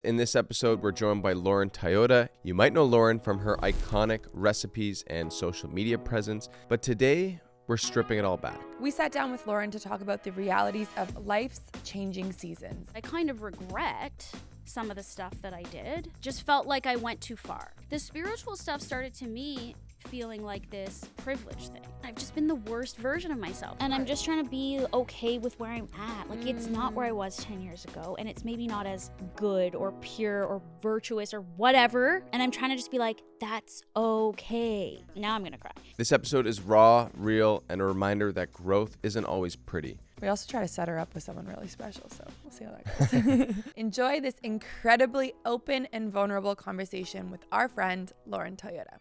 In this episode, we're joined by Lauren Toyota. You might know Lauren from her iconic recipes and social media presence, but today we're stripping it all back. We sat down with Lauren to talk about the realities of life's changing seasons. I kind of regret some of the stuff that I did. Just felt like I went too far. The spiritual stuff started to me feeling like this privilege thing. I've just been the worst version of myself. And I'm just trying to be okay with where I'm at. Like, it's not where I was 10 years ago. And it's maybe not as good or pure or virtuous or whatever. And I'm trying to just be like, that's okay. Now I'm gonna cry. This episode is raw, real, and a reminder that growth isn't always pretty. We also try to set her up with someone really special, so we'll see how that goes. Enjoy this incredibly open and vulnerable conversation with our friend, Lauren Toyota.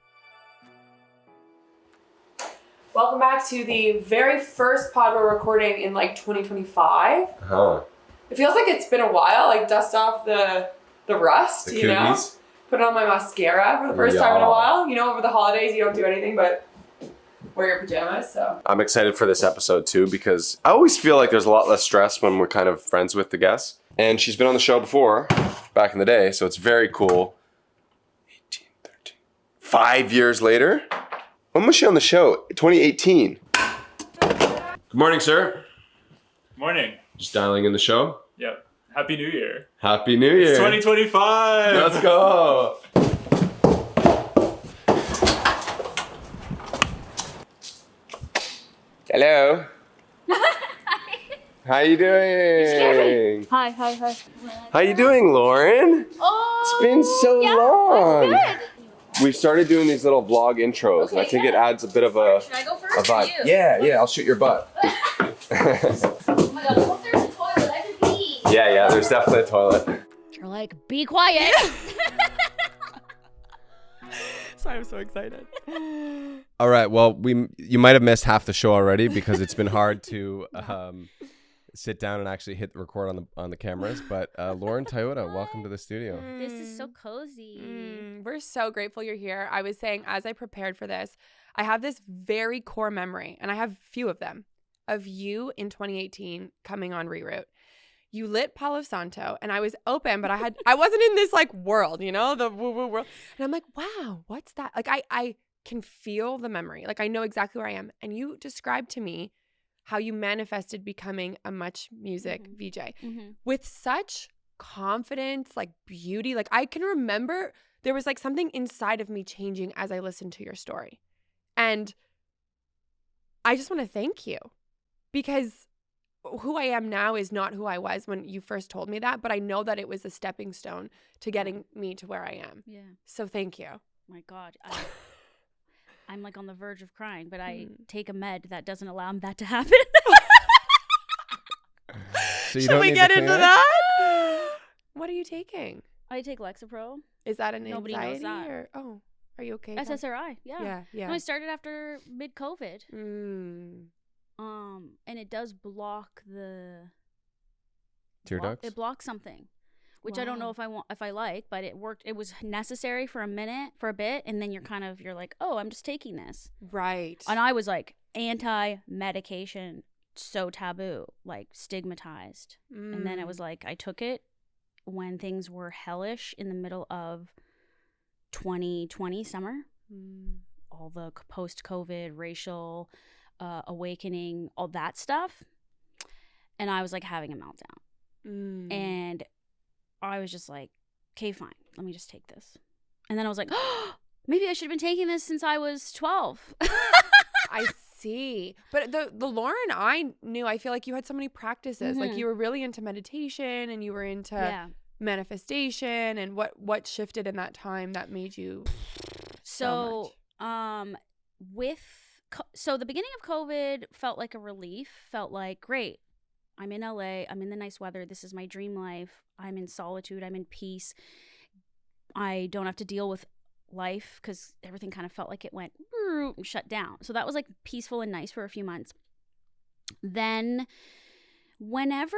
Welcome back to the very first pod we're recording in like 2025. Huh. It feels like it's been a while, like dust off the rust, The you know? cooties. Put on my mascara for the first time in a while. You know, over the holidays you don't do anything but wear your pajamas, so. I'm excited for this episode too because I always feel like there's a lot less stress when we're kind of friends with the guests. And she's been on the show before, back in the day, so it's very cool. 18, 13. 5 years later? When was she on the show? 2018. Good morning, sir. Morning. Just dialing in the show. Yep. Happy New Year. Happy New Year. It's 2025. Let's go. Hello. How you doing? Hi. How you doing, Lauren? Oh, It's been so yeah, long. I'm good. We've started doing these little vlog intros, and I think it adds a bit of a Should I go a first or vibe. you? Yeah, I'll shoot your butt. Oh my god, I hope there's a toilet. I can pee. Yeah, there's definitely a toilet. You're like, be quiet. Sorry, I'm so excited. All right, well, you might have missed half the show already because it's been hard to sit down and actually hit record on the cameras. But Lauren Toyota, welcome to the studio. This is so cozy. We're so grateful you're here. I was saying, as I prepared for this, I have this very core memory, and I have a few of them, of you in 2018 coming on Reroot. You lit Palo Santo, and I was open, but I wasn't in this like world, you know, the woo-woo world. And I'm like, wow, what's that? Like I can feel the memory. Like I know exactly where I am. And you described to me how you manifested becoming a Much Music VJ with such confidence, like beauty. Like I can remember there was like something inside of me changing as I listened to your story. And I just want to thank you because who I am now is not who I was when you first told me that, but I know that it was a stepping stone to getting me to where I am. Yeah. So thank you. My God. I'm like on the verge of crying, but I take a med that doesn't allow that to happen. So Should we get into that? What are you taking? I take Lexapro. Is that an Nobody anxiety knows that. or are you okay? SSRI. Yeah. No, I started after mid-COVID. And it does block the tear ducts. It blocks something, which I don't know if I like, but it worked. It was necessary for a bit, and then you're like, oh, I'm just taking this. Right. And I was like anti-medication, so taboo, like stigmatized. And then it was like I took it when things were hellish in the middle of 2020 summer. All the post-COVID racial awakening, all that stuff. And I was like having a meltdown. And I was just like, okay, fine, let me just take this. And then I was like, oh, maybe I should have been taking this since I was 12. I see. But the Lauren I knew, I feel like you had so many practices. Like you were really into meditation and you were into manifestation. And what shifted in that time that made you so much? So the beginning of COVID felt like a relief, felt like, great, I'm in LA, I'm in the nice weather, this is my dream life, I'm in solitude, I'm in peace, I don't have to deal with life because everything kind of felt like it went and shut down. So that was like peaceful and nice for a few months. Then whenever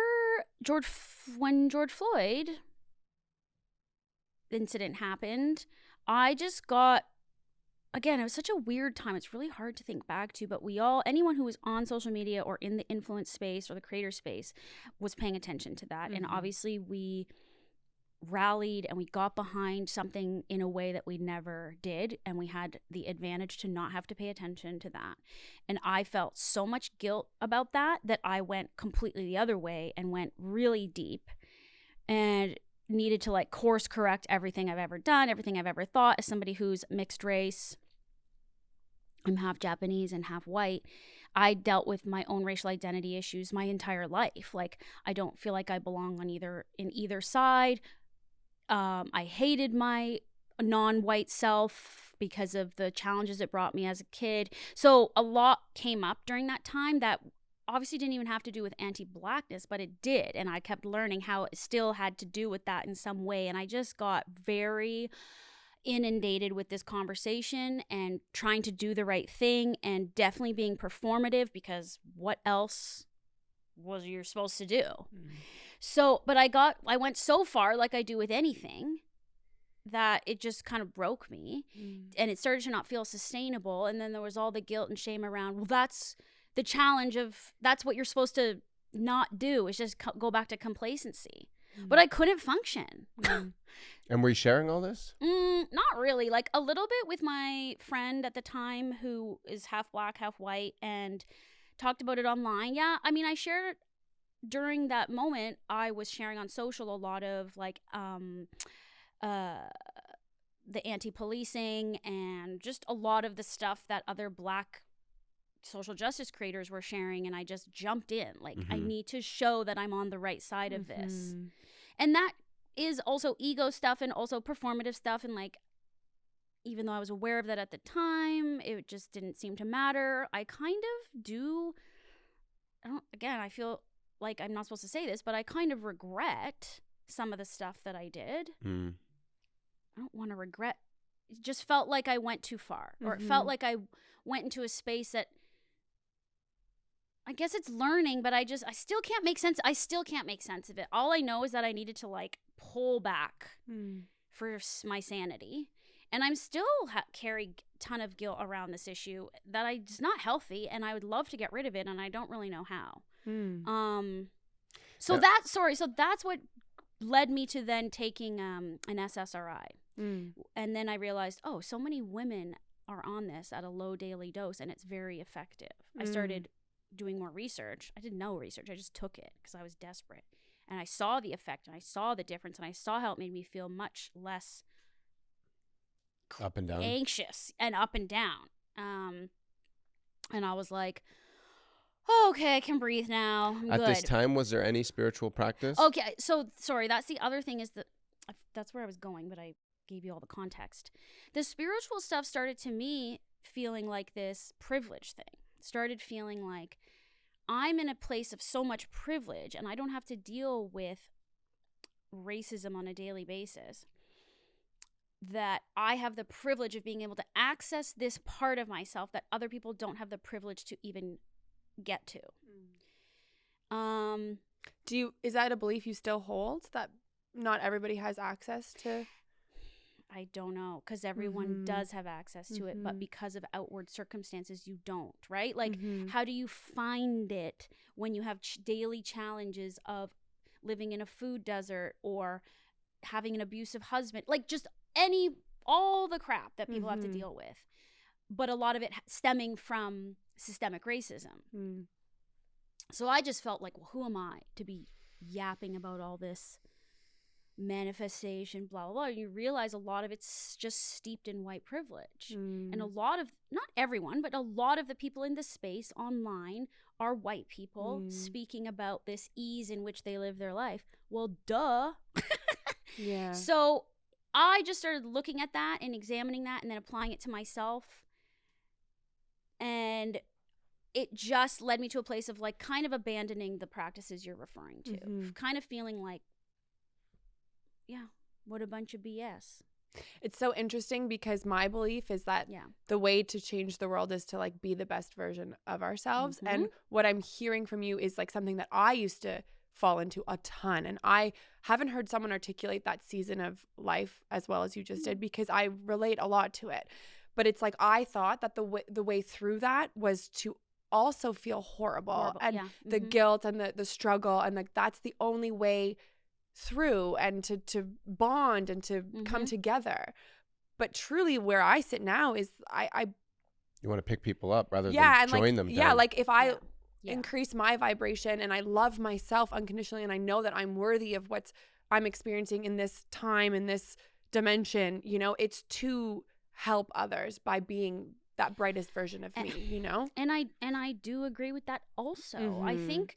when George Floyd incident happened, I just got, again, it was such a weird time. It's really hard to think back to, but anyone who was on social media or in the influence space or the creator space was paying attention to that. Mm-hmm. And obviously we rallied and we got behind something in a way that we never did, and we had the advantage to not have to pay attention to that. And I felt so much guilt about that I went completely the other way and went really deep and needed to like course correct everything I've ever done, everything I've ever thought. As somebody who's mixed race, I'm half Japanese and half white, I dealt with my own racial identity issues my entire life. Like, I don't feel like I belong on either side. I hated my non-white self because of the challenges it brought me as a kid. So a lot came up during that time that obviously didn't even have to do with anti-blackness, but it did. And I kept learning how it still had to do with that in some way. And I just got very inundated with this conversation and trying to do the right thing and definitely being performative, because what else was you supposed to do? So, but I went so far, like I do with anything, that it just kind of broke me and it started to not feel sustainable. And then there was all the guilt and shame around, well, that's the challenge of, that's what you're supposed to not do, is just go back to complacency. But I couldn't function. And were you sharing all this? Not really. Like a little bit with my friend at the time who is half black, half white, and talked about it online. Yeah, I mean, I shared during that moment. I was sharing on social a lot of like the anti-policing and just a lot of the stuff that other black social justice creators were sharing, and I just jumped in. Like, I need to show that I'm on the right side of this. And that is also ego stuff and also performative stuff. And like, even though I was aware of that at the time, it just didn't seem to matter. I kind of do, I feel like I'm not supposed to say this, but I kind of regret some of the stuff that I did. I don't want to regret. It just felt like I went too far, or it felt like I went into a space that, I guess it's learning, but I still can't make sense. I still can't make sense of it. All I know is that I needed to like pull back for my sanity. And I'm still carry a ton of guilt around this issue that it's not healthy, and I would love to get rid of it, and I don't really know how. So that's what led me to then taking an SSRI. And then I realized, oh, so many women are on this at a low daily dose, and it's very effective. I started doing more research. I did no research. I just took it because I was desperate. And I saw the effect, and I saw the difference, and I saw how it made me feel much less up and down, anxious and up and down. And I was like, oh, okay, I can breathe now. I'm At good. this time, was there any spiritual practice? Okay, so sorry, that's the other thing, is that that's where I was going, but I gave you all the context. The spiritual stuff started to me feeling like this privilege thing. Started feeling like I'm in a place of so much privilege and I don't have to deal with racism on a daily basis, that I have the privilege of being able to access this part of myself that other people don't have the privilege to even get to. Is that a belief you still hold, that not everybody has access to? I don't know, because everyone does have access to it, but because of outward circumstances, you don't, right? Like, how do you find it when you have daily challenges of living in a food desert or having an abusive husband? Like, just all the crap that people have to deal with, but a lot of it stemming from systemic racism. So I just felt like, well, who am I to be yapping about all this manifestation, blah, blah, blah. You realize a lot of it's just steeped in white privilege. And a lot of, not everyone, but a lot of the people in the space online are white people speaking about this ease in which they live their life. Well, duh. Yeah. So I just started looking at that and examining that and then applying it to myself. And it just led me to a place of like kind of abandoning the practices you're referring to. Kind of feeling like, yeah, what a bunch of BS. It's so interesting because my belief is that the way to change the world is to like be the best version of ourselves. And what I'm hearing from you is like something that I used to fall into a ton. And I haven't heard someone articulate that season of life as well as you just did, because I relate a lot to it. But it's like, I thought that the way through that was to also feel horrible and the guilt and the struggle. And like, that's the only way through and to bond and to come together. But truly where I sit now is I You want to pick people up rather yeah, than and join them yeah, down. like if I Yeah. increase my vibration and I love myself unconditionally and I know that I'm worthy of what I'm experiencing in this time, in this dimension, you know, it's to help others by being that brightest version of me, you know? And I do agree with that also. I Mhm. think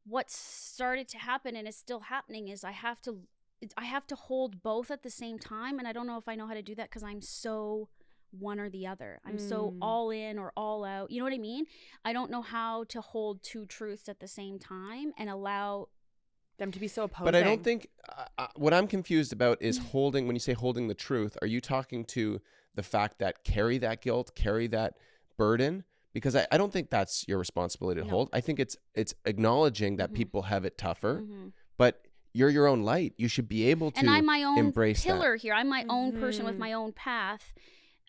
what started to happen and is still happening is I have to hold both at the same time, and I don't know if I know how to do that because I'm so one or the other. I'm so all in or all out. You know what I mean? I don't know how to hold two truths at the same time and allow Them to be so opposing. But I don't think what I'm confused about is holding. When you say holding the truth, are you talking to the fact that carry that guilt, carry that burden? Because I don't think that's your responsibility to hold. I think it's acknowledging that people have it tougher, but you're your own light. You should be able to and I'm my own embrace pillar that. here. I'm my own person with my own path.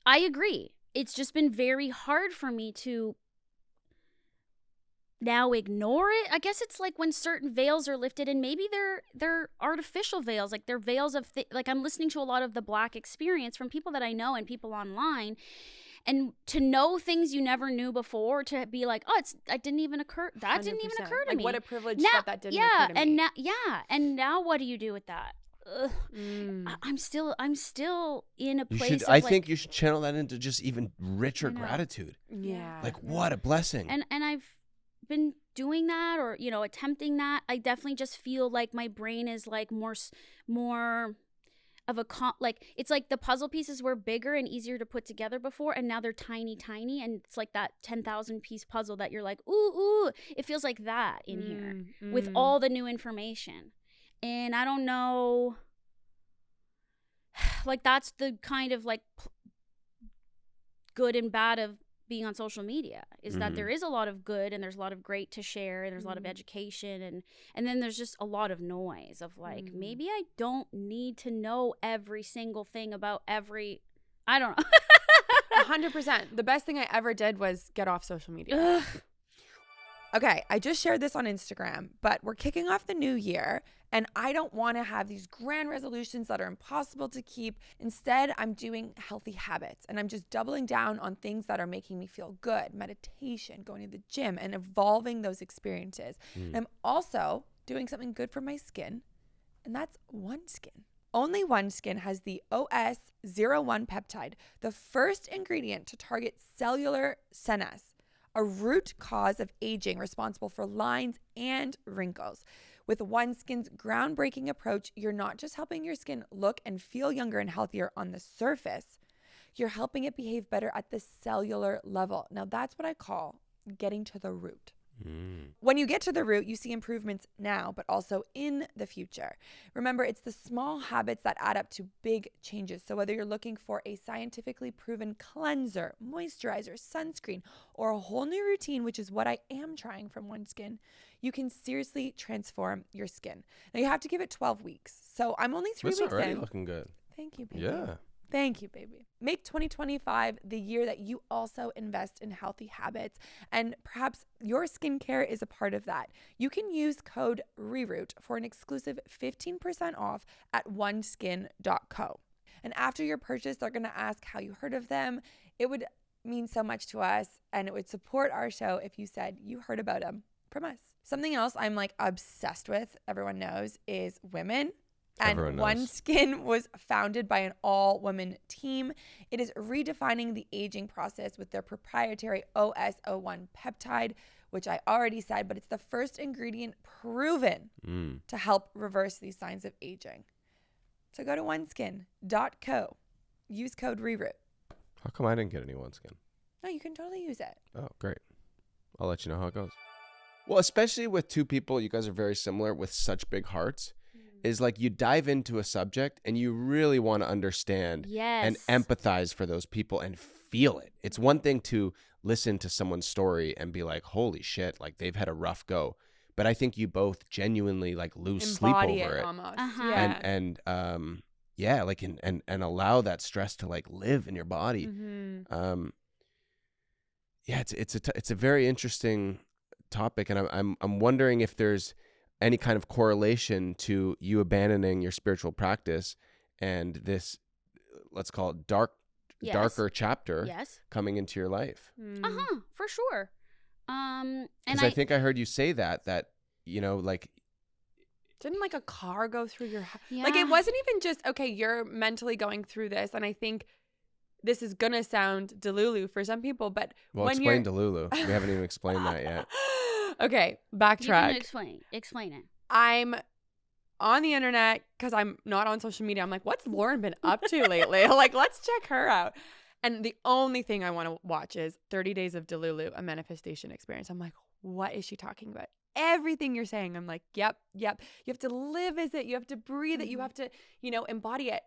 I agree. It's just been very hard for me to now ignore it. I guess it's like when certain veils are lifted, and maybe they're artificial veils, like they're veils of like I'm listening to a lot of the Black experience from people that I know and people online, and to know things you never knew before, to be like, oh, that didn't even occur to like, me. what a privilege now, that didn't occur to me. And now what do you do with that? Ugh. I'm still in a place of I think you should channel that into just even richer I know. gratitude. Yeah. Like, what a blessing. and I've been doing that, or attempting that. I definitely just feel like my brain is like more of a like it's like the puzzle pieces were bigger and easier to put together before, and now they're tiny, and it's like that 10,000 piece puzzle that you're like, ooh, it feels like that in here with all the new information. And I don't know, like that's the kind of like good and bad of being on social media, is that there is a lot of good and there's a lot of great to share and there's a lot of education, and then there's just a lot of noise of like, maybe I don't need to know every single thing about I don't know. 100%. The best thing I ever did was get off social media. Ugh. Okay, I just shared this on Instagram, but we're kicking off the new year, and I don't want to have these grand resolutions that are impossible to keep. Instead, I'm doing healthy habits, and I'm just doubling down on things that are making me feel good: meditation, going to the gym, and evolving those experiences. And I'm also doing something good for my skin, and that's OneSkin. Only OneSkin has the OS01 peptide, the first ingredient to target cellular senescence, a root cause of aging responsible for lines and wrinkles. With OneSkin's groundbreaking approach, you're not just helping your skin look and feel younger and healthier on the surface, you're helping it behave better at the cellular level. Now, that's what I call getting to the root. When you get to the root, you see improvements now, but also in the future. Remember, it's the small habits that add up to big changes. So whether you're looking for a scientifically proven cleanser, moisturizer, sunscreen, or a whole new routine, which is what I am trying from OneSkin, you can seriously transform your skin. Now, you have to give it 12 weeks. So I'm only 3 It's weeks already in. looking good. Thank you, baby. Yeah. Thank you, baby. Make 2025 the year that you also invest in healthy habits, and perhaps your skincare is a part of that. You can use code REROOT for an exclusive 15% off at oneskin.co. And after your purchase, they're going to ask how you heard of them. It would mean so much to us, and it would support our show if you said you heard about them from us. Something else I'm like obsessed with, everyone knows, is women. And OneSkin was founded by an all-women team. It is redefining the aging process with their proprietary OS01 peptide, which I already said, but it's the first ingredient proven to help reverse these signs of aging. So go to oneskin.co. Use code REROOT. How come I didn't get any OneSkin? No, you can totally use it. Oh, great. I'll let you know how it goes. Well, especially with two people, you guys are very similar with such big hearts. Is like you dive into a subject and you really want to understand and empathize for those people and feel it. It's one thing to listen to someone's story and be like, holy shit, like they've had a rough go. But I think you both genuinely like lose Embody sleep over it. almost. Yeah. And like and allow that stress to like live in your body. It's a very interesting topic, and I'm wondering if there's any kind of correlation to you abandoning your spiritual practice and this, let's call it darker chapter coming into your life. For sure. And Because I think I heard you say that, you know, like, didn't like a car go through your house? Yeah. Like, it wasn't even just, okay, you're mentally going through this. And I think this is going to sound delulu for some people, but well, when explain delulu. We haven't even explained that yet. Okay, you backtrack. can explain it. I'm on the internet because I'm not on social media. I'm like, what's Lauren been up to lately? Like, let's check her out. And the only thing I want to watch is 30 Days of Delulu, a manifestation experience. I'm like, what is she talking about? Everything you're saying, I'm like, yep. You have to live as it. You have to breathe it. You have to, you know, embody it.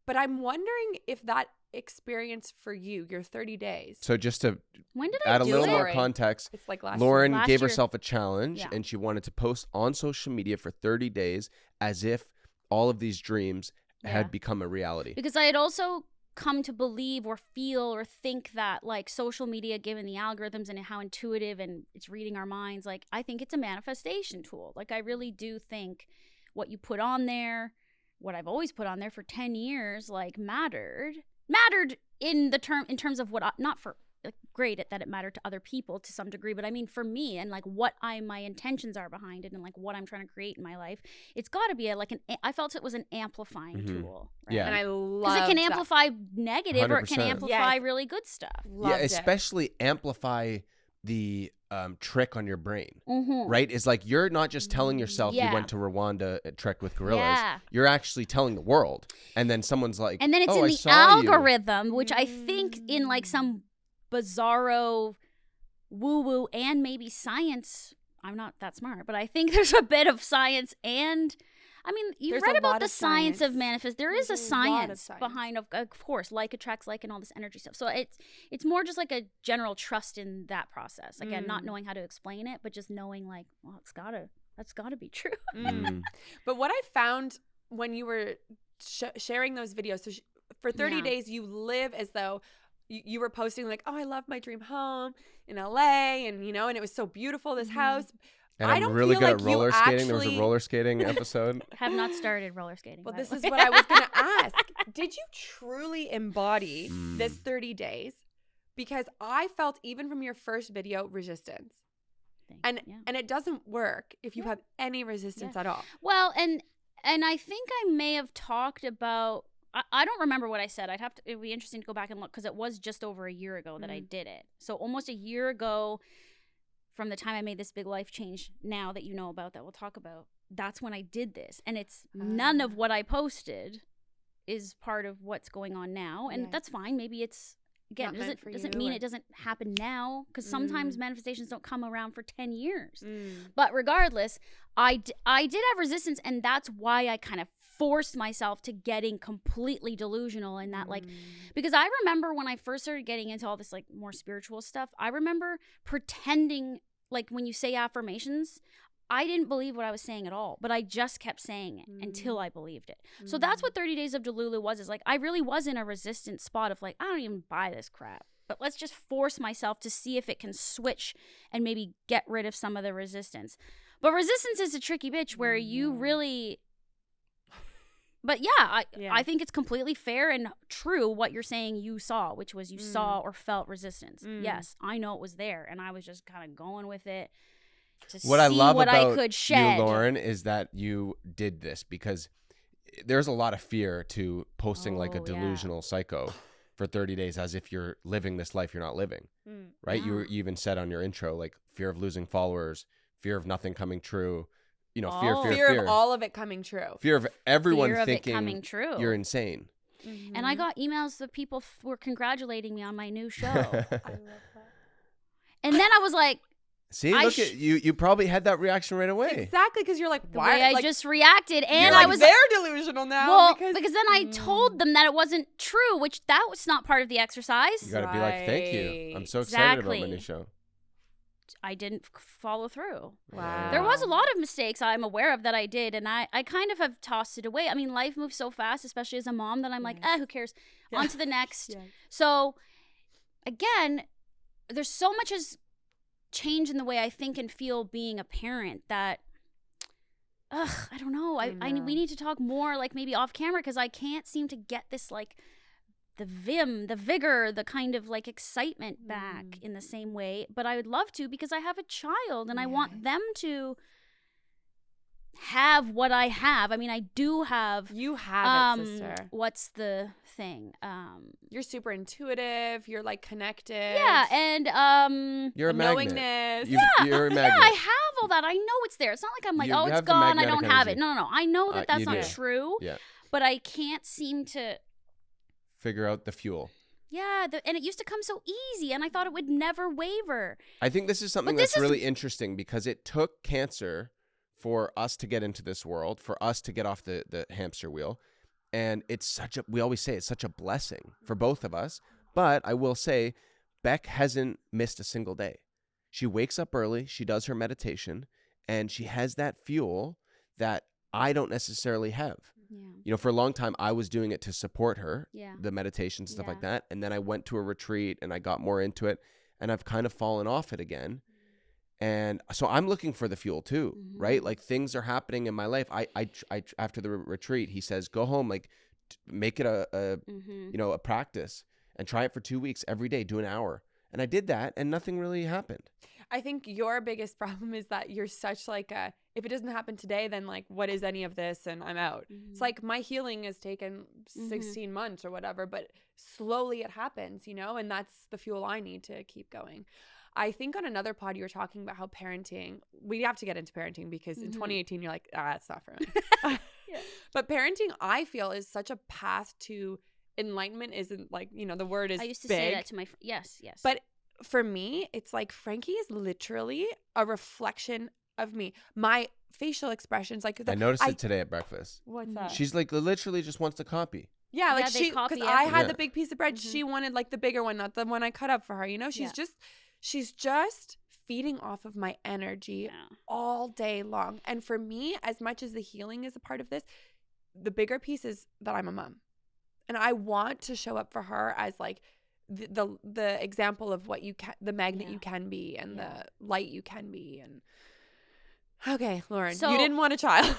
But I'm wondering if that experience for you, your 30 days. So just to When did add I a do little it? more context, It's like last Lauren year. Last gave year. herself a challenge Yeah. and she wanted to post on social media for 30 days as if all of these dreams had become a reality. Because I had also come to believe or feel or think that like social media, given the algorithms and how intuitive and it's reading our minds, like I think it's a manifestation tool. Like I really do think what you put on there, what I've always put on there for 10 years, like mattered in terms of what not for like, great that it mattered to other people to some degree, but I mean for me and like what my intentions are behind it and like what I'm trying to create in my life, it's got to be I felt it was an amplifying tool, right? Yeah. And I love Because it can amplify negative or it can 100%. amplify Yes. really good stuff. Loved yeah, it. especially amplify the trick on your brain, Mm-hmm. right? Is like you're not just telling yourself you Yeah. went to Rwanda and trekked with gorillas. Yeah. You're actually telling the world. And then someone's like, And then it's oh, in I the saw you." algorithm, which I think in like some bizarro woo-woo and maybe science. I'm not that smart, but I think there's a bit of science and I mean, you've There's read a about lot the of science of science. manifest. There is a There's a lot of science science. behind, of course, like attracts like and all this energy stuff. So it's more just like a general trust in that process. Again, not knowing how to explain it, but just knowing like, well, that's gotta be true. Mm. But what I found when you were sharing those videos, so for 30 Yeah. days, you live as though you were posting like, oh, I love my dream home in LA. And, you know, and it was so beautiful, this house. And I I'm don't really feel good like at you roller skating. There was actually- a roller skating episode. Have not started roller skating. Well, by this the is way. what I was going to ask. Did you truly embody this 30 days? Because I felt, even from your first video, resistance. And it doesn't work if you have any resistance at all. Well, and I think I may have talked about. I don't remember what I said. It'd be interesting to go back and look because it was just over a year ago that I did it. So almost a year ago from the time I made this big life change now that you know about that we'll talk about, that's when I did this. And it's none of what I posted is part of what's going on now. And that's fine. Maybe it's, again, Not meant for doesn't you, mean or- it doesn't happen now because sometimes manifestations don't come around for 10 years. Mm. But regardless, I did have resistance, and that's why I kind of forced myself to getting completely delusional in that, like, because I remember when I first started getting into all this, like, more spiritual stuff, I remember pretending, like, when you say affirmations, I didn't believe what I was saying at all, but I just kept saying it until I believed it. So that's what 30 Days of Delulu was, is like, I really was in a resistant spot of like, I don't even buy this crap, but let's just force myself to see if it can switch and maybe get rid of some of the resistance. But resistance is a tricky bitch where you really, but yeah, I think it's completely fair and true what you're saying you saw, which was you saw or felt resistance. Yes, I know it was there, and I was just kind of going with it. What I love what about I could shed. you, Lauren, is that you did this because there's a lot of fear to posting like a delusional psycho for 30 days as if you're living this life you're not living, right? You even said on your intro, like fear of losing followers, fear of nothing coming true, you know, fear of all of it coming true. fear of everyone Fear of it thinking coming true. you're insane. And I got emails that people were congratulating me on my new show. I love that. And then I was like, See, look at you. You probably had that reaction right away. Exactly, because you're like, the why? way I like, just reacted, and you're I like, was they're delusional now. well, because then I told them that it wasn't true, which that was not part of the exercise. You got to be like, thank you. I'm so excited about my Exactly. new show. I didn't follow through. Wow. There was a lot of mistakes I'm aware of that I did, and I kind of have tossed it away. I mean, life moves so fast, especially as a mom, that I'm like, who cares? On to the next. Yeah. So, again, there's so much has changed in the way I think and feel being a parent that I don't know. I we know. need to talk more, like maybe off camera, because I can't seem to get this like the vim, the vigor, the kind of like excitement back in the same way. But I would love to, because I have a child and I want them to have what I have. I mean, I do have. You have it, sister. What's the thing? You're super intuitive. You're like connected. Yeah, and You're a magnet. knowingness. You're a magnet. yeah, I have all that. I know it's there. It's not like I'm like, You oh, it's have the gone. I magnetic don't have it. energy. No. I know that that's you not do. true. Yeah. But I can't seem to. Figure out the fuel. Yeah, and it used to come so easy, and I thought it would never waver. I think this is something But this that's is- really interesting because it took cancer for us to get into this world, for us to get off the hamster wheel. And we always say it's such a blessing for both of us. But I will say, Bec hasn't missed a single day. She wakes up early, she does her meditation, and she has that fuel that I don't necessarily have. Yeah. You know, for a long time, I was doing it to support her, Yeah. the meditation, stuff Yeah. like that. And then I went to a retreat and I got more into it and I've kind of fallen off it again. And so I'm looking for the fuel too, right? Like things are happening in my life. I after the retreat, he says, go home, like make it a a practice and try it for 2 weeks every day, do an hour. And I did that and nothing really happened. I think your biggest problem is that you're such like a, if it doesn't happen today, then like, what is any of this? And I'm out. It's like my healing has taken 16 months or whatever, but slowly it happens, you know, and that's the fuel I need to keep going. I think on another pod, you were talking about how parenting, we have to get into parenting because in 2018, you're like, it's not for me. But parenting, I feel, is such a path to enlightenment. Isn't like, you know, the word is I used to big, say that to my yes. but for me, it's like Frankie is literally a reflection of me. My facial expressions, like I noticed it today at breakfast. What's that? She's like literally just wants to copy. Yeah, like Yeah, they she, copy because I had everything. the big piece of bread. She wanted like the bigger one, not the one I cut up for her. You know, she's just feeding off of my energy all day long. And for me, as much as the healing is a part of this, the bigger piece is that I'm a mom. And I want to show up for her as like the example of what you can, the magnet you can be, and the light you can be. And okay, Lauren, So- you didn't want a child.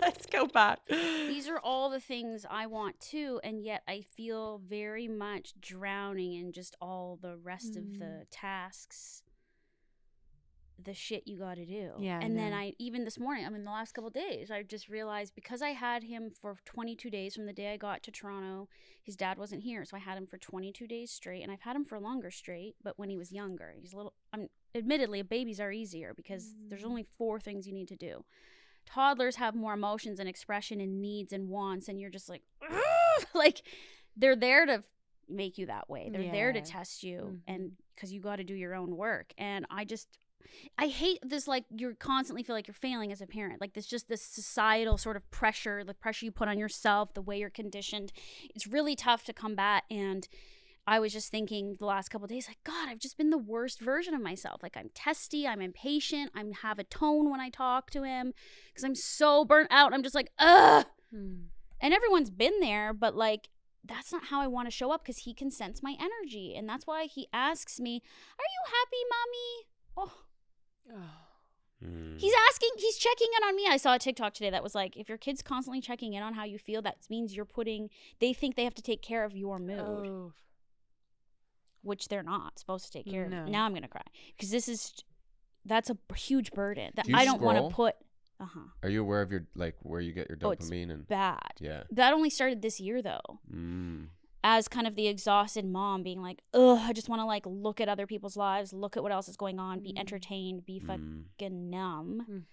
Let's go back. These are all the things I want too, and yet I feel very much drowning in just all the rest of the tasks, the shit you got to do. Yeah, I and then know. even this morning, the last couple of days, I just realized because I had him for 22 days from the day I got to Toronto, his dad wasn't here, so I had him for 22 days straight, and I've had him for longer straight, but when he was younger, he's a little, admittedly, babies are easier because there's only 4 things you need to do. Toddlers have more emotions and expression and needs and wants, and you're just like, like they're there to make you that way. They're there to test you, and because you got to do your own work. And I hate this, like, you constantly feel like you're failing as a parent. Like, this societal sort of pressure, the pressure you put on yourself, the way you're conditioned. It's really tough to combat. And I was just thinking the last couple of days, like, God, I've just been the worst version of myself. Like, I'm testy, I'm impatient, I have a tone when I talk to him because I'm so burnt out. I'm just like, ugh. And everyone's been there, but like, that's not how I want to show up because he can sense my energy. And that's why he asks me, are you happy, mommy? Oh. He's checking in on me. I saw a TikTok today that was like, if your kid's constantly checking in on how you feel, that means they think they have to take care of your mood, which they're not supposed to take care of. Now I'm going to cry because that's a huge burden that Do you I don't want scroll? to put. Are you aware of your, like, where you get your dopamine? It's bad. Yeah. That only started this year though. As kind of the exhausted mom being like, ugh, I just want to like look at other people's lives, look at what else is going on, be entertained, be fucking numb.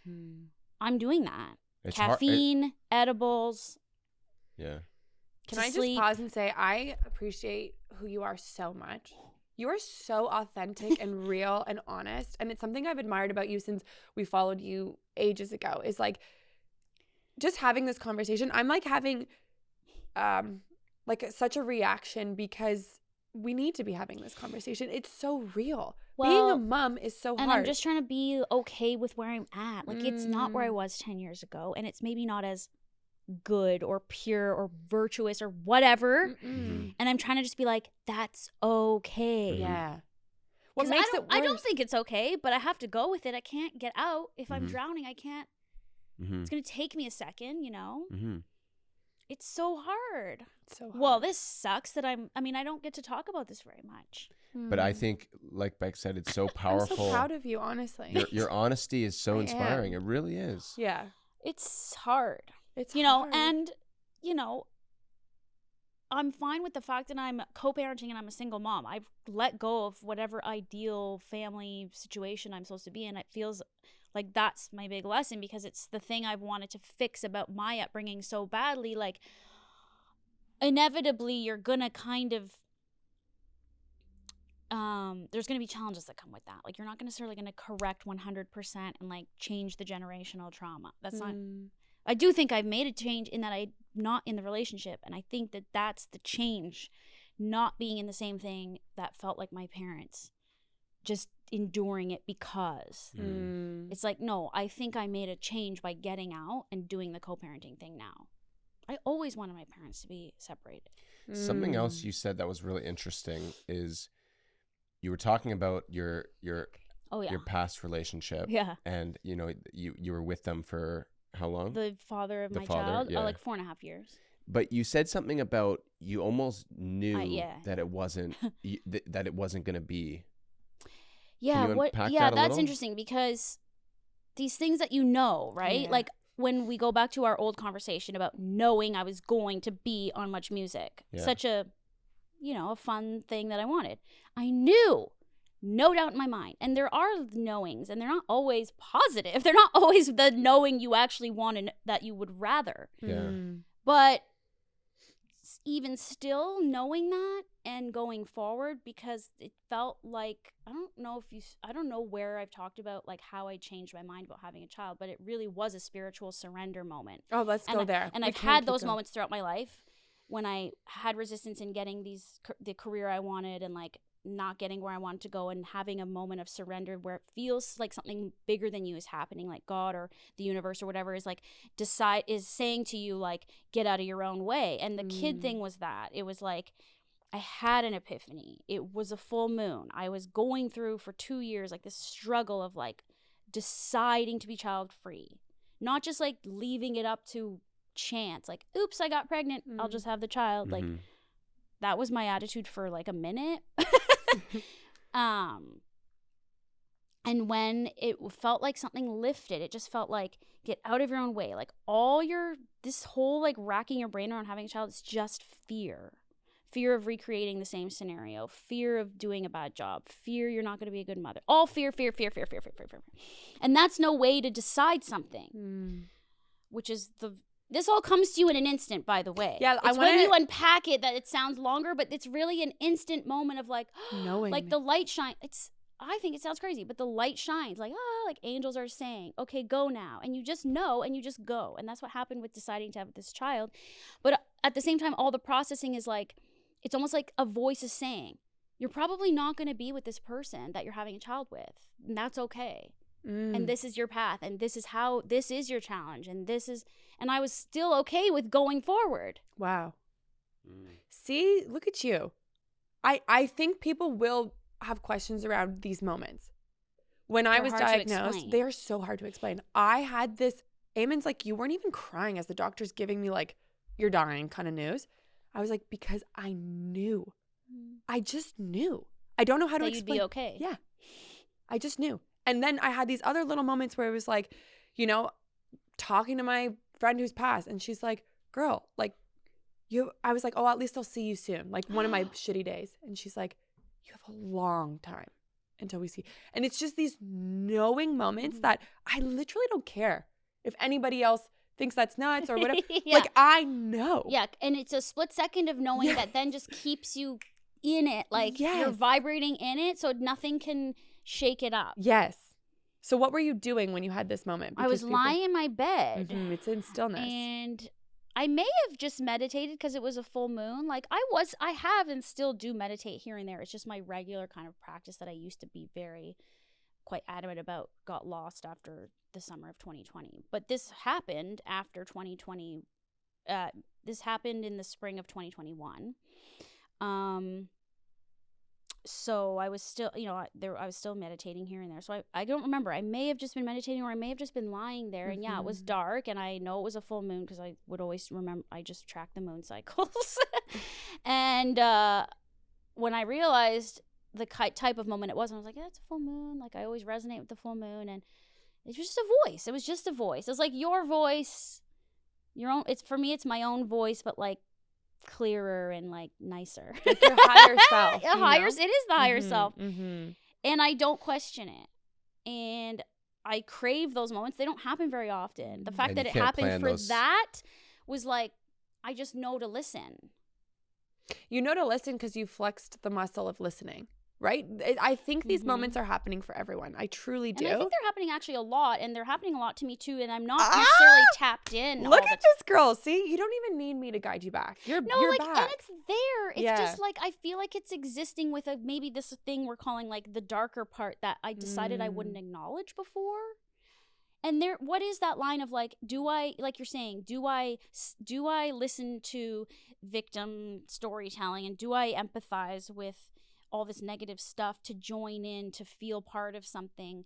I'm doing that. It's Caffeine, edibles. Yeah. Can I just pause and say, I appreciate who you are so much. You are so authentic and real and honest. And it's something I've admired about you since we followed you ages ago, is like just having this conversation. I'm like having like such a reaction because we need to be having this conversation. It's so real. Being a mom is so hard. And I'm just trying to be okay with where I'm at. Like, it's not where I was 10 years ago. And it's maybe not as good or pure or virtuous or whatever. And I'm trying to just be like, that's okay. Yeah. What makes it worse? I don't think it's okay, but I have to go with it. I can't get out. If I'm drowning, I can't It's going to take me a second, you know? Mm-hmm. It's so hard. So Well, this sucks that I don't get to talk about this very much. But I think, like Bec said, it's so I'm powerful. so proud of you, honestly. Your honesty is so I inspiring. am. It really is. Yeah. It's hard. It's you know, hard. and, you know, I'm fine with the fact that I'm co-parenting and I'm a single mom. I've let go of whatever ideal family situation I'm supposed to be in. It feels like that's my big lesson because it's the thing I've wanted to fix about my upbringing so badly. Like, inevitably, you're going to kind of, there's going to be challenges that come with that. Like, you're not necessarily going to correct 100% and, like, change the generational trauma. That's not... I do think I've made a change in that I'm not in the relationship. And I think that that's the change, not being in the same thing that felt like my parents, just enduring it because. It's like, no, I think I made a change by getting out and doing the co-parenting thing now. I always wanted my parents to be separated. Something else you said that was really interesting is you were talking about your past relationship. Yeah. And, you know, you were with them for how long? The father of The my father, child, yeah. like 4.5 years. But you said something about you almost knew Yeah. that it wasn't that it wasn't going to be. Yeah, Can you unpack that a that's little? interesting because these things that you know, right? Yeah. Like when we go back to our old conversation about knowing I was going to be on Much Music, Yeah. such a, you know, a fun thing that I wanted. I knew, no doubt in my mind. And there are knowings, and they're not always positive. They're not always the knowing you actually want and that you would rather. Yeah. But even still knowing that and going forward, because it felt like, I don't know where I've talked about like how I changed my mind about having a child, but it really was a spiritual surrender moment. Oh, let's go there. And We I've can't had keep those going. moments throughout my life when I had resistance in getting the career I wanted and like not getting where I wanted to go, and having a moment of surrender where it feels like something bigger than you is happening, like God or the universe or whatever is like is saying to you like, get out of your own way. And the kid thing was that it was like I had an epiphany. It was a full moon. I was going through for 2 years like this struggle of like deciding to be child free, not just like leaving it up to chance, like oops, I got pregnant, I'll just have the child. Like that was my attitude for like a minute. And when it felt like something lifted, it just felt like get out of your own way. Like this whole like racking your brain around having a child is just fear of recreating the same scenario, fear of doing a bad job, fear you're not going to be a good mother, all fear. And that's no way to decide something, which is this all comes to you in an instant, by the way. Yeah, it's when you unpack it that it sounds longer, but it's really an instant moment of like, knowing, like the light shine. I think it sounds crazy, but the light shines like, like angels are saying, okay, go now. And you just know, and you just go. And that's what happened with deciding to have this child. But at the same time, all the processing is like, it's almost like a voice is saying, you're probably not going to be with this person that you're having a child with. And that's okay. And this is your path, and this is your challenge, and I was still okay with going forward. Wow. See, look at you. I think people will have questions around these moments. When I was diagnosed, they are so hard to explain. I had this, Eamon's like, you weren't even crying as the doctor's giving me like, you're dying kind of news. I was like, because I knew. I just knew. I don't know how to explain. You'd be okay. Yeah. I just knew. And then I had these other little moments where it was like, you know, talking to my friend who's passed, and she's like, girl, like, I was like, oh, at least I'll see you soon. Like one of my shitty days. And she's like, you have a long time until we see. And it's just these knowing moments that I literally don't care if anybody else thinks that's nuts or whatever. Yeah. Like, I know. Yeah. And it's a split second of knowing that then just keeps you in it. Like you're vibrating in it, so nothing can shake it up. Yes. So what were you doing when you had this moment? I was lying in my bed. It's in stillness. And I may have just meditated because it was a full moon. Like I have and still do meditate here and there. It's just my regular kind of practice that I used to be quite adamant about, got lost after the summer of 2020. But this happened after 2020. This happened in the spring of 2021. so I was still, I was still meditating here and there. So I don't remember. I may have just been meditating, or I may have just been lying there. And yeah, it was dark, and I know it was a full moon because I would always remember. I just tracked the moon cycles. And when I realized the type of moment it was, I was like, yeah, it's a full moon. Like, I always resonate with the full moon, and it was just a voice. It was just a voice. It was like your voice, your own. It's for me. It's my own voice, but like clearer and like nicer. Like your higher self. It is the higher self. Mm-hmm. And I don't question it. And I crave those moments. They don't happen very often. The fact And that you it can't happened plan for those. that was like, I just know to listen. You know to listen because you flexed the muscle of listening, right? I think these moments are happening for everyone. I truly do. And I think they're happening actually a lot, and they're happening a lot to me too, and I'm not necessarily tapped in. Look at this girl. See, you don't even need me to guide you back. You're No, you're like, back. and it's there. It's Yeah. just like, I feel like it's existing with maybe this thing we're calling like the darker part that I decided I wouldn't acknowledge before. And what is that line of like, do I, like you're saying, do I listen to victim storytelling, and do I empathize with all this negative stuff to join in, to feel part of something?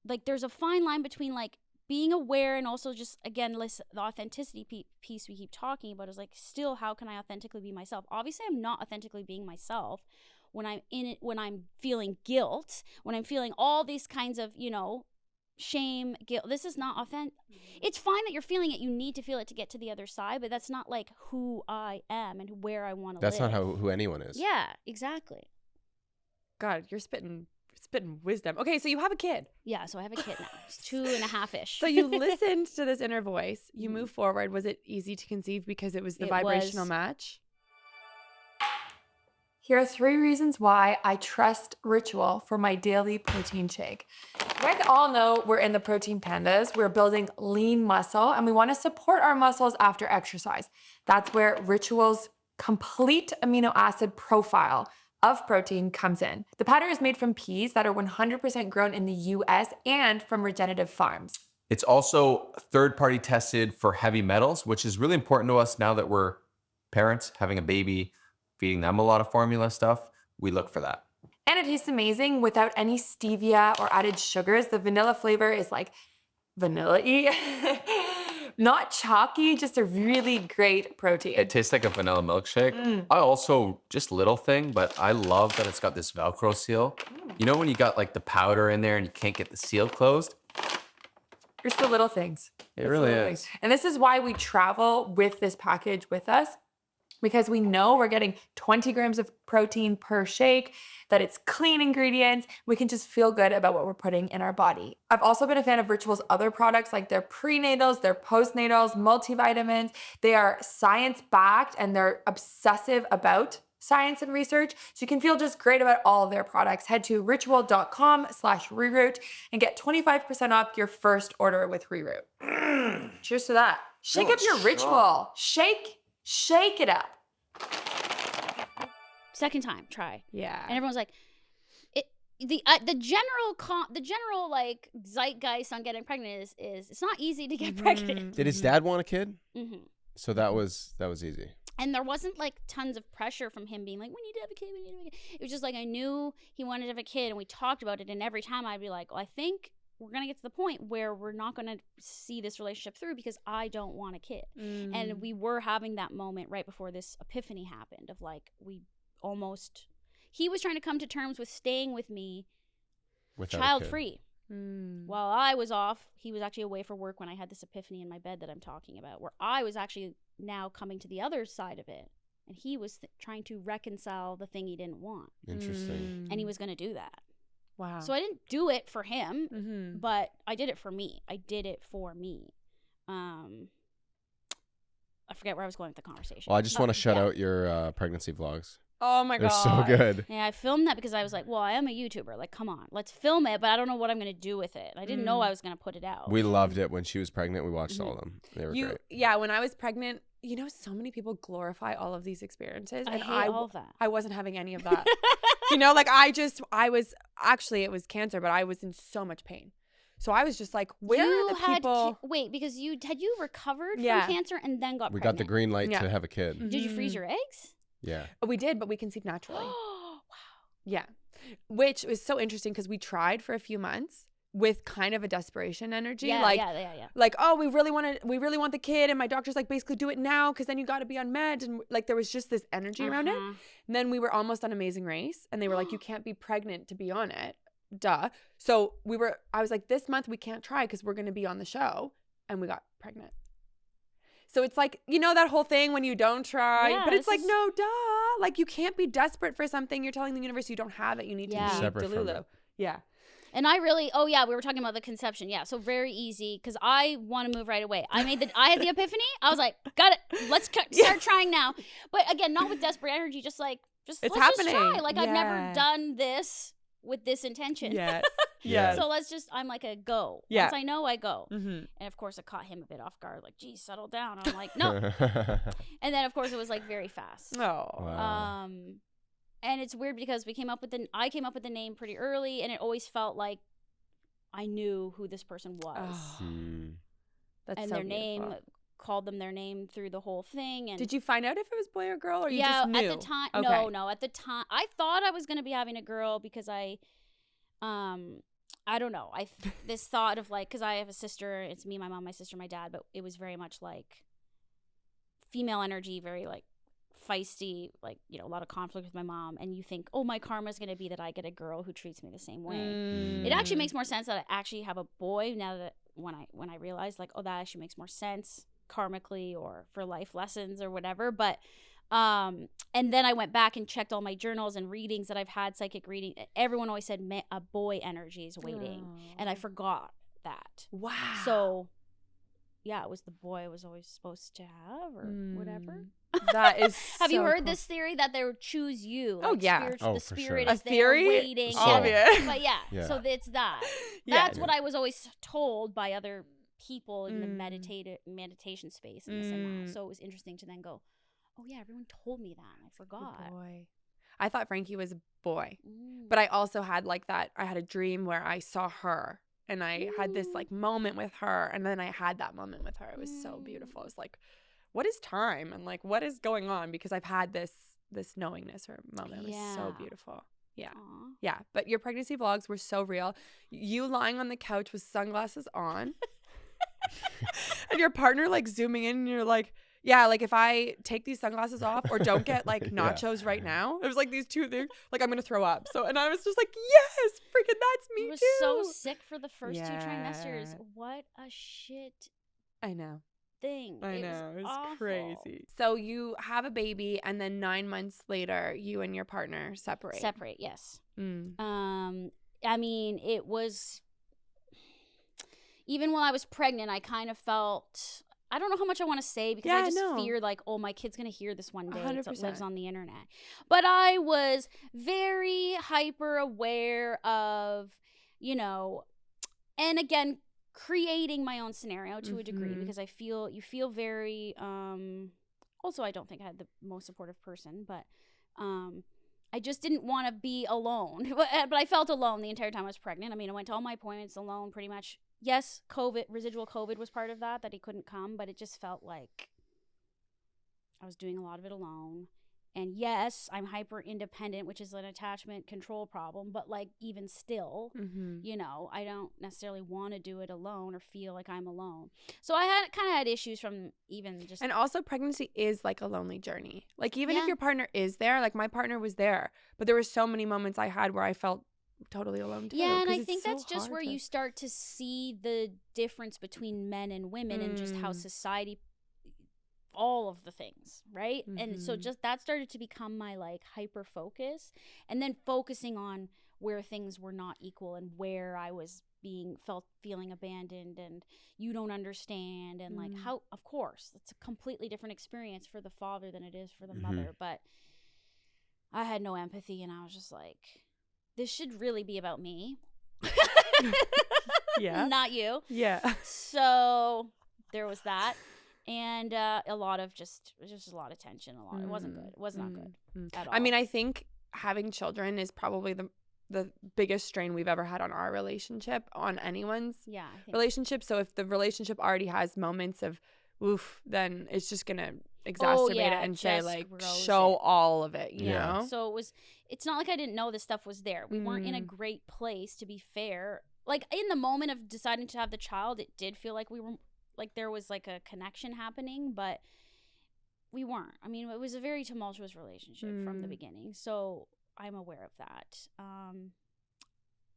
Like, there's a fine line between like being aware and also just, again, the authenticity piece we keep talking about is like, still, how can I authentically be myself? Obviously, I'm not authentically being myself when I'm in it, when I'm feeling guilt, when I'm feeling all these kinds of, shame, guilt. This is not authentic. It's fine that you're feeling it. You need to feel it to get to the other side, but that's not like who I am and where I want to live. That's not who anyone is. Yeah, exactly. God, you're spitting wisdom. Okay, so you have a kid. Yeah, so I have a kid now. He's 2.5-ish. So you listened to this inner voice. You move forward. Was it easy to conceive because it was the vibrational match? Here are 3 reasons why I trust Ritual for my daily protein shake. You guys all know we're in the protein pandas. We're building lean muscle, and we want to support our muscles after exercise. That's where Ritual's complete amino acid profile of protein comes in. The powder is made from peas that are 100% grown in the US and from regenerative farms. It's also third-party tested for heavy metals, which is really important to us now that we're parents, having a baby, feeding them a lot of formula stuff. We look for that. And it tastes amazing without any stevia or added sugars. The vanilla flavor is like vanilla-y. Not chalky, just a really great protein. It tastes like a vanilla milkshake. I also, just little thing, but I love that it's got this Velcro seal. You know when you got like the powder in there and you can't get the seal closed? It's the little things. It really is. And this is why we travel with this package with us, because we know we're getting 20 grams of protein per shake, that it's clean ingredients. We can just feel good about what we're putting in our body. I've also been a fan of Ritual's other products, like their prenatals, their postnatals, multivitamins. They are science-backed and they're obsessive about science and research. So you can feel just great about all of their products. Head to ritual.com/reroot and get 25% off your first order with Reroot. Cheers to that. Shake up your Ritual. Shake it up. Second time, try. Yeah. And everyone's like, the general like zeitgeist on getting pregnant is it's not easy to get pregnant. Did his dad want a kid? Mm-hmm. So that was easy. And there wasn't like tons of pressure from him being like, we need to have a kid, we need to have a kid. It was just like, I knew he wanted to have a kid, and we talked about it, and every time I'd be like, well, I think we're going to get to the point where we're not going to see this relationship through because I don't want a kid. And we were having that moment right before this epiphany happened of like, he was trying to come to terms with staying with me child-free. While I was off, he was actually away for work when I had this epiphany in my bed that I'm talking about, where I was actually now coming to the other side of it. And he was trying to reconcile the thing he didn't want. Interesting. And he was going to do that. Wow. So I didn't do it for him, but I did it for me. I forget where I was going with the conversation. Well, I just want to shout out your pregnancy vlogs. Oh my God. They're so good. Yeah, I filmed that because I was like, well, I am a YouTuber. Like, come on, let's film it, but I don't know what I'm going to do with it. I didn't know I was going to put it out. We loved it when she was pregnant. We watched all of them. They were great. Yeah, when I was pregnant, so many people glorify all of these experiences. I And hate all of that. I wasn't having any of that. It was cancer, but I was in so much pain. So I was just like, where are the people? Wait, because you recovered Yeah. from cancer and then got We pregnant? got the green light to have a kid. Did you freeze your eggs? Yeah. We did, but we conceived naturally. Wow. Yeah. Which was so interesting because we tried for a few months with kind of a desperation energy. Yeah, like, yeah. like, oh, we really want the kid. And my doctor's like, basically do it now because then you got to be on meds. And like, there was just this energy around it. And then we were almost on Amazing Race. And they were like, you can't be pregnant to be on it. Duh. So I was like, this month we can't try because we're going to be on the show. And we got pregnant. So it's like, you know, that whole thing when you don't try, Yeah, but it's like, no, duh. Like, you can't be desperate for something. You're telling the universe you don't have it. You need to be Separate from delulu. it. Yeah. And I really, we were talking about the conception. Yeah, so very easy because I want to move right away. I had the epiphany. I was like, got it. Let's start trying now. But again, not with desperate energy. Just like, It's let's happening. just try. Like I've never Yeah. done this with this intention. Yes. Yes. So I'm like a go. Yeah. Once I know, I go. Mm-hmm. And of course, it caught him a bit off guard. Like, geez, settle down. I'm like, no. And then of course, it was like very fast. Oh. Wow. And it's weird because I came up with the name pretty early, and it always felt like I knew who this person was. Oh. That's And so their name, beautiful. called them their name through the whole thing. And Did you find out if it was boy or girl, or you just knew? at the time, Okay. no. At the time, I thought I was gonna be having a girl because I don't know. This thought of like, because I have a sister. It's me, my mom, my sister, my dad. But it was very much like female energy, very like feisty, like, you know, a lot of conflict with my mom. And you think, oh, my karma's gonna be that I get a girl who treats me the same way. It actually makes more sense that I actually have a boy now that when I realize like, oh, that actually makes more sense karmically or for life lessons or whatever. But and then I went back and checked all my journals and readings that I've had, psychic reading. Everyone always said a boy energy is waiting, and I forgot that. Wow. So yeah, it was the boy I was always supposed to have or whatever. That is. Have you so heard cool. this theory that they would choose you? Oh, yeah. The Oh, for spirit sure. is A there theory? waiting. Obvious. But yeah, Yeah. so it's that. Yeah. That's what I was always told by other people in the meditation space and this and that. So it was interesting to then go, oh yeah, everyone told me that. And I forgot. Boy. I thought Frankie was a boy, but I also had like that. I had a dream where I saw her, and I had this like moment with her, and then I had that moment with her. It was so beautiful. It was like, what is time, and like what is going on? Because I've had this knowingness or moment. It was so beautiful. Yeah. Aw. Yeah. But your pregnancy vlogs were so real. You lying on the couch with sunglasses on, and your partner like zooming in, and you're like, yeah, like if I take these sunglasses off or don't get like nachos right now, it was like these two things, like I'm gonna throw up. So, and I was just like, yes, freaking that's me I was too. so sick for the first 2 Yeah. trimesters. What a shit I know. thing. I It know. was It's awful. crazy. So you have a baby, and then 9 months later, you and your partner separate. Separate, yes. Mm. I mean, it was, even while I was pregnant, I kind of felt, I don't know how much I want to say because I just fear like, oh, my kid's going to hear this one day. So it lives 100%. on the internet. But I was very hyper aware of, you know, and again, creating my own scenario to a degree because you feel very, also I don't think I had the most supportive person, but I just didn't want to be alone. But I felt alone the entire time I was pregnant. I mean, I went to all my appointments alone pretty much. Yes, residual COVID was part of that he couldn't come, but it just felt like I was doing a lot of it alone. And yes, I'm hyper independent, which is an attachment control problem, but like even still, you know, I don't necessarily want to do it alone or feel like I'm alone. So I kind of had issues from even just. And also pregnancy is like a lonely journey. Like even if Yeah. your partner is there, like my partner was there, but there were so many moments I had where I felt totally alone too. Yeah, and 'cause I it's think so that's just hard where to- you start to see the difference between men and women and just how society, all of the things, right? And so just that started to become my like hyper focus, and then focusing on where things were not equal and where I was feeling abandoned and you don't understand, and like how, of course, it's a completely different experience for the father than it is for the mother, but I had no empathy, and I was just like, this should really be about me. Yeah. Not you. Yeah. So there was that. And a lot of just a lot of tension. It wasn't good. It was not good at all. I mean, I think having children is probably the biggest strain we've ever had on our relationship, on anyone's I think, relationship. So if the relationship already has moments of oof, then it's just gonna exacerbate yeah, it and say just like grows show it. all of it, you Yeah. know? So it's not like I didn't know this stuff was there. We weren't in a great place, to be fair. Like in the moment of deciding to have the child, it did feel like we were like there was like a connection happening, but we weren't. I mean, it was a very tumultuous relationship from the beginning. So I'm aware of that.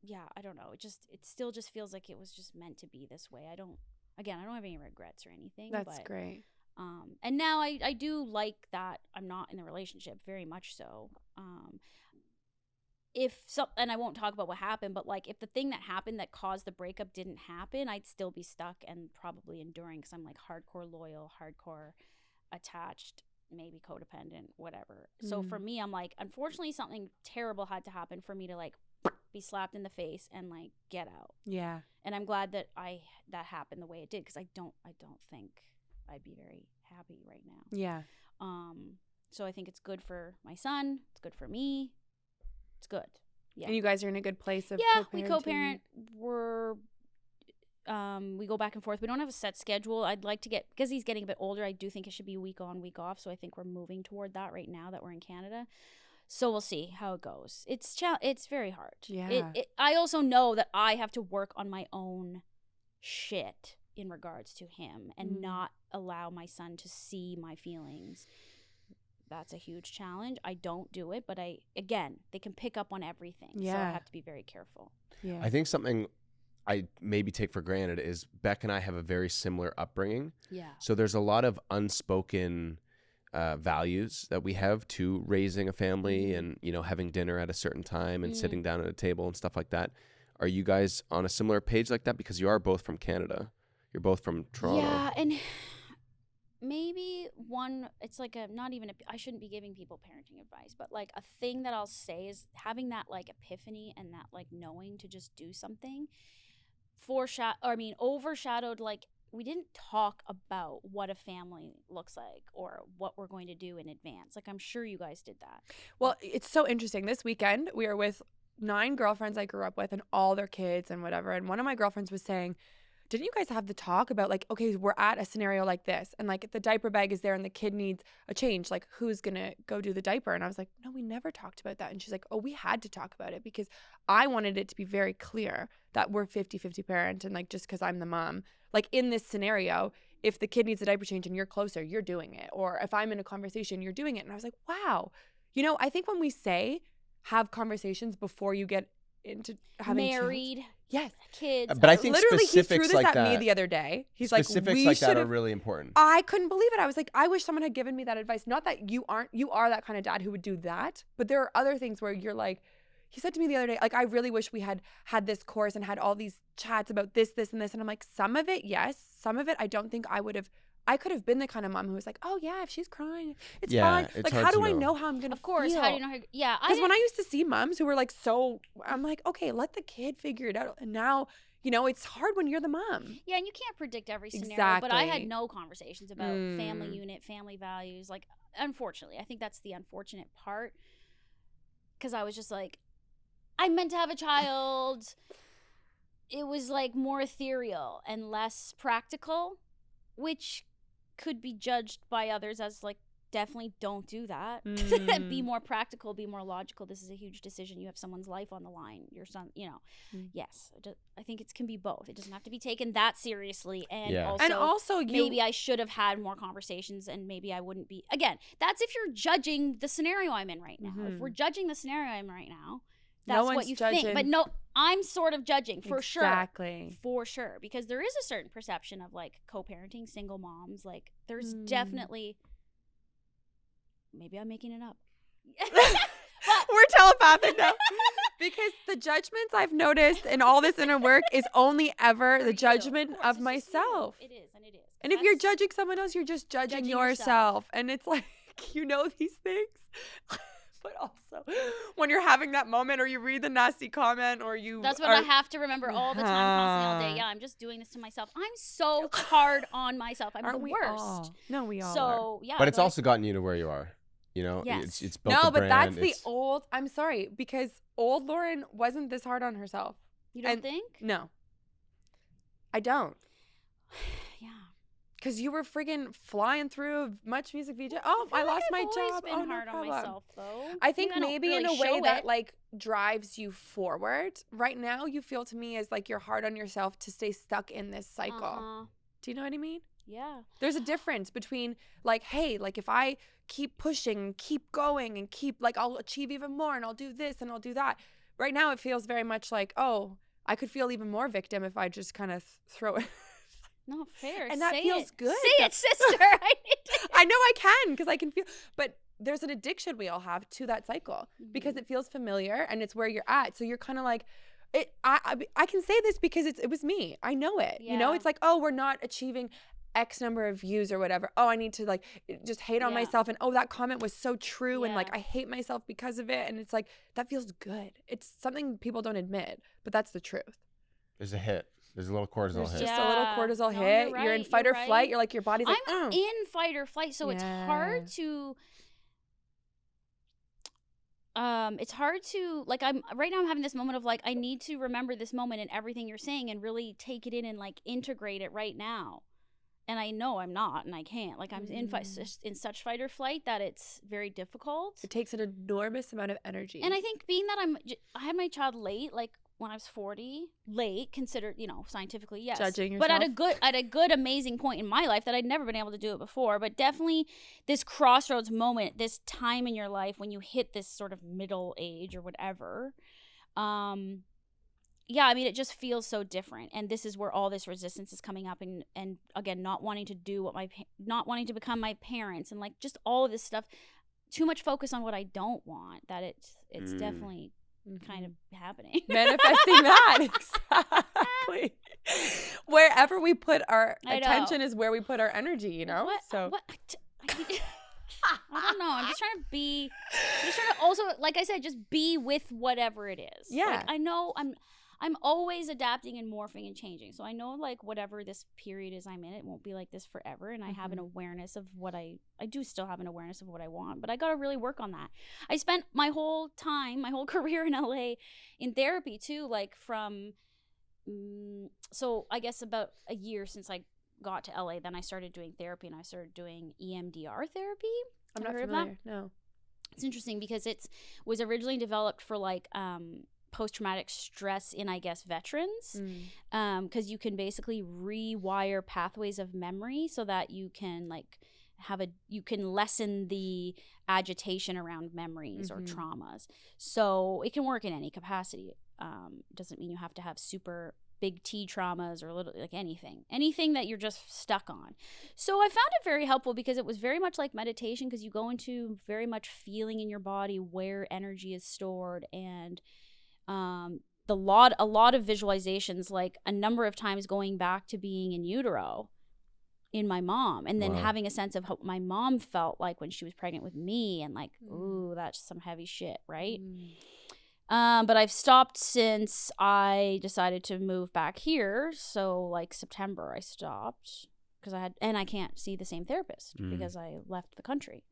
Yeah, I don't know. It still just feels like it was just meant to be this way. I don't have any regrets or anything. That's great. And now I do like that I'm not in the relationship, very much so. And I won't talk about what happened, but like if the thing that happened that caused the breakup didn't happen, I'd still be stuck and probably enduring because I'm like hardcore loyal, hardcore attached, maybe codependent, whatever. So for me, I'm like, unfortunately, something terrible had to happen for me to like be slapped in the face and like get out. Yeah. And I'm glad that that happened the way it did, because I don't think I'd be very happy right now. Yeah. So I think it's good for my son. It's good for me. It's good. Yeah. And you guys are in a good place of we co-parent. We go back and forth. We don't have a set schedule. I'd like to because he's getting a bit older, I do think it should be week on, week off. So I think we're moving toward that right now that we're in Canada. So we'll see how it goes. It's very hard. Yeah. I also know that I have to work on my own shit in regards to him and not allow my son to see my feelings. That's a huge challenge. I don't do it, but they can pick up on everything. Yeah. So I have to be very careful. Yeah. I think something I maybe take for granted is Bec and I have a very similar upbringing. Yeah. So there's a lot of unspoken values that we have to raising a family and, you know, having dinner at a certain time and sitting down at a table and stuff like that. Are you guys on a similar page like that? Because you are both from Canada. You're both from Toronto. Yeah, and maybe it's like I shouldn't be giving people parenting advice, but like a thing that I'll say is having that like epiphany and that like knowing to just do something overshadowed, like we didn't talk about what a family looks like or what we're going to do in advance. Like I'm sure you guys did that. Well, it's so interesting. This weekend, we were with 9 girlfriends I grew up with and all their kids and whatever. And one of my girlfriends was saying, didn't you guys have the talk about like, okay, we're at a scenario like this and like the diaper bag is there and the kid needs a change. Like who's going to go do the diaper? And I was like, no, we never talked about that. And she's like, oh, we had to talk about it because I wanted it to be very clear that we're 50-50 parent. And like, just because I'm the mom, like in this scenario, if the kid needs a diaper change and you're closer, you're doing it. Or if I'm in a conversation, you're doing it. And I was like, wow. You know, I think when we say have conversations before you get into having married, yes, kids. But I think literally he specifics threw this like at that, me the other day. He's like, specifics we like that are should've- really important. I couldn't believe it. I was like, I wish someone had given me that advice. Not that you are that kind of dad who would do that, but there are other things where you're like, he said to me the other day, like, I really wish we had this course and had all these chats about this, and this. And I'm like, some of it, yes. Some of it, I don't think I could have been the kind of mom who was like, oh yeah, if she's crying, it's fine. It's like, hard how to do I know. know how I'm going to Of course, feel? how do you know yeah. Because when I used to see moms who were like, I'm like, okay, let the kid figure it out. And now, you know, it's hard when you're the mom. Yeah, and you can't predict every scenario. But I had Exactly. no conversations about family unit, family values. Like, unfortunately, I think that's the unfortunate part. Because I was just like, I meant to have a child. It was like more ethereal and less practical, which could be judged by others as like, definitely don't do that. Be more practical, be more logical. This is a huge decision. You have someone's life on the line. Your son, you know. Yes, I think it can be both. It doesn't have to be taken that seriously. And also maybe I should have had more conversations and maybe I wouldn't be. Again, that's if you're judging the scenario I'm in right now. If we're judging the scenario I'm in right now, that's what you think. But no, I'm sort of judging for sure. Exactly. For sure. Because there is a certain perception of like co-parenting, single moms. Like there's definitely, maybe I'm making it up. We're telepathic now. Because the judgments I've noticed in all this inner work is only ever the judgment of myself. It is, and it is. And if you're judging someone else, you're just judging yourself. And it's like, you know these things. But also, when you're having that moment or you read the nasty comment or you... That's what I have to remember all the time, constantly, all day. Yeah, I'm just doing this to myself. I'm so hard on myself. I'm Aren't the we worst. all? No, we all are. So, yeah. But it's also gotten you to where you are. You know, Yes. it's built No, the but brand. that's the old... I'm sorry, because old Lauren wasn't this hard on herself. You don't think? No. I don't. Yeah. Because you were friggin' flying through Much Music VJ. Oh, I lost my job. Been Oh, no hard on problem. myself though. I think I don't maybe in really a way show that it. like drives you forward. Right now, you feel to me as like you're hard on yourself to stay stuck in this cycle. Do you know what I mean? Yeah. There's a difference between like, hey, like if I keep pushing, keep going, and keep like I'll achieve even more, and I'll do this and I'll do that. Right now, it feels very much like, oh, I could feel even more victim if I just kind of throw it. No, fair. And that Say feels it. good. Say it, sister. I know I can because I can feel, but there's an addiction we all have to that cycle because it feels familiar and it's where you're at. So you're kind of like, I can say this because it was me. I know it. You know, Yeah. it's like, oh, we're not achieving X number of views or whatever. Oh, I need to like just hate on myself. And oh, that comment was so true. And like, I hate myself because of it. And it's like, that feels good. It's something people don't admit, but that's the truth. There's a hit. There's a little cortisol hit. Just a little cortisol No, hit. you're You're in right, fight you're or flight. right. You're like, your body's like, I'm in fight or flight, so it's hard to like I'm right now I'm having this moment of like I need to remember this moment and everything you're saying and really take it in and like integrate it right now. And I know I'm not and I can't. Like I'm in such fight or flight that it's very difficult. It takes an enormous amount of energy. And I think being that I had my child late, like when I was 40, late, considered, you know, scientifically, yes. Judging but yourself. at a good, amazing point in my life that I'd never been able to do it before. But definitely this crossroads moment, this time in your life when you hit this sort of middle age or whatever. Yeah, I mean, it just feels so different. And this is where all this resistance is coming up. And again, not wanting to do not wanting to become my parents and like just all of this stuff. Too much focus on what I don't want, that it's definitely kind of happening. Manifesting that. Exactly. Wherever we put our attention is where we put our energy, you know? I don't know. I'm just trying to also, like I said, just be with whatever it is. Yeah. Like, I know I'm always adapting and morphing and changing. So I know like whatever this period is I'm in, it won't be like this forever. And I have an awareness of what I do still have an awareness of what I want, but I got to really work on that. I spent my whole career in LA in therapy too, like from, so I guess about a year since I got to LA, then I started doing therapy and I started doing EMDR therapy. I'm not heard of familiar. that? No. It's interesting because was originally developed for like, post-traumatic stress in, I guess, veterans, because you can basically rewire pathways of memory so that you can like you can lessen the agitation around memories or traumas. So it can work in any capacity. Doesn't mean you have to have super big T traumas or little like anything that you're just stuck on. So I found it very helpful because it was very much like meditation, because you go into very much feeling in your body where energy is stored, and a lot of visualizations, like a number of times going back to being in utero in my mom, and then having a sense of how my mom felt like when she was pregnant with me, and like, ooh, that's some heavy shit, right? But I've stopped since I decided to move back here. So like September I stopped because I can't see the same therapist because I left the country.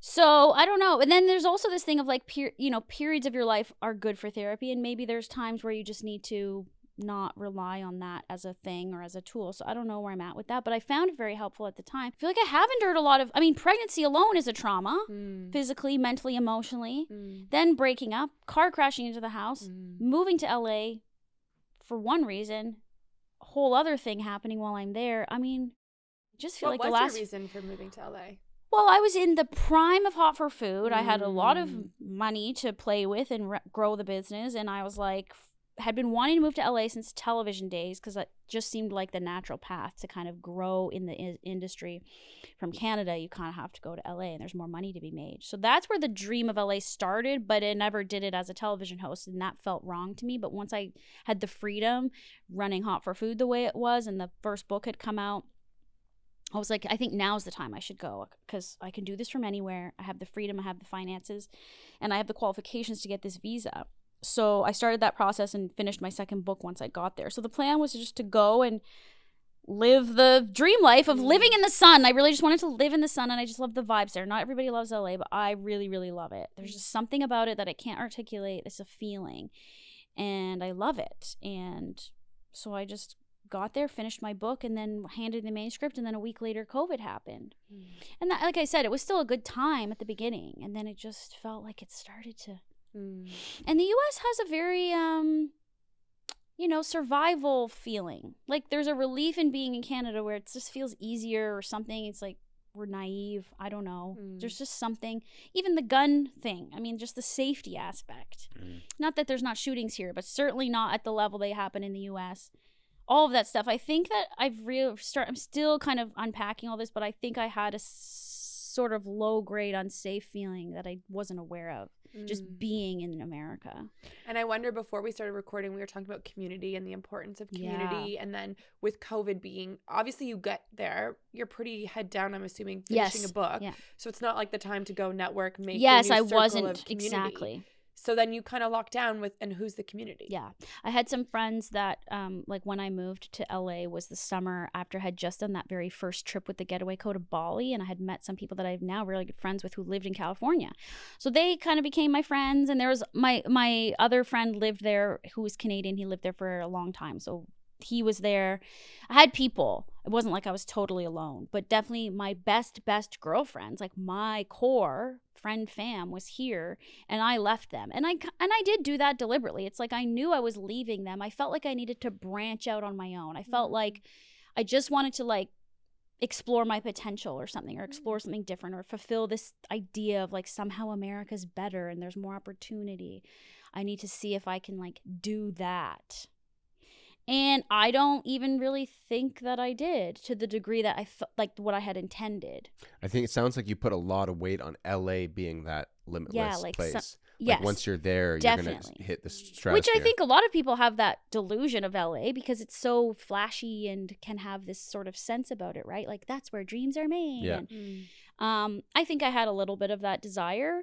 So I don't know. And then there's also this thing of like, periods of your life are good for therapy. And maybe there's times where you just need to not rely on that as a thing or as a tool. So I don't know where I'm at with that, but I found it very helpful at the time. I feel like I have endured a lot of, pregnancy alone is a trauma, physically, mentally, emotionally, then breaking up, car crashing into the house, moving to LA for one reason, a whole other thing happening while I'm there. I just feel like the last... What was your reason for moving to LA? Well, I was in the prime of Hot for Food. I had a lot of money to play with and grow the business, and I was like, had been wanting to move to LA since television days, because it just seemed like the natural path to kind of grow in the industry. From Canada, you kind of have to go to LA, and there's more money to be made. So that's where the dream of LA started, but it never did it as a television host, and that felt wrong to me. But once I had the freedom running Hot for Food the way it was, and the first book had come out, I was like, I think now's the time I should go, because I can do this from anywhere. I have the freedom, I have the finances, and I have the qualifications to get this visa. So I started that process and finished my second book once I got there. So the plan was just to go and live the dream life of living in the sun. I really just wanted to live in the sun, and I just love the vibes there. Not everybody loves LA, but I really, really love it. There's just something about it that I can't articulate. It's a feeling, and I love it. And so I just got there, finished my book, and then handed the manuscript, and then a week later COVID happened. And that, like I said, it was still a good time at the beginning, and then it just felt like it started to. And the US has a very survival feeling. Like there's a relief in being in Canada where it just feels easier or something. It's like we're naive. I don't know. There's just something, even the gun thing. I mean, just the safety aspect. Not that there's not shootings here, but certainly not at the level they happen in the US. All of that stuff. I think that I'm still kind of unpacking all this, but I think I had a sort of low grade unsafe feeling that I wasn't aware of just being in America. And I wonder, before we started recording, we were talking about community and the importance of community. And then with COVID being, obviously you get there, you're pretty head down, I'm assuming, finishing a book. Yeah. So it's not like the time to go network, make yes, a new I circle wasn't of community. exactly. So then you kind of lock down with, and who's the community? Yeah. I had some friends that, like when I moved to LA was the summer after I had just done that very first trip with the Getaway Co to Bali. And I had met some people that I have now really good friends with who lived in California. So they kind of became my friends. And there was my other friend lived there who was Canadian. He lived there for a long time. So he was there. I had people. It wasn't like I was totally alone, but definitely my best girlfriends, like my core friend fam was here, and I left them. And I did do that deliberately. It's like I knew I was leaving them. I felt like I needed to branch out on my own. I felt like I just wanted to like explore my potential or something, or explore something different, or fulfill this idea of like somehow America's better and there's more opportunity. I need to see if I can like do that. And I don't even really think that I did to the degree that I felt like what I had intended. I think it sounds like you put a lot of weight on LA being that limitless place. Yes. Once you're there, definitely. You're going to hit the stratosphere. Which I think a lot of people have that delusion of LA because it's so flashy and can have this sort of sense about it, right? Like that's where dreams are made. Yeah. And, I think I had a little bit of that desire.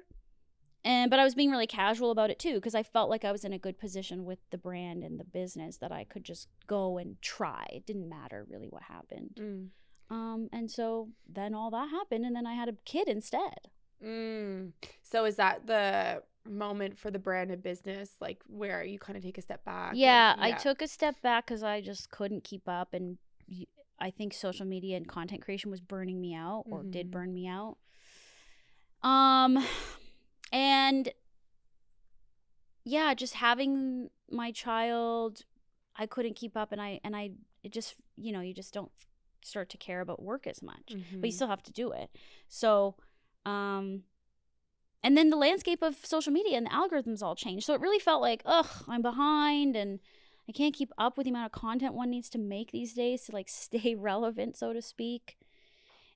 But I was being really casual about it too, because I felt like I was in a good position with the brand and the business that I could just go and try. It didn't matter really what happened. And so then all that happened, and then I had a kid instead. So is that the moment for the brand and business, like where you kind of take a step back? Yeah, I took a step back because I just couldn't keep up, and I think social media and content creation was burning me out, or did burn me out. And yeah, just having my child, I couldn't keep up, and it just, you just don't start to care about work as much, but you still have to do it. So, and then the landscape of social media and the algorithms all changed. So it really felt like, I'm behind, and I can't keep up with the amount of content one needs to make these days to like stay relevant, so to speak.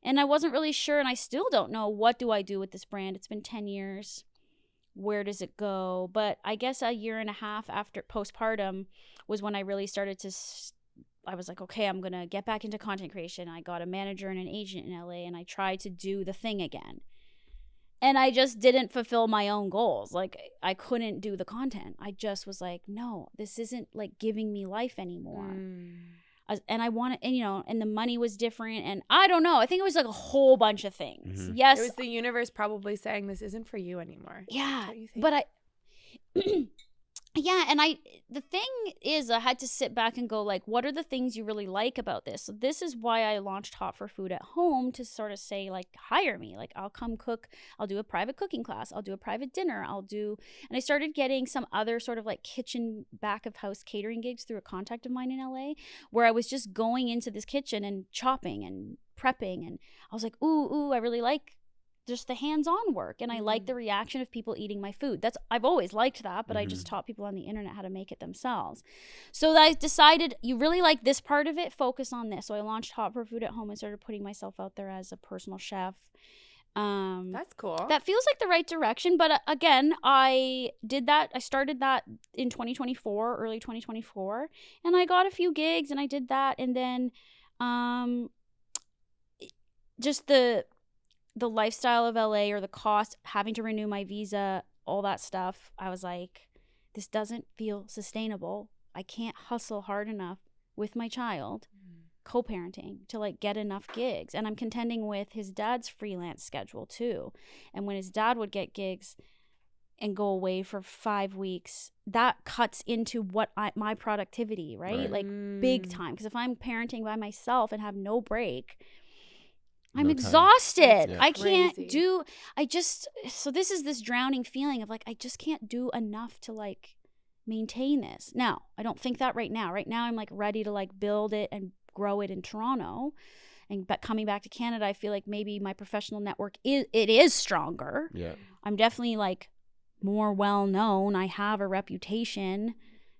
And I wasn't really sure, and I still don't know, what do I do with this brand? It's been 10 years. Where does it go? But I guess a year and a half after postpartum was when I really started to, I was like, okay, I'm going to get back into content creation. I got a manager and an agent in LA, and I tried to do the thing again. And I just didn't fulfill my own goals. Like, I couldn't do the content. I just was like, no, this isn't like giving me life anymore. And I wanted, and the money was different, and I don't know. I think it was like a whole bunch of things. Yes, it was the universe probably saying this isn't for you anymore. Yeah, but yeah, and the thing is, I had to sit back and go like, what are the things you really like about this? So this is why I launched Hot for Food at Home, to sort of say like, hire me, like I'll come cook, I'll do a private cooking class, I'll do a private dinner, and I started getting some other sort of like kitchen back of house catering gigs through a contact of mine in LA, where I was just going into this kitchen and chopping and prepping, and I was like, ooh, I really like just the hands-on work, and I like the reaction of people eating my food. I've always liked that, but I just taught people on the internet how to make it themselves. So I decided, you really like this part of it, focus on this. So I launched Hot for Food at Home and started putting myself out there as a personal chef. That's cool. That feels like the right direction, but again, I started that in 2024, early 2024, and I got a few gigs, and I did that, and then just the lifestyle of LA, or the cost, having to renew my visa, all that stuff, I was like, this doesn't feel sustainable. I can't hustle hard enough with my child, co-parenting, to like get enough gigs. And I'm contending with his dad's freelance schedule too. And when his dad would get gigs, and go away for 5 weeks, that cuts into my productivity, right? Like big time. Because if I'm parenting by myself and have no break, I'm No time. exhausted. Yeah. I can't Crazy. so this is this drowning feeling of like, I just can't do enough to like maintain this. Now, I don't think that right now. Right now, I'm like ready to like build it and grow it in Toronto. But coming back to Canada, I feel like maybe my professional network is stronger. Yeah. I'm definitely like more well known. I have a reputation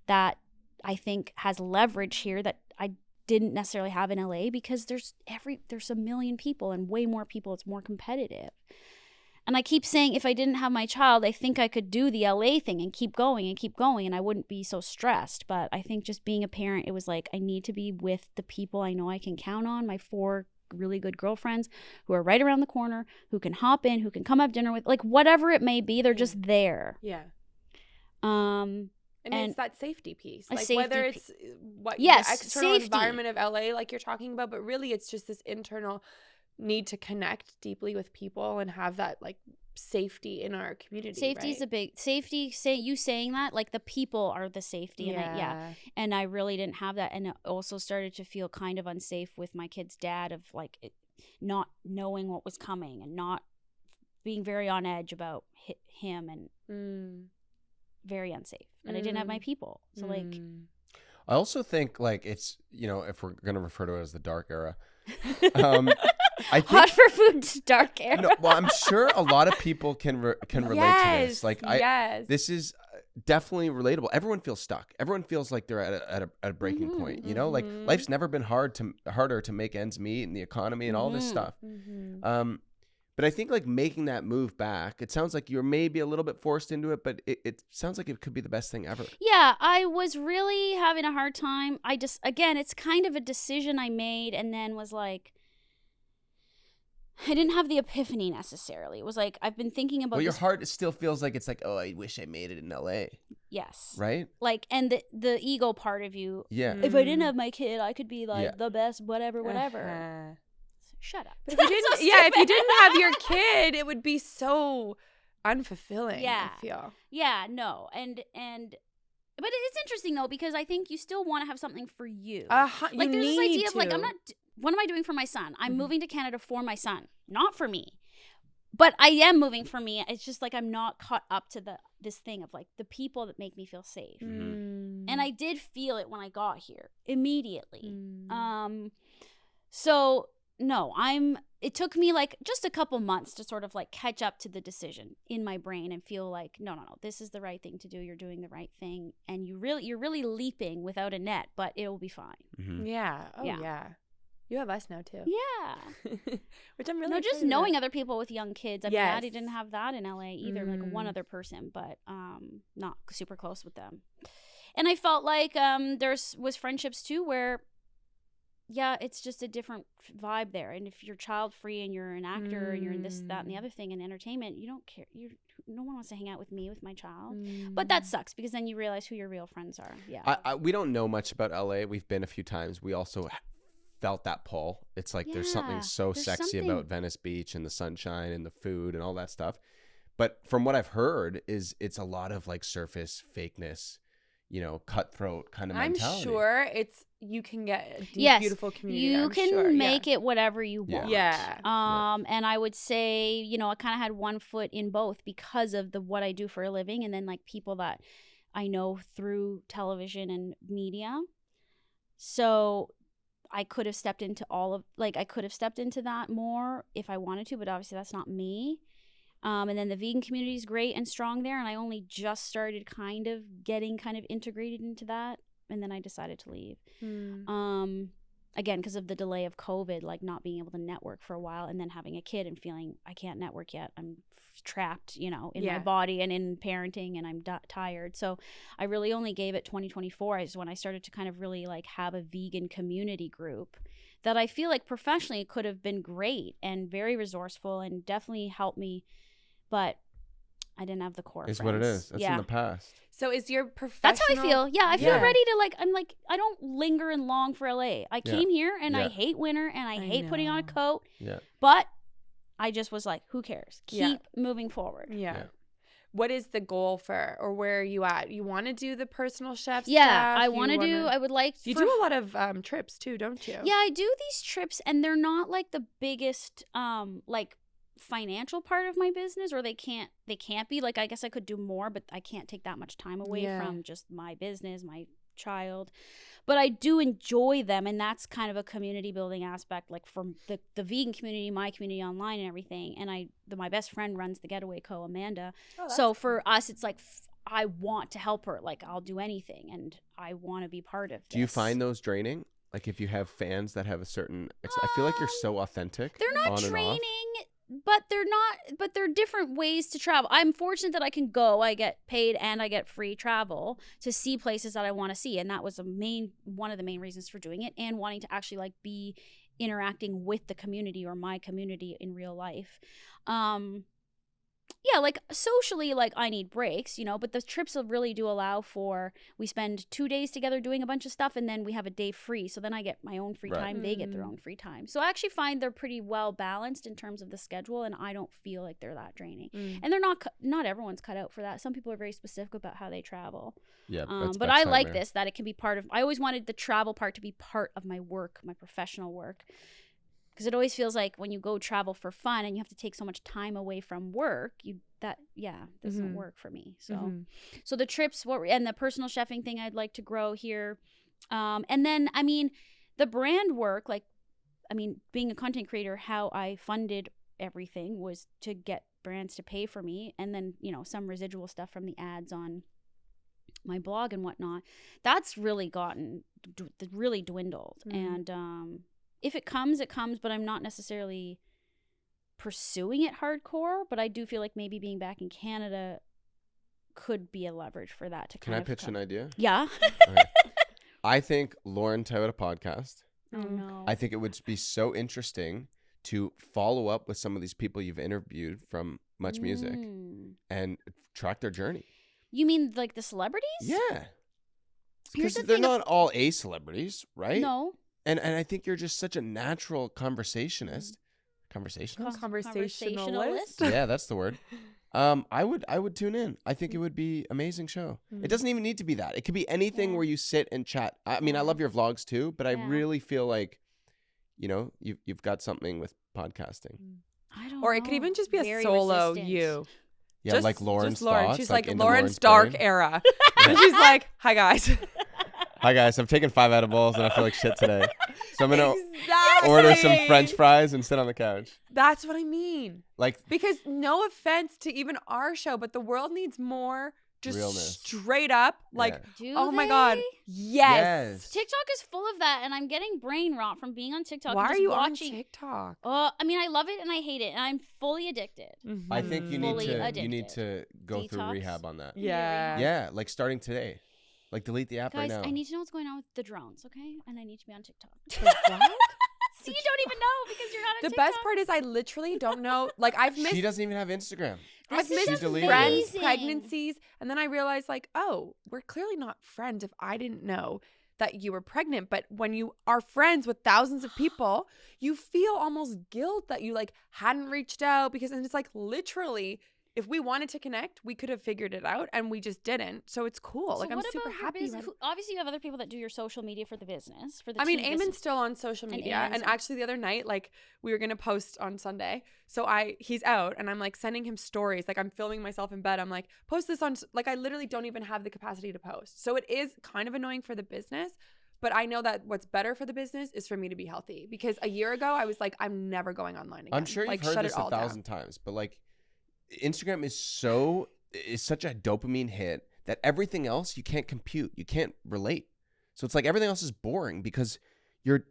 that I think has leverage here that I didn't necessarily have in LA, because there's a million people and way more people. It's more competitive. And I keep saying, if I didn't have my child, I think I could do the LA thing and keep going and I wouldn't be so stressed. But I think just being a parent, it was like, I need to be with the people I know I can count on, my 4 really good girlfriends who are right around the corner, who can hop in, who can come have dinner with, like whatever it may be, they're just there. Yeah. And it's that safety piece. A Like safety whether it's what Yes, the external safety. environment of LA like you're talking about, but really it's just this internal need to connect deeply with people and have that like safety in our community. Safety is a big safety. Saying that, like the people are the safety, and I really didn't have that, and it also started to feel kind of unsafe with my kid's dad, of like not knowing what was coming and not being very on edge about him, and very unsafe. And I didn't have my people, so like. I also think like it's, if we're gonna refer to it as the dark era. I think, Hot for food, dark era. no, well, I'm sure a lot of people can relate to this. Like, this is definitely relatable. Everyone feels stuck. Everyone feels like they're at a breaking point. Like life's never been harder to make ends meet, and the economy and all this stuff. But I think like making that move back, it sounds like you're maybe a little bit forced into it, but it sounds like it could be the best thing ever. Yeah, I was really having a hard time. Again, it's kind of a decision I made, and then was like, I didn't have the epiphany necessarily. It was like, I've been thinking about your heart still feels like it's like, oh, I wish I made it in LA. Yes. Right? Like, and the ego part of you. Yeah. If I didn't have my kid, I could be like the best, whatever. Shut up. But if you didn't, if you didn't have your kid, it would be so unfulfilling. Yeah. I feel. Yeah. No. And but it's interesting though, because I think you still want to have something for you. Like there's this idea of like, what am I doing for my son? I'm moving to Canada for my son, not for me. But I am moving for me. It's just like I'm not caught up to this thing of like the people that make me feel safe. And I did feel it when I got here immediately. So no, it took me like just a couple months to sort of like catch up to the decision in my brain and feel like, no, this is the right thing to do. You're doing the right thing. And you're really leaping without a net, but it will be fine. Yeah. Oh yeah. You have us now too. Yeah. Which I'm really just excited knowing about. other people with young kids. I'm glad I didn't have that in LA either. Like one other person, but not super close with them. And I felt like there was friendships too where it's just a different vibe there. And if you're child free and you're an actor and you're in this, that, and the other thing in entertainment, you don't care. No one wants to hang out with me with my child. But that sucks, because then you realize who your real friends are. Yeah. We don't know much about LA. We've been a few times. We also felt that pull. It's like there's something so sexy about Venice Beach and the sunshine and the food and all that stuff. But from what I've heard is it's a lot of like surface fakeness, cutthroat kind of mentality. I'm sure you can get a deep, beautiful community. You can make it whatever you want. Yeah. And I would say, I kind of had one foot in both because of what I do for a living, and then like people that I know through television and media. So I could have stepped into that more if I wanted to, but obviously that's not me. And then the vegan community is great and strong there, and I only just started kind of integrated into that, and then I decided to leave. Again, because of the delay of COVID, like not being able to network for a while, and then having a kid and feeling I can't network yet. I'm trapped, in my body and in parenting, and I'm tired. So I really only gave it 2024 is when I started to kind of really like have a vegan community group that I feel like professionally could have been great and very resourceful and definitely helped me, but I didn't have the core. It's what it is. That's in the past. So is your professional? That's how I feel. Yeah, I feel ready to I'm like, I don't linger and long for LA. I came here and I hate winter and I hate putting on a coat. Yeah. But I just was like, who cares? Keep moving forward. Yeah. what is the goal for, or where are you at? You want to do the personal chef Yeah, stuff? I want to do. I would like. You do a lot of trips too, don't you? Yeah, I do these trips, and they're not like the biggest like financial part of my business, or they can't be. Like, I guess I could do more, but I can't take that much time away from just my business, my child. But I do enjoy them, and that's kind of a community building aspect, like from the vegan community, my community online and everything. And my best friend runs the Getaway Co, Amanda. So for us, it's like I want to help her. Like, I'll do anything, and I want to be part of this. Do you find those draining? Like, if you have fans that have a certain, I feel like you're so authentic. They're not draining. But they're different ways to travel. I'm fortunate that I can go. I get paid and I get free travel to see places that I want to see. And that was one of the main reasons for doing it, and wanting to actually like be interacting with the community or my community in real life. Yeah, like socially, like I need breaks, but the trips really do allow for, we spend 2 days together doing a bunch of stuff, and then we have a day free. So then I get my own free time. They get their own free time. So I actually find they're pretty well balanced in terms of the schedule, and I don't feel like they're that draining. And they're not everyone's cut out for that. Some people are very specific about how they travel. Yeah, but I like this, that it can be part of, I always wanted the travel part to be part of my work, my professional work. Because it always feels like when you go travel for fun and you have to take so much time away from work, doesn't work for me. So the trips, and the personal chefing thing, I'd like to grow here. And then, I mean, the brand work, being a content creator, how I funded everything was to get brands to pay for me, and then some residual stuff from the ads on my blog and whatnot. That's really really dwindled. And if it comes, it comes, but I'm not necessarily pursuing it hardcore. But I do feel like maybe being back in Canada could be a leverage for that to Can I pitch an idea? Yeah. Okay. I think Lauren Toyota podcast. Oh no. I think it would be so interesting to follow up with some of these people you've interviewed from Much Music and track their journey. You mean like the celebrities? Yeah. Here's Because the they're thing, not all A celebrities, right? No. And I think you're just such a natural conversationist. Conversationalist? Conversationalist. Yeah, that's the word. I would tune in. I think it would be amazing show. It doesn't even need to be that. It could be anything where you sit and chat. I mean, I love your vlogs too, but I really feel like, you've got something with podcasting. I don't Or know. it could even just be a Very solo resistant. you. Yeah, like Lauren's thoughts. She's like into Lauren's dark brain. era. And she's like, hi guys. Hi guys, I've taken 5 edibles and I feel like shit today. So I'm gonna Exactly. order some French fries and sit on the couch. That's what I mean. Like, Because no offense to even our show, but the world needs more just Realness. straight up. Like, Do oh my they? God. Yes. TikTok is full of that, and I'm getting brain rot from being on TikTok. Why and are just you watching. on TikTok? I mean, I love it and I hate it, and I'm fully addicted. I think you need Fully to addicted. go through Detox. rehab on that. Yeah. Yeah, like starting today. Like delete the app Guys, right now. I need to know what's going on with the drones, okay? And I need to be on TikTok. What? See, you don't even know because you're not on The TikTok. best part is I literally don't know. Like, I've missed She doesn't even have Instagram. I've This is missed deleted friends' amazing. pregnancies, and then I realized, like, oh, we're clearly not friends if I didn't know that you were pregnant. But when you are friends with thousands of people, you feel almost guilt that you like hadn't reached out, because and it's like literally, if we wanted to connect, we could have figured it out, and we just didn't. So it's cool. So Like, I'm what super about your happy. business? Obviously, you have other people that do your social media for the business. For the I mean, team Eamon's business. still on social And media, Eamon's and on- actually the other night, like, we were gonna post on Sunday, so he's out, and I'm like sending him stories, like I'm filming myself in bed. I'm like, post this on, like, I literally don't even have the capacity to post, so it is kind of annoying for the business. But I know that what's better for the business is for me to be healthy, because a year ago I was like, I'm never going online again. I'm sure you've like, heard shut this it all 1,000 times, but like Instagram is such a dopamine hit that everything else you can't compute, you can't relate. So it's like everything else is boring because you're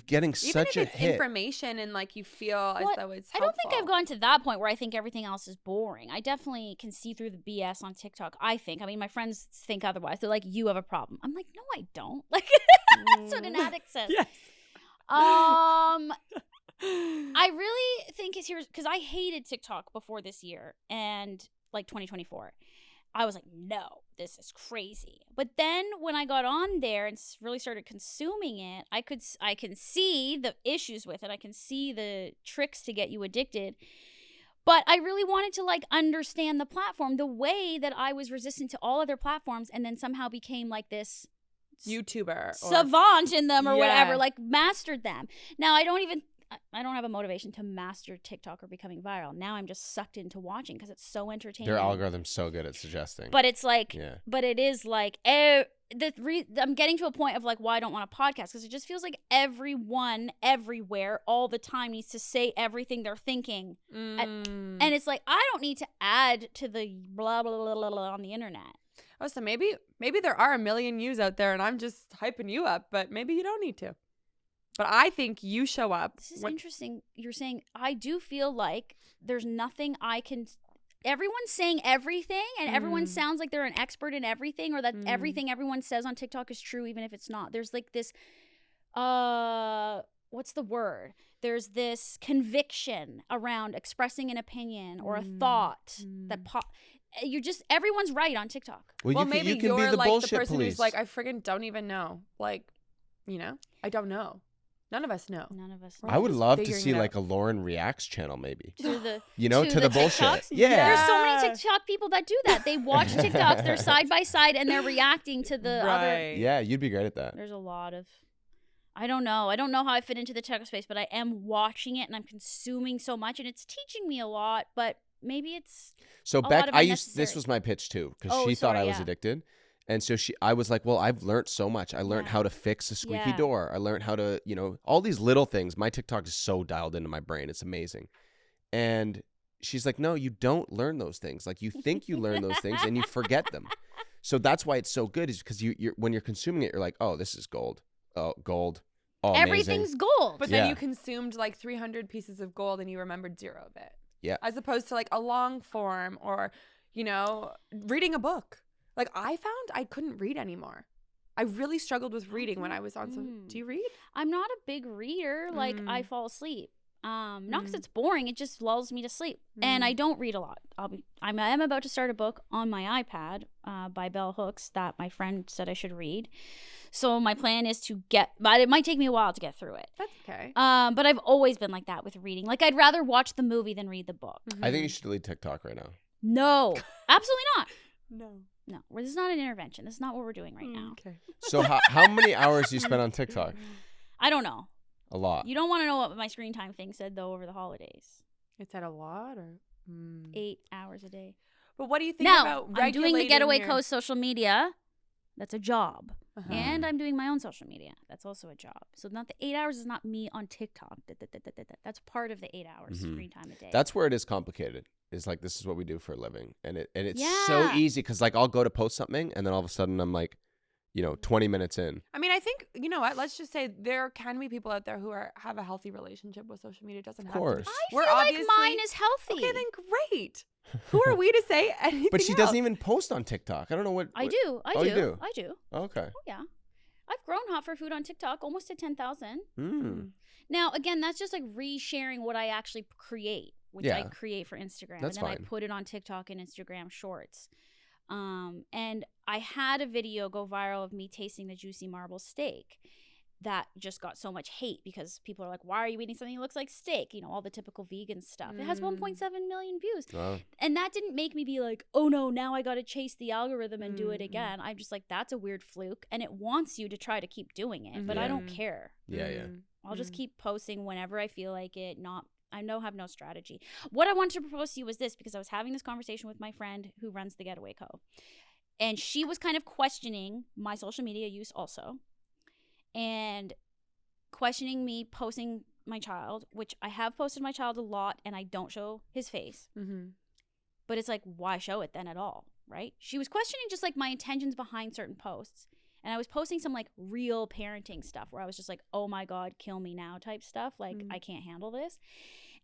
getting Even such if a it's hit. information and like you feel as Well, though it's I don't think I've helpful. gone to that point where I think everything else is boring. I definitely can see through the BS on TikTok. I mean, my friends think otherwise. They're like, you have a problem. I'm like, no, I don't. Like, that's what an addict says. Yes. I really think it's here because I hated TikTok before this year and like 2024. I was like, no, this is crazy. But then when I got on there and really started consuming it, I can see the issues with it. I can see the tricks to get you addicted. But I really wanted to like understand the platform the way that I was resistant to all other platforms and then somehow became like this YouTuber. savant in them or Yeah. whatever, like mastered them. Now I don't have a motivation to master TikTok or becoming viral. Now I'm just sucked into watching because it's so entertaining. Their algorithm's so good at suggesting. But it's like, Yeah. but it is like, I'm getting to a point of like why I don't want a podcast because it just feels like everyone, everywhere, all the time needs to say everything they're thinking. And it's like, I don't need to add to the blah, blah, blah, blah, blah on the internet. Oh, so maybe there are a million yous out there and I'm just hyping you up, but maybe you don't need to. But I think you show up. This is interesting. You're saying, I do feel like there's nothing I can... Everyone's saying everything and everyone sounds like they're an expert in everything or that everything everyone says on TikTok is true even if it's not. There's like this... what's the word? There's this conviction around expressing an opinion or a thought that you're just... Everyone's right on TikTok. Well, you maybe can you're be the like bullshit the person police. who's like, I friggin' don't even know. Like, you know? I don't know. None of us know. None of us We're I all would just love to figuring see it like out. a Lauren Reacts channel maybe. To the, to the bullshit. TikToks? Yeah. There's so many TikTok people that do that. They watch TikToks, they're side by side, and they're reacting to the other. Yeah, you'd be great at that. There's a lot of... I don't know how I fit into the tech space, but I am watching it and I'm consuming so much and it's teaching me a lot, but maybe it's So a Beck, lot of this unnecessary. was my pitch too, because Oh, she thought I sorry, was yeah. addicted. And so I was like, well, I've learned so much. I learned Yeah. how to fix a squeaky Yeah. door. I learned how to, all these little things. My TikTok is so dialed into my brain. It's amazing. And she's like, no, you don't learn those things. Like you think you learn those things and you forget them. So that's why it's so good is because you're when you're consuming it, you're like, oh, this is gold. Oh, gold. Oh, everything's amazing. gold. But then you consumed like 300 pieces of gold and you remembered 0 of it. Yeah. As opposed to like a long form or, reading a book. Like I found I couldn't read anymore. I really struggled with reading when I was on some. Do you read? I'm not a big reader. Like I fall asleep. Not because it's boring. It just lulls me to sleep. And I don't read a lot. I am about to start a book on my iPad by Bell Hooks that my friend said I should read. So my plan is but it might take me a while to get through it. That's okay. But I've always been like that with reading. Like I'd rather watch the movie than read the book. I think you should delete TikTok right now. No, absolutely not. No. This is not an intervention. This is not what we're doing right now. Okay. So how many hours do you spend on TikTok? I don't know. A lot. You don't want to know what my screen time thing said though over the holidays. It's at a lot or 8 hours a day. But what do you think Now, about I'm doing the regulating Getaway your- Coast social media. That's a job. Uh-huh. And I'm doing my own social media. That's also a job. So not the 8 hours is not me on TikTok. That's part of the 8 hours screen time a day. That's where it is complicated. It's like this is what we do for a living, and it's so Yeah. easy because like I'll go to post something, and then all of a sudden I'm like, 20 minutes in. I mean, I think, you know what? Let's just say there can be people out there who have a healthy relationship with social media. It doesn't have to course. be. I We're feel like obviously- mine is healthy. Okay, then great. Who are we to say anything But she doesn't else? even post on TikTok. I don't know what. I do. I Oh, do. you do? I do. Okay. Oh, yeah. I've grown Hot for Food on TikTok almost to 10,000. Mm. Now, again, that's just like resharing what I actually create, which I Yeah. create for Instagram. That's and then fine. I put it on TikTok and Instagram Shorts. And I had a video go viral of me tasting the juicy marble steak that just got so much hate because people are like, why are you eating something that looks like steak? All the typical vegan stuff. It has 1.7 million views. Wow. And that didn't make me be like, oh no, now I got to chase the algorithm and do it again. I'm just like, that's a weird fluke. And it wants you to try to keep doing it, but I don't care. Yeah. I'll just keep posting whenever I feel like it. I have no strategy. What I wanted to propose to you was this, because I was having this conversation with my friend who runs the Getaway Co. And she was kind of questioning my social media use also. And questioning me posting my child, which I have posted my child a lot and I don't show his face. But it's like, why show it then at all, right? She was questioning just like my intentions behind certain posts. And I was posting some like real parenting stuff where I was just like, oh my God, kill me now type stuff. Like, I can't handle this.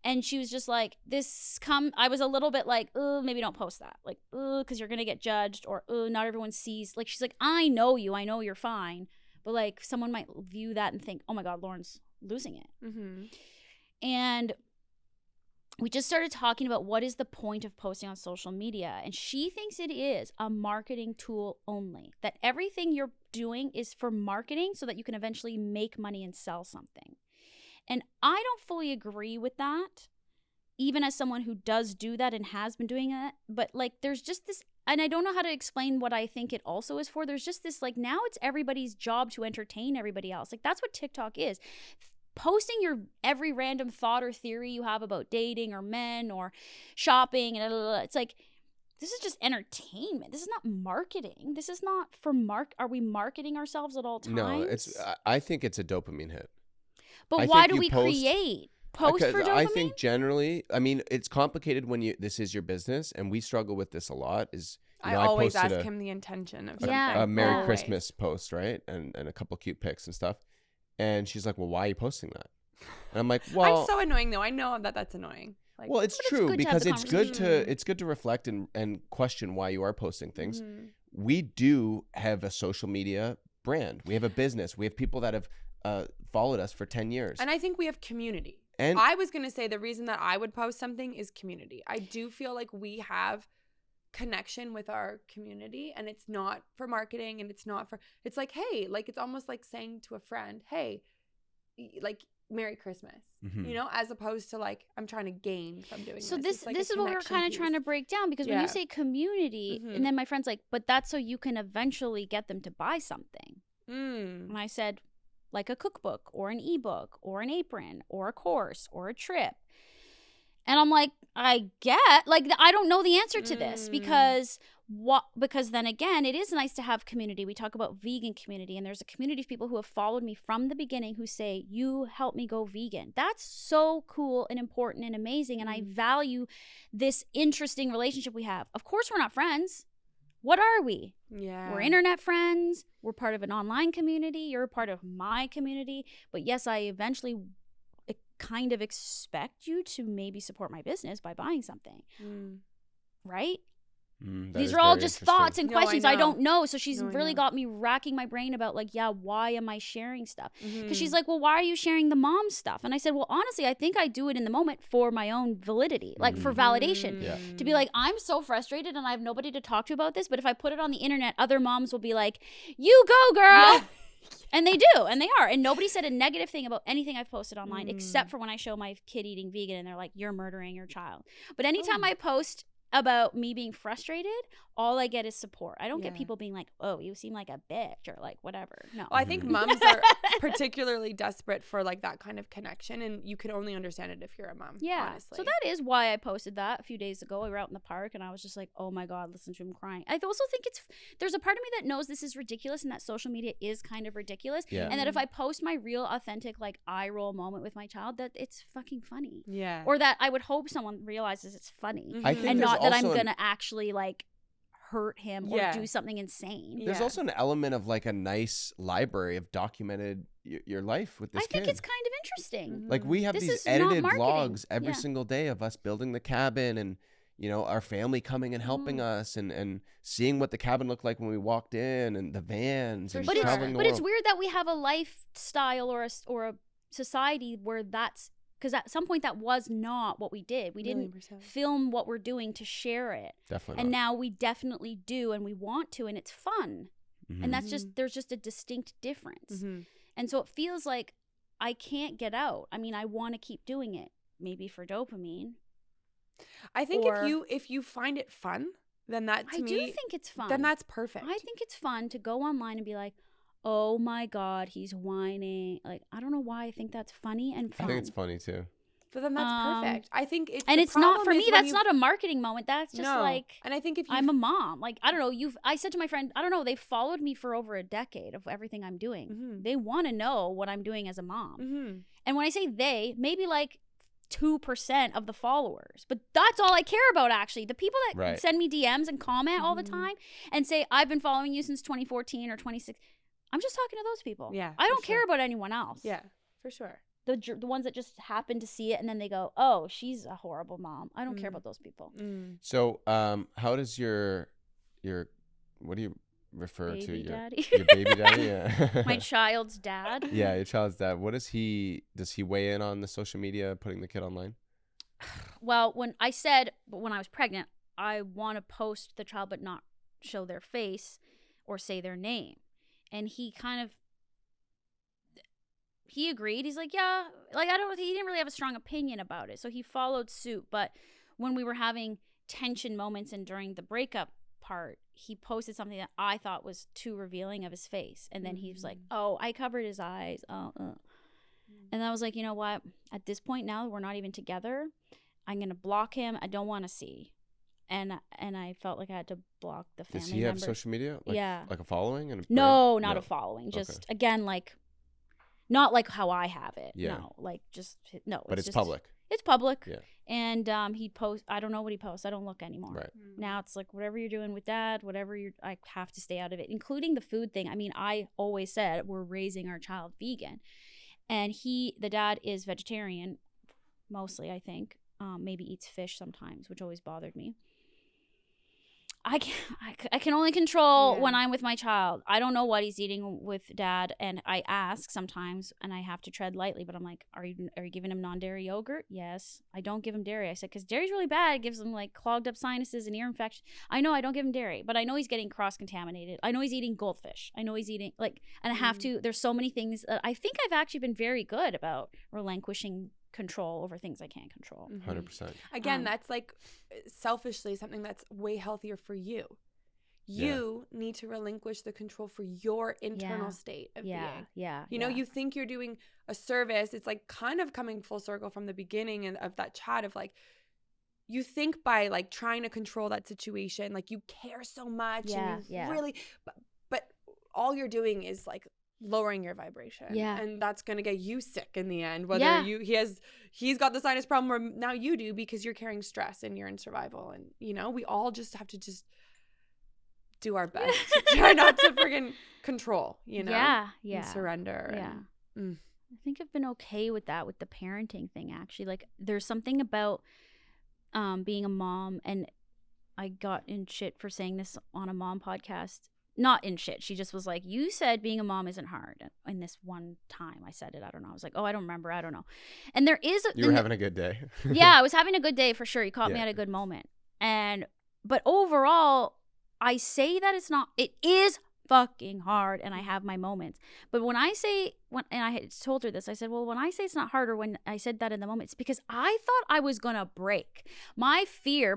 And she was just like, I was a little bit like, maybe don't post that. Like, because you're going to get judged, or not everyone sees. Like, she's like, I know you. I know you're fine. But like, someone might view that and think, oh my God, Lauren's losing it. And we just started talking about what is the point of posting on social media. And she thinks it is a marketing tool only, that everything you're doing is for marketing so that you can eventually make money and sell something. And I don't fully agree with that, even as someone who does do that and has been doing it, but like there's just this, and I don't know how to explain what I think it also is for. There's just this, like, now it's everybody's job to entertain everybody else. Like, that's what TikTok is. Posting your every random thought or theory you have about dating or men or shopping and it's like, this is just entertainment. This is not marketing. This is not for are we marketing ourselves at all times? No, I think it's a dopamine hit. But why do we create? Post for dopamine? I think generally, I mean, it's complicated when this is your business, and we struggle with this a lot. I always ask him the intention of something. A Merry Christmas post, right? And a couple cute pics and stuff. And she's like, well, why are you posting that? And I'm like, well, I'm so annoying though. I know that's annoying. Like, well, it's true because it's good to reflect and question why you are posting things. Mm-hmm. We do have a social media brand. We have a business. We have people that have followed us for 10 years. And I think we have community. And I was going to say the reason that I would post something is community. I do feel like we have connection with our community, and it's not for marketing, and it's like, hey, like, it's almost like saying to a friend, hey, like, Merry Christmas, you know, as opposed to like, I'm trying to gain from doing this. So this like is what we're kind of trying to break down, because when you say community, and then my friend's like, but that's so you can eventually get them to buy something. And I said, like a cookbook or an ebook or an apron or a course or a trip. And I'm like, I don't know the answer to this, because then again, it is nice to have community. We talk about vegan community, and there's a community of people who have followed me from the beginning who say, you helped me go vegan. That's so cool and important and amazing. And I value this interesting relationship we have. Of course, we're not friends. What are we? Yeah. We're internet friends. We're part of an online community. You're a part of my community. But yes, I eventually kind of expect you to maybe support my business by buying something. Right? These are all just thoughts and questions. I don't know. So she's really got me racking my brain about like, why am I sharing stuff? Because she's like, well, why are you sharing the mom stuff? And I said, well, honestly, I think I do it in the moment for my own validity, like for validation. To be like, I'm so frustrated and I have nobody to talk to about this. But if I put it on the internet, other moms will be like, you go, girl. And they do, and they are. And nobody said a negative thing about anything I've posted online, except for when I show my kid eating vegan and they're like, you're murdering your child. But anytime I post about me being frustrated, all I get is support. I don't get people being like, oh, you seem like a bitch, or like whatever. No. Well, I think moms are particularly desperate for like that kind of connection, and you can only understand it if you're a mom. Yeah. Honestly. So that is why I posted that a few days ago. We were out in the park and I was just like, oh my God, listen to him crying. I also think there's a part of me that knows this is ridiculous and that social media is kind of ridiculous. Yeah. And that if I post my real, authentic, like eye roll moment with my child, that it's fucking funny. Yeah. Or that I would hope someone realizes it's funny. I think and not that I'm going to actually like hurt him or do something insane. There's also an element of like a nice library of documented your life with this kid. I think it's kind of interesting. Like we have these edited vlogs every single day of us building the cabin, and you know, our family coming and helping us, and seeing what the cabin looked like when we walked in, and the vans, and traveling the world. But it's weird that we have a lifestyle or a society where that's, because at some point that was not what we did. We didn't film what we're doing to share it. Definitely and not. now we definitely do, and we want to, and it's fun. And that's there's just a distinct difference. And so it feels like I can't get out. I mean, I want to keep doing it, maybe for dopamine. I think if you find it fun, then that to me, I do think it's fun. Then that's perfect. I think it's fun to go online and be like, oh my God, he's whining. Like, I don't know why I think that's funny and fun. I think it's funny too. But then that's perfect. I think it's, and it's not for me. That's not a marketing moment. That's just like, and I think if I'm a mom, like, I don't know. I said to my friend, I don't know. They've followed me for over a decade of everything I'm doing. They want to know what I'm doing as a mom. And when I say they, maybe like 2% of the followers, but that's all I care about. Actually, the people that send me DMs and comment all the time and say, I've been following you since 2014 or 2016. I'm just talking to those people. Yeah, I don't care about anyone else. Yeah, for sure. The ones that just happen to see it and then they go, oh, she's a horrible mom. I don't care about those people. So how does your what do you refer baby to daddy? Your baby daddy? Yeah. My child's dad. Yeah, your child's dad. What does he weigh in on the social media, putting the kid online? Well, when I was pregnant, I want to post the child but not show their face or say their name. And he kind of, he agreed. He's like, yeah, like he didn't really have a strong opinion about it. So he followed suit. But when we were having tension moments and during the breakup part, he posted something that I thought was too revealing of his face. And then he was like, oh, I covered his eyes. And I was like, you know what? At this point now, we're not even together. I'm going to block him. I don't want to see. And I felt like I had to block the family Does he have members. social media? Yeah. Like a following? And No, not a following. Just, again, like, not like how I have it. Yeah. No, like, just, no. But it's just, public. It's public. Yeah. And he posts, I don't know what he posts. I don't look anymore. Right. Now it's like, whatever you're doing with dad, I have to stay out of it, including the food thing. I mean, I always said we're raising our child vegan. And the dad is vegetarian, mostly, I think. Maybe eats fish sometimes, which always bothered me. I can only control when I'm with my child. I don't know what he's eating with dad, and I ask sometimes, and I have to tread lightly. But I'm like, are you giving him non-dairy yogurt? Yes. I don't give him dairy. I said, because dairy's really bad. It gives him like clogged up sinuses and ear infection. I know I don't give him dairy, but I know he's getting cross-contaminated. I know he's eating goldfish. I know he's eating and I have to. There's so many things that I think I've actually been very good about relinquishing control over things I can't control. 100%. Again, that's like selfishly something that's way healthier for you. You need to relinquish the control for your internal state of being. You know, you think you're doing a service. It's like kind of coming full circle from the beginning and of that chat of like, you think by like trying to control that situation, like you care so much and you really, but all you're doing is like lowering your vibration. And that's going to get you sick in the end. Whether he's got the sinus problem or now you do because you're carrying stress and you're in survival. And, you know, we all just have to just do our best to try not to friggin' control, you know? And surrender. I think I've been okay with that, with the parenting thing, actually. Like, there's something about being a mom, and I got in shit for saying this on a mom podcast. Not in shit. She just was like, you said being a mom isn't hard. And this one time I said it. I don't know. I was like, oh, I don't remember. I don't know. And there is You were having a good day. I was having a good day for sure. You caught me at a good moment. But overall, I say that it is fucking hard, and I have my moments. But when I say, and I had told her this, I said, well, when I say it's not hard, or when I said that in the moment, it's because I thought I was going to break. My fear,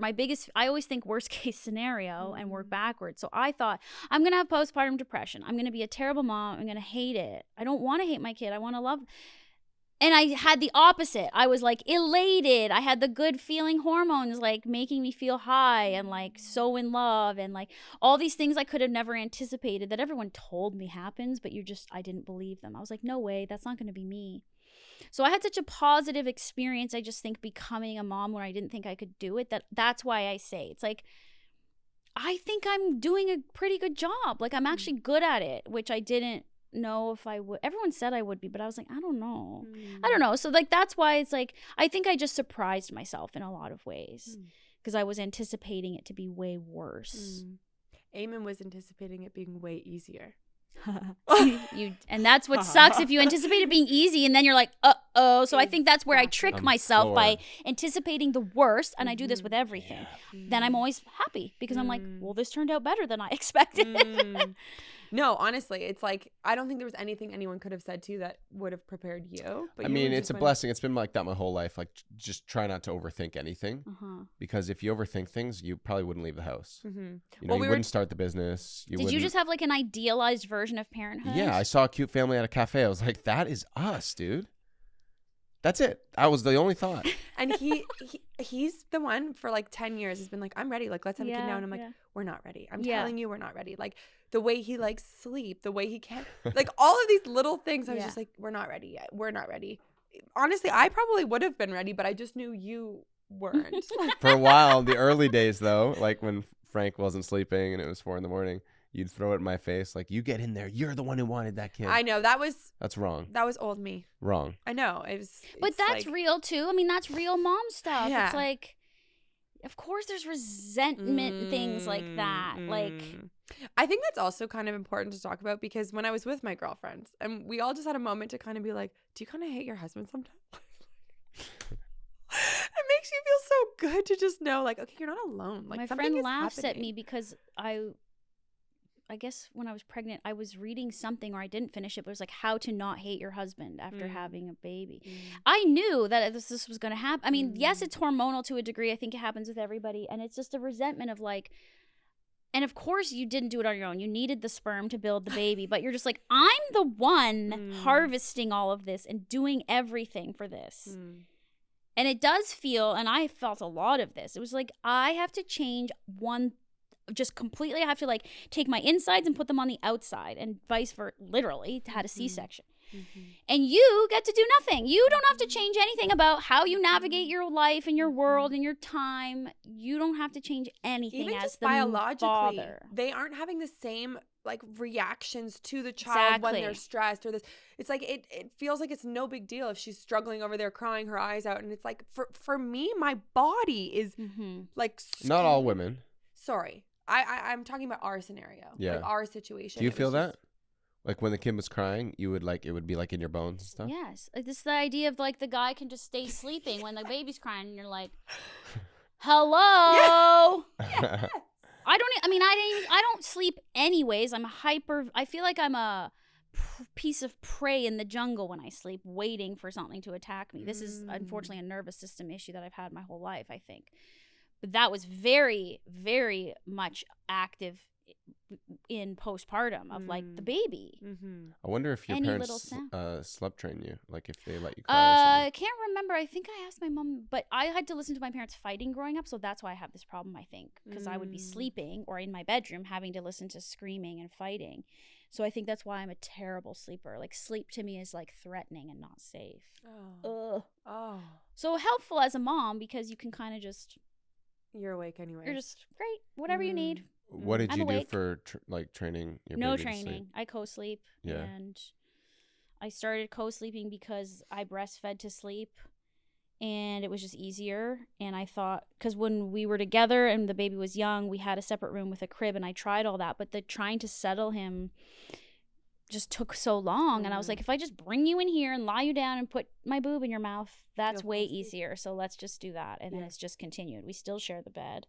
I always think worst case scenario and work backwards. So I thought, I'm going to have postpartum depression. I'm going to be a terrible mom. I'm going to hate it. I don't want to hate my kid. I want to love. And I had the opposite. I was like elated. I had the good feeling hormones like making me feel high and like so in love and like all these things I could have never anticipated that everyone told me happens, but I didn't believe them. I was like, no way, that's not going to be me. So I had such a positive experience. I just think becoming a mom where I didn't think I could do it, that's why I say it's like, I think I'm doing a pretty good job. Like I'm actually good at it, which I didn't know if I would. Everyone said I would be, but I was like, I don't know. So like that's why it's like I think I just surprised myself in a lot of ways because I was anticipating it to be way worse. Eamon was anticipating it being way easier. And that's what sucks if you anticipate it being easy and then you're like, so I think that's where I trick myself by anticipating the worst, and I do this with everything. Then I'm always happy because I'm like, well, this turned out better than I expected. No, honestly, it's like I don't think there was anything anyone could have said to you that would have prepared you. But I mean, it's a blessing. It's been like that my whole life. Like, just try not to overthink anything, because if you overthink things, you probably wouldn't leave the house. You know, you wouldn't start the business. Did you just have like an idealized version of parenthood? Yeah, I saw a cute family at a cafe. I was like, that is us, dude. That's it. I was the only thought. And he's the one for like 10 years has been like, I'm ready. Like, let's have a kid now. And I'm like, we're not ready. I'm telling you, we're not ready. Like the way he likes sleep, the way he can't, like all of these little things. I was just like, we're not ready yet. We're not ready. Honestly, I probably would have been ready, but I just knew you weren't. For a while, the early days though, like when Frank wasn't sleeping and it was 4 a.m, you'd throw it in my face like, you get in there. You're the one who wanted that kid. I know. That's wrong. That was old me. Wrong. I know. But that's like, real too. I mean, that's real mom stuff. Yeah. It's like, of course there's resentment and things like that. Like, I think that's also kind of important to talk about because when I was with my girlfriends and we all just had a moment to kind of be like, do you kind of hate your husband sometimes? It makes you feel so good to just know like, okay, you're not alone. Like my friend laughs at me because I guess when I was pregnant, I was reading something, or I didn't finish it, but it was like how to not hate your husband after having a baby. I knew that this was going to happen. I mean, yes, it's hormonal to a degree. I think it happens with everybody. And it's just a resentment of like, and of course you didn't do it on your own. You needed the sperm to build the baby, but you're just like, I'm the one harvesting all of this and doing everything for this. And it does feel, and I felt a lot of this. It was like, I have to change just completely. I have to like take my insides and put them on the outside, and vice versa, literally had a C-section. And you get to do nothing. You don't have to change anything about how you navigate your life and your world and your time. You don't have to change anything. Even as just the biologically, father. they aren't having the same like reactions to the child when they're stressed or this. It's like it feels like it's no big deal if she's struggling over there crying her eyes out, and it's like for me, my body is like not all women. Sorry. I'm talking about our scenario, like our situation. Do you feel that? Like when the kid was crying, you would like, it would be like in your bones and stuff? Yes. Like, this is the idea of like the guy can just stay sleeping when the baby's crying, and you're like, hello. Yes. I don't sleep anyways. I feel like I'm a piece of prey in the jungle when I sleep, waiting for something to attack me. This is unfortunately a nervous system issue that I've had my whole life, I think. But that was very, very much active in postpartum of like the baby. I wonder if your Any parents little sleep train you, like if they let you cry or something. I can't remember. I think I asked my mom, but I had to listen to my parents fighting growing up, so that's why I have this problem, I think, because I would be sleeping or in my bedroom having to listen to screaming and fighting. So I think that's why I'm a terrible sleeper. Like, sleep to me is like threatening and not safe. So helpful as a mom, because you can kind of just, you're awake anyway. you're just great, whatever you need. What did I'm you awake. do for like training your No baby to sleep? training. I co-sleep. Yeah. And I started co-sleeping because I breastfed to sleep, and it was just easier. And I thought, because when we were together and the baby was young, we had a separate room with a crib, and I tried all that, but trying to settle him just took so long. And I was like, if I just bring you in here and lie you down and put my boob in your mouth, that's way easier. So let's just do that. And then it's just continued. We still share the bed.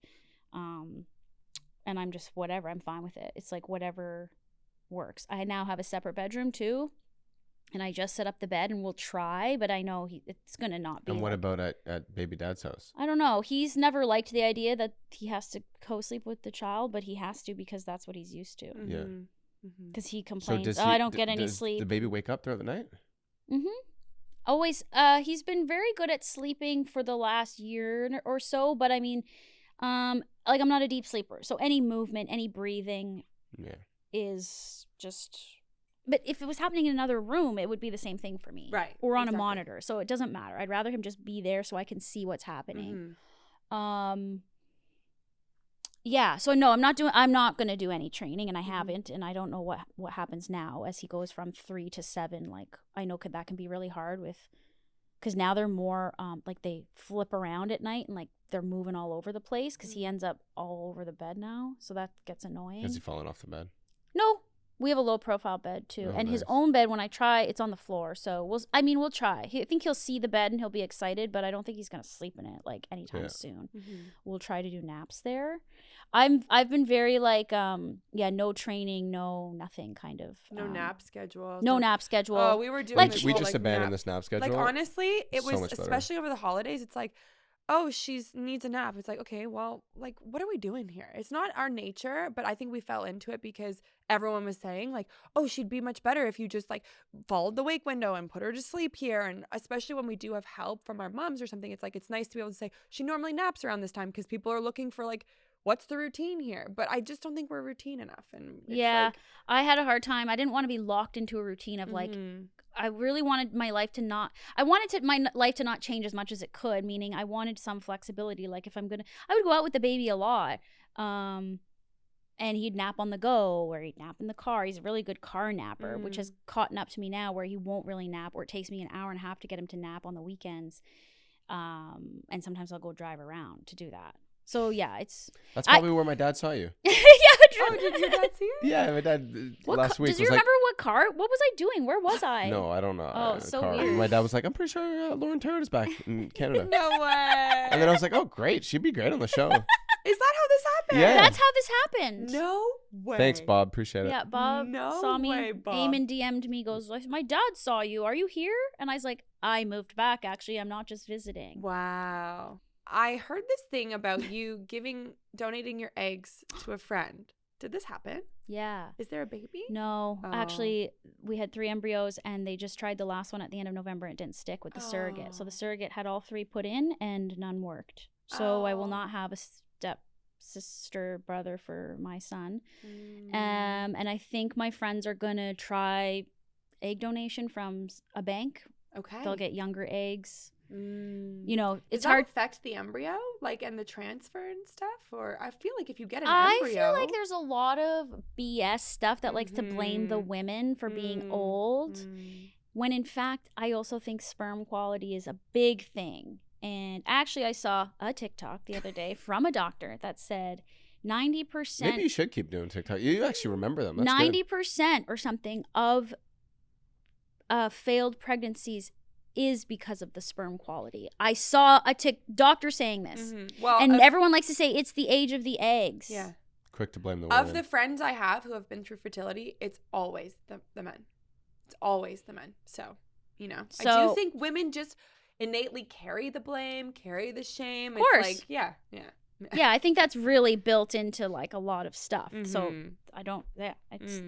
And I'm just whatever. I'm fine with it. It's like whatever works. I now have a separate bedroom too, and I just set up the bed, and we'll try, but I know it's going to not be. And what about at baby dad's house? I don't know. He's never liked the idea that he has to co-sleep with the child, but he has to because that's what he's used to. Yeah. Because he complains, So I don't get any sleep. Does the baby wake up throughout the night? Always. He's been very good at sleeping for the last year or so, but I mean, like, I'm not a deep sleeper, so any movement, any breathing is just, but if it was happening in another room, it would be the same thing for me, right? Or on a monitor, so it doesn't matter. I'd rather him just be there so I can see what's happening. So no, I'm not gonna do any training, and I haven't, and I don't know what happens now as he goes from 3 to 7. Like, I know that can be really hard because now they're more like they flip around at night, and like they're moving all over the place because he ends up all over the bed now, so that gets annoying. Is he falling off the bed? No, we have a low profile bed too, and his own bed, when I try, it's on the floor, so we'll try. I think he'll see the bed and he'll be excited, but I don't think he's gonna sleep in it like anytime soon. We'll try to do naps there. I've been very like no training, no nothing, kind of no nap schedule. No nap schedule. Oh, we were doing like, this we whole, just like, abandoned this nap schedule. Like, honestly, it So was much better. especially over the holidays. It's like, oh, she needs a nap. It's like, okay, well, like, what are we doing here? It's not our nature, but I think we fell into it because everyone was saying like, oh, she'd be much better if you just like followed the wake window and put her to sleep here. And especially when we do have help from our moms or something, it's like, it's nice to be able to say she normally naps around this time because people are looking for like, what's the routine here? But I just don't think we're routine enough. And it's like, I had a hard time. I didn't want to be locked into a routine of like, I really wanted my life to not, my life to not change as much as it could, meaning I wanted some flexibility. Like, if I would go out with the baby a lot, and he'd nap on the go, or he'd nap in the car. He's a really good car napper, which has caught up to me now, where he won't really nap, or it takes me an hour and a half to get him to nap on the weekends. And sometimes I'll go drive around to do that. So yeah, that's probably where my dad saw you. Oh, did your dad see it? Yeah, my dad last week. Does you remember what car? What was I doing? Where was I? No, I don't know. Oh, so weird. My dad was like, I'm pretty sure Lauren Tarrant is back in Canada. No way. And then I was like, oh, great. She'd be great on the show. Is that how this happened? Yeah. That's how this happened. No way. Thanks, Bob. Appreciate it. Yeah, Bob No saw me. way, Bob. Eamon DM'd me, goes, my dad saw you. Are you here? And I was like, I moved back, actually. I'm not just visiting. Wow. I heard this thing about you donating your eggs to a friend. Did this happen? Yeah. Is there a baby? No, Oh. actually, we had 3 embryos, and they just tried the last one at the end of November. And it didn't stick with the surrogate. So the surrogate had all 3 put in, and none worked. So I will not have a step-sister brother for my son. And I think my friends are going to try egg donation from a bank. Okay. They'll get younger eggs. You know, Does it's that hard. affect the embryo, like, and the transfer and stuff? Or I feel like if you get an I embryo, feel like there's a lot of BS stuff that likes to blame the women for being old, when in fact, I also think sperm quality is a big thing. And actually, I saw a TikTok the other day from a doctor that said 90%. Maybe you should keep doing TikTok. You actually remember them. That's 90% or something of failed pregnancies is because of the sperm quality. I saw a doctor saying this. Well, and everyone likes to say it's the age of the eggs. Yeah. Quick to blame the women. Of the friends I have who have been through fertility, it's always the men. It's always the men. So, you know, I do think women just innately carry the blame, carry the shame. Of course. It's like, yeah. Yeah, I think that's really built into like a lot of stuff. So I don't,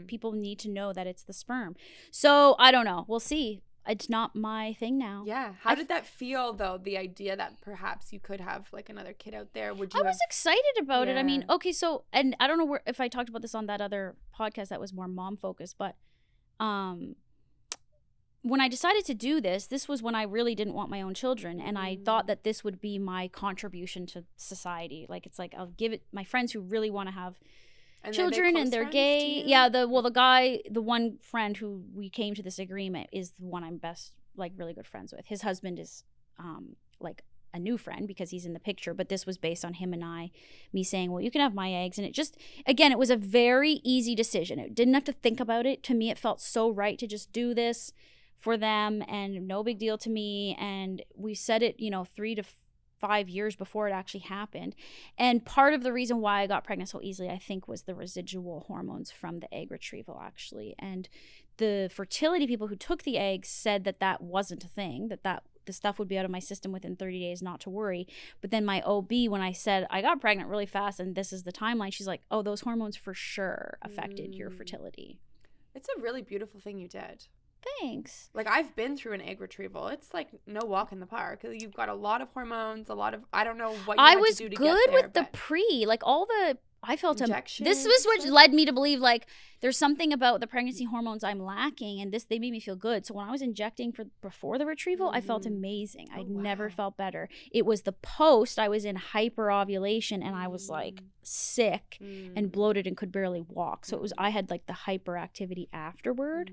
people need to know that it's the sperm. So I don't know. We'll see. It's not my thing now. Yeah. How did that feel, though? The idea that perhaps you could have like another kid out there? Would you? I was excited about it. I mean, Yeah. okay, so, and I don't know if I talked about this on that other podcast that was more mom focused, but when I decided to do this was when I really didn't want my own children, and I thought that this would be my contribution to society. Like, it's like I'll give it my friends who really want to have children and they're gay. Yeah, the one friend who we came to this agreement is the one I'm best, like, really good friends with. His husband is like a new friend because he's in the picture, but this was based on him and me saying, well, you can have my eggs. And it just, again, it was a very easy decision. It didn't have to think about it. To me, it felt so right to just do this for them, and no big deal to me. And we said it, 3 to 5 years before it actually happened. And part of the reason why I got pregnant so easily, I think, was the residual hormones from the egg retrieval, actually. And the fertility people who took the eggs said that wasn't a thing, that the stuff would be out of my system within 30 days, not to worry. But then my OB, when I said I got pregnant really fast and this is the timeline, she's like, oh, those hormones for sure affected your fertility. It's a really beautiful thing you did. Thanks. Like, I've been through an egg retrieval. It's like no walk in the park. You've got a lot of hormones, I don't know what you had to do to get there. I was good with the like all the, I felt injections. This was what led me to believe, like, there's something about the pregnancy hormones I'm lacking, and they made me feel good. So when I was injecting before the retrieval, I felt amazing. I never felt better. It was the post, I was in hyper ovulation, and I was like sick and bloated and could barely walk. So I had like the hyperactivity afterward.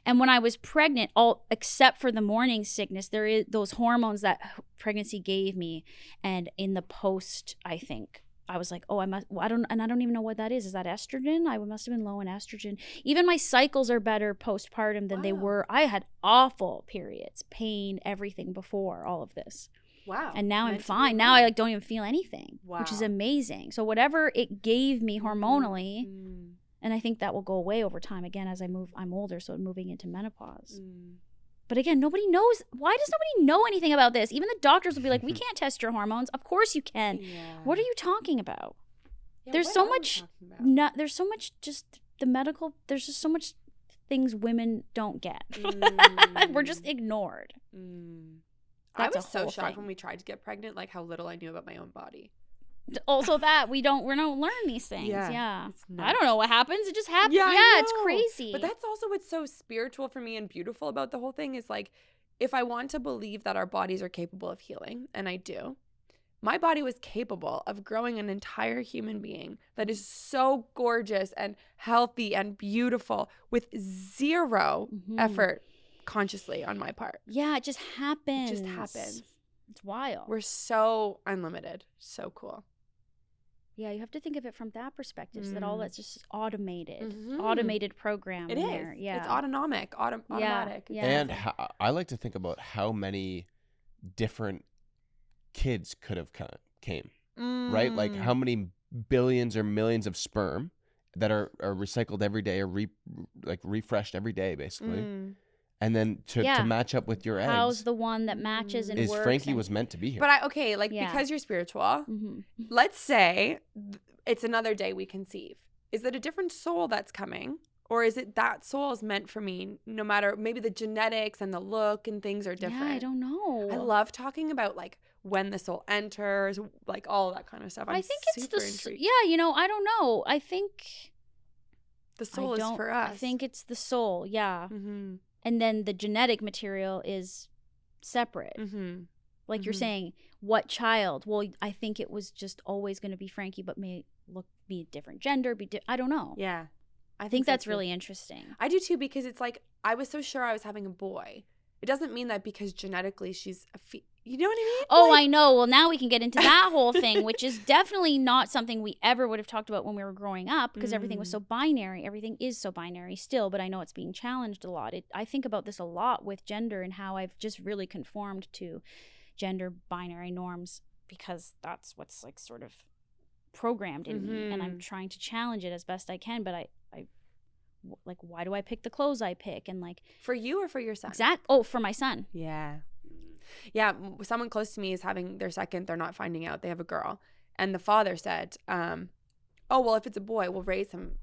And when I was pregnant, all except for the morning sickness, there is those hormones that pregnancy gave me, and in the post, I think I was like, oh, I don't even know what that is. Is that estrogen? I must have been low in estrogen. Even my cycles are better postpartum than they were. I had awful periods, pain, everything before all of this. Wow. And now I'm fine. Now I don't even feel anything, which is amazing. So whatever it gave me hormonally, and I think that will go away over time. Again, as I'm older, so I'm moving into menopause. But again, nobody knows. Why does nobody know anything about this? Even the doctors will be like, we can't test your hormones. Of course you can. Yeah. What are you talking about? There's so much, there's so much just the medical, there's just so much things women don't get. We're just ignored. I was so shocked when we tried to get pregnant, like how little I knew about my own body. Also that we don't learn these things. Yeah. I don't know what happens. It just happens. Yeah, it's crazy. But that's also what's so spiritual for me and beautiful about the whole thing is, like, if I want to believe that our bodies are capable of healing, and I do, my body was capable of growing an entire human being that is so gorgeous and healthy and beautiful with zero effort consciously on my part. Yeah, it just happens. It just happens. It's wild. We're so unlimited. So cool. Yeah, you have to think of it from that perspective, so that all that's just automated, automated program. It is. Yeah, it's autonomic, automatic. Yeah. And I like to think about how many different kids could have came. right? Like how many billions or millions of sperm that are recycled every day or refreshed every day, basically. And then to match up with your eggs. How's the one that matches and is works? Frankie was meant to be here. But because you're spiritual, let's say it's another day we conceive. Is it a different soul that's coming? Or is it that soul is meant for me, no matter, maybe the genetics and the look and things are different? Yeah, I don't know. I love talking about like when the soul enters, like all that kind of stuff. I think it's intrigued. Yeah, you know, I don't know. I think the soul is for us. I think it's the soul, yeah. And then the genetic material is separate. Like you're saying, what child? Well, I think it was just always going to be Frankie, but may be a different gender. I don't know. Yeah. I think that's really interesting. I do too, because it's like, I was so sure I was having a boy. It doesn't mean that because genetically she's you know what I mean? Oh, I know. Well, now we can get into that whole thing, which is definitely not something we ever would have talked about when we were growing up, because everything was so binary. Everything is so binary still, but I know it's being challenged a lot. I think about this a lot with gender and how I've just really conformed to gender binary norms, because that's what's like sort of programmed in me, and I'm trying to challenge it as best I can, but I like, why do I pick the clothes I pick? And like, for you or for your son? For my son. Yeah, someone close to me is having their second. They're not finding out they have a girl, and the father said, oh well, if it's a boy, we'll raise him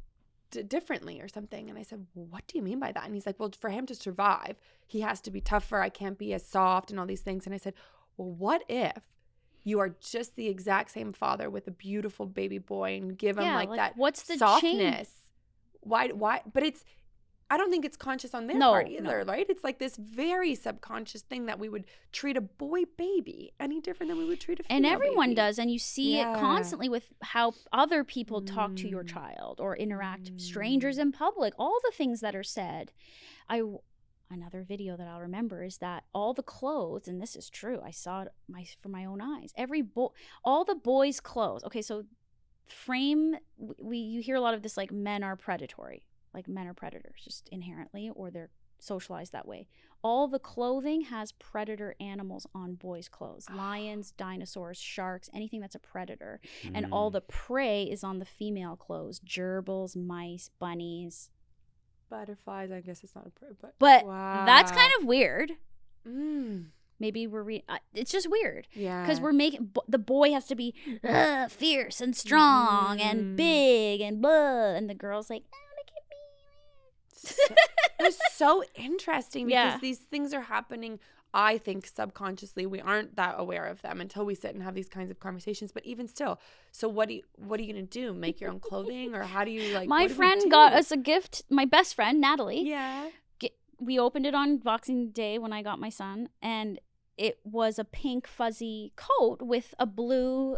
differently or something. And I said, well, what do you mean by that? And he's like, well, for him to survive, he has to be tougher. I can't be as soft and all these things. And I said, well, what if you are just the exact same father with a beautiful baby boy and give him like that what's the softness? change? Why? But I don't think it's conscious on their part either, right? It's like this very subconscious thing that we would treat a boy baby any different than we would treat a female And everyone baby. does, and you see it constantly with how other people talk to your child or interact, strangers in public, all the things that are said. Another video that I'll remember is that all the clothes, and this is true, I saw it from my own eyes. All the boys' clothes. Okay, so you hear a lot of this, like, men are predatory, like men are predators just inherently, or they're socialized that way. All the clothing has predator animals on boys' clothes: lions, dinosaurs, sharks, anything that's a predator. And all the prey is on the female clothes: gerbils, mice, bunnies. Butterflies, I guess it's not a prey, but wow. That's kind of weird. Maybe it's just weird. Yeah. Because we're making the boy has to be fierce and strong and big and blah, and the girl's like, look at me. It's so interesting because these things are happening, I think, subconsciously. We aren't that aware of them until we sit and have these kinds of conversations. But even still, so what are you gonna do? Make your own clothing, or how do you like? My friend got us a gift. My best friend Natalie. Yeah. We opened it on Boxing Day when I got my son, and it was a pink fuzzy coat with a blue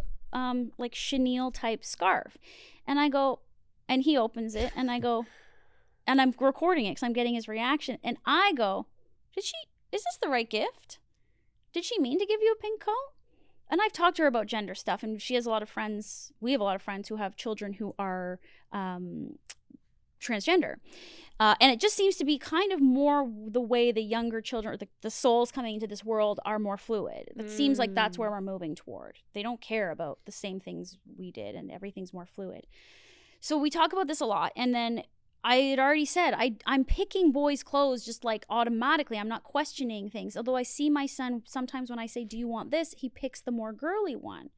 like chenille type scarf. And I go, and he opens it, and I go, and I'm recording it because I'm getting his reaction, and I go, is this the right gift? Did she mean to give you a pink coat? And I've talked to her about gender stuff, and she has a lot of friends. We have a lot of friends who have children who are transgender. And it just seems to be kind of more the way the younger children, or the souls coming into this world, are more fluid. It seems like that's where we're moving toward. They don't care about the same things we did, and everything's more fluid. So we talk about this a lot, and then I had already said, I'm picking boys' clothes just like automatically. I'm not questioning things. Although I see my son, sometimes when I say, do you want this? He picks the more girly one.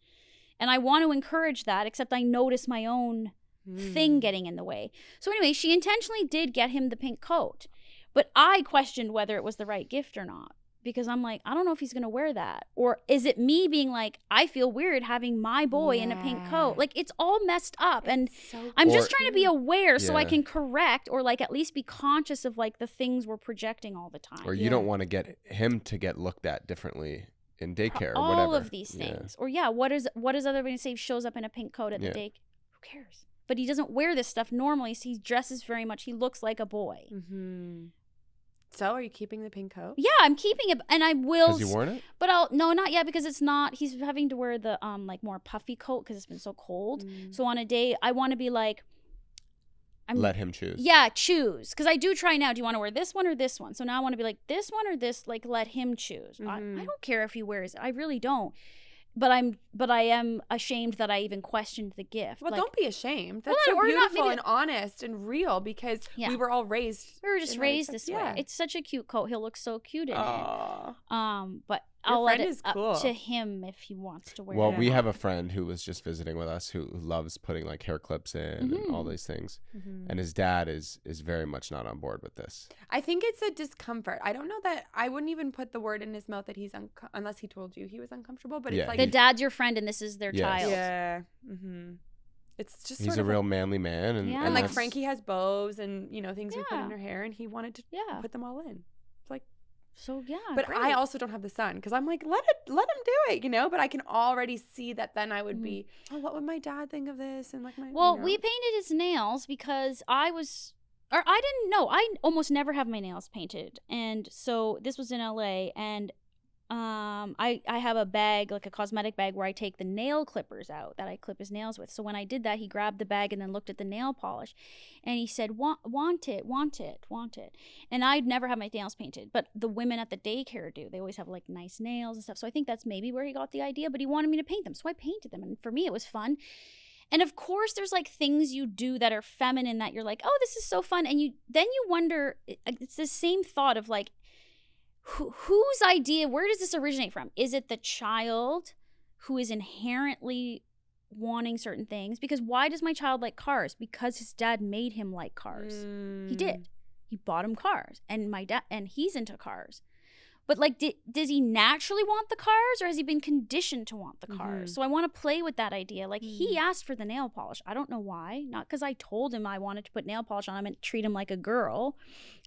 And I want to encourage that, except I notice my own thing getting in the way. So anyway, she intentionally did get him the pink coat. But I questioned whether it was the right gift or not. Because I'm like, I don't know if he's going to wear that. Or is it me being like, I feel weird having my boy in a pink coat? Like, it's all messed up. And I'm just trying to be aware so I can correct, or like at least be conscious of like the things we're projecting all the time. Or you don't want to get him to get looked at differently in daycare or whatever. All of these things. Or what is everybody say shows up in a pink coat at the daycare? Who cares? But he doesn't wear this stuff normally, so he dresses very much. He looks like a boy. So are you keeping the pink coat? Yeah, I'm keeping it, and I will. Has he worn it? But no, not yet, because it's not. He's having to wear the like more puffy coat because it's been so cold. So on a day, I want to be like, let him choose. Yeah, choose. Because I do try now. Do you want to wear this one or this one? So now I want to be like, this one or this. Like, let him choose. I don't care if he wears it. I really don't. but I am ashamed that I even questioned the gift. Well, like, don't be ashamed. That's well, so or not, beautiful maybe and honest and real because we were all raised. We were just in raised that- this yeah. way. It's such a cute coat. He'll look so cute in Aww. it. But Your I'll let friend it is up cool. to him if he wants to wear Well, it. we have a friend who was just visiting with us who loves putting like hair clips in and all Mm-hmm. these things. And his dad is very much not on board with this. I think it's a discomfort. I don't know that I wouldn't even put the word in his mouth that he's unless he told you he was uncomfortable. But Yeah, it's like The dad's your friend and this is their Yes. child. yeah. It's just He's sort a of real manly man, and Yeah. and like that's- Frankie has bows and things we put in Yeah. her hair, and he wanted to Yeah. put them all in. It's like, So yeah. but great. I also don't have the son because I'm like, let him do it, But I can already see that then I would be, oh, what would my dad think of this? And like my Well, we painted his nails because I didn't know. I almost never have my nails painted. And so this was in LA, and I have a bag, like a cosmetic bag, where I take the nail clippers out that I clip his nails with. So when I did that, he grabbed the bag and then looked at the nail polish, and he said, want it. And I'd never have my nails painted, but the women at the daycare do. They always have like nice nails and stuff. So I think that's maybe where he got the idea, but he wanted me to paint them. So I painted them, and for me, it was fun. And of course, there's like things you do that are feminine that you're like, oh, this is so fun. And you wonder, it's the same thought of like, whose idea, where does this originate from? Is it the child who is inherently wanting certain things? Because why does my child like cars? Because his dad made him like cars. He did. He bought him cars, and he's into cars. But like, does he naturally want the cars, or has he been conditioned to want the cars? So I want to play with that idea. Like, he asked for the nail polish. I don't know why. Not because I told him I wanted to put nail polish on him and treat him like a girl.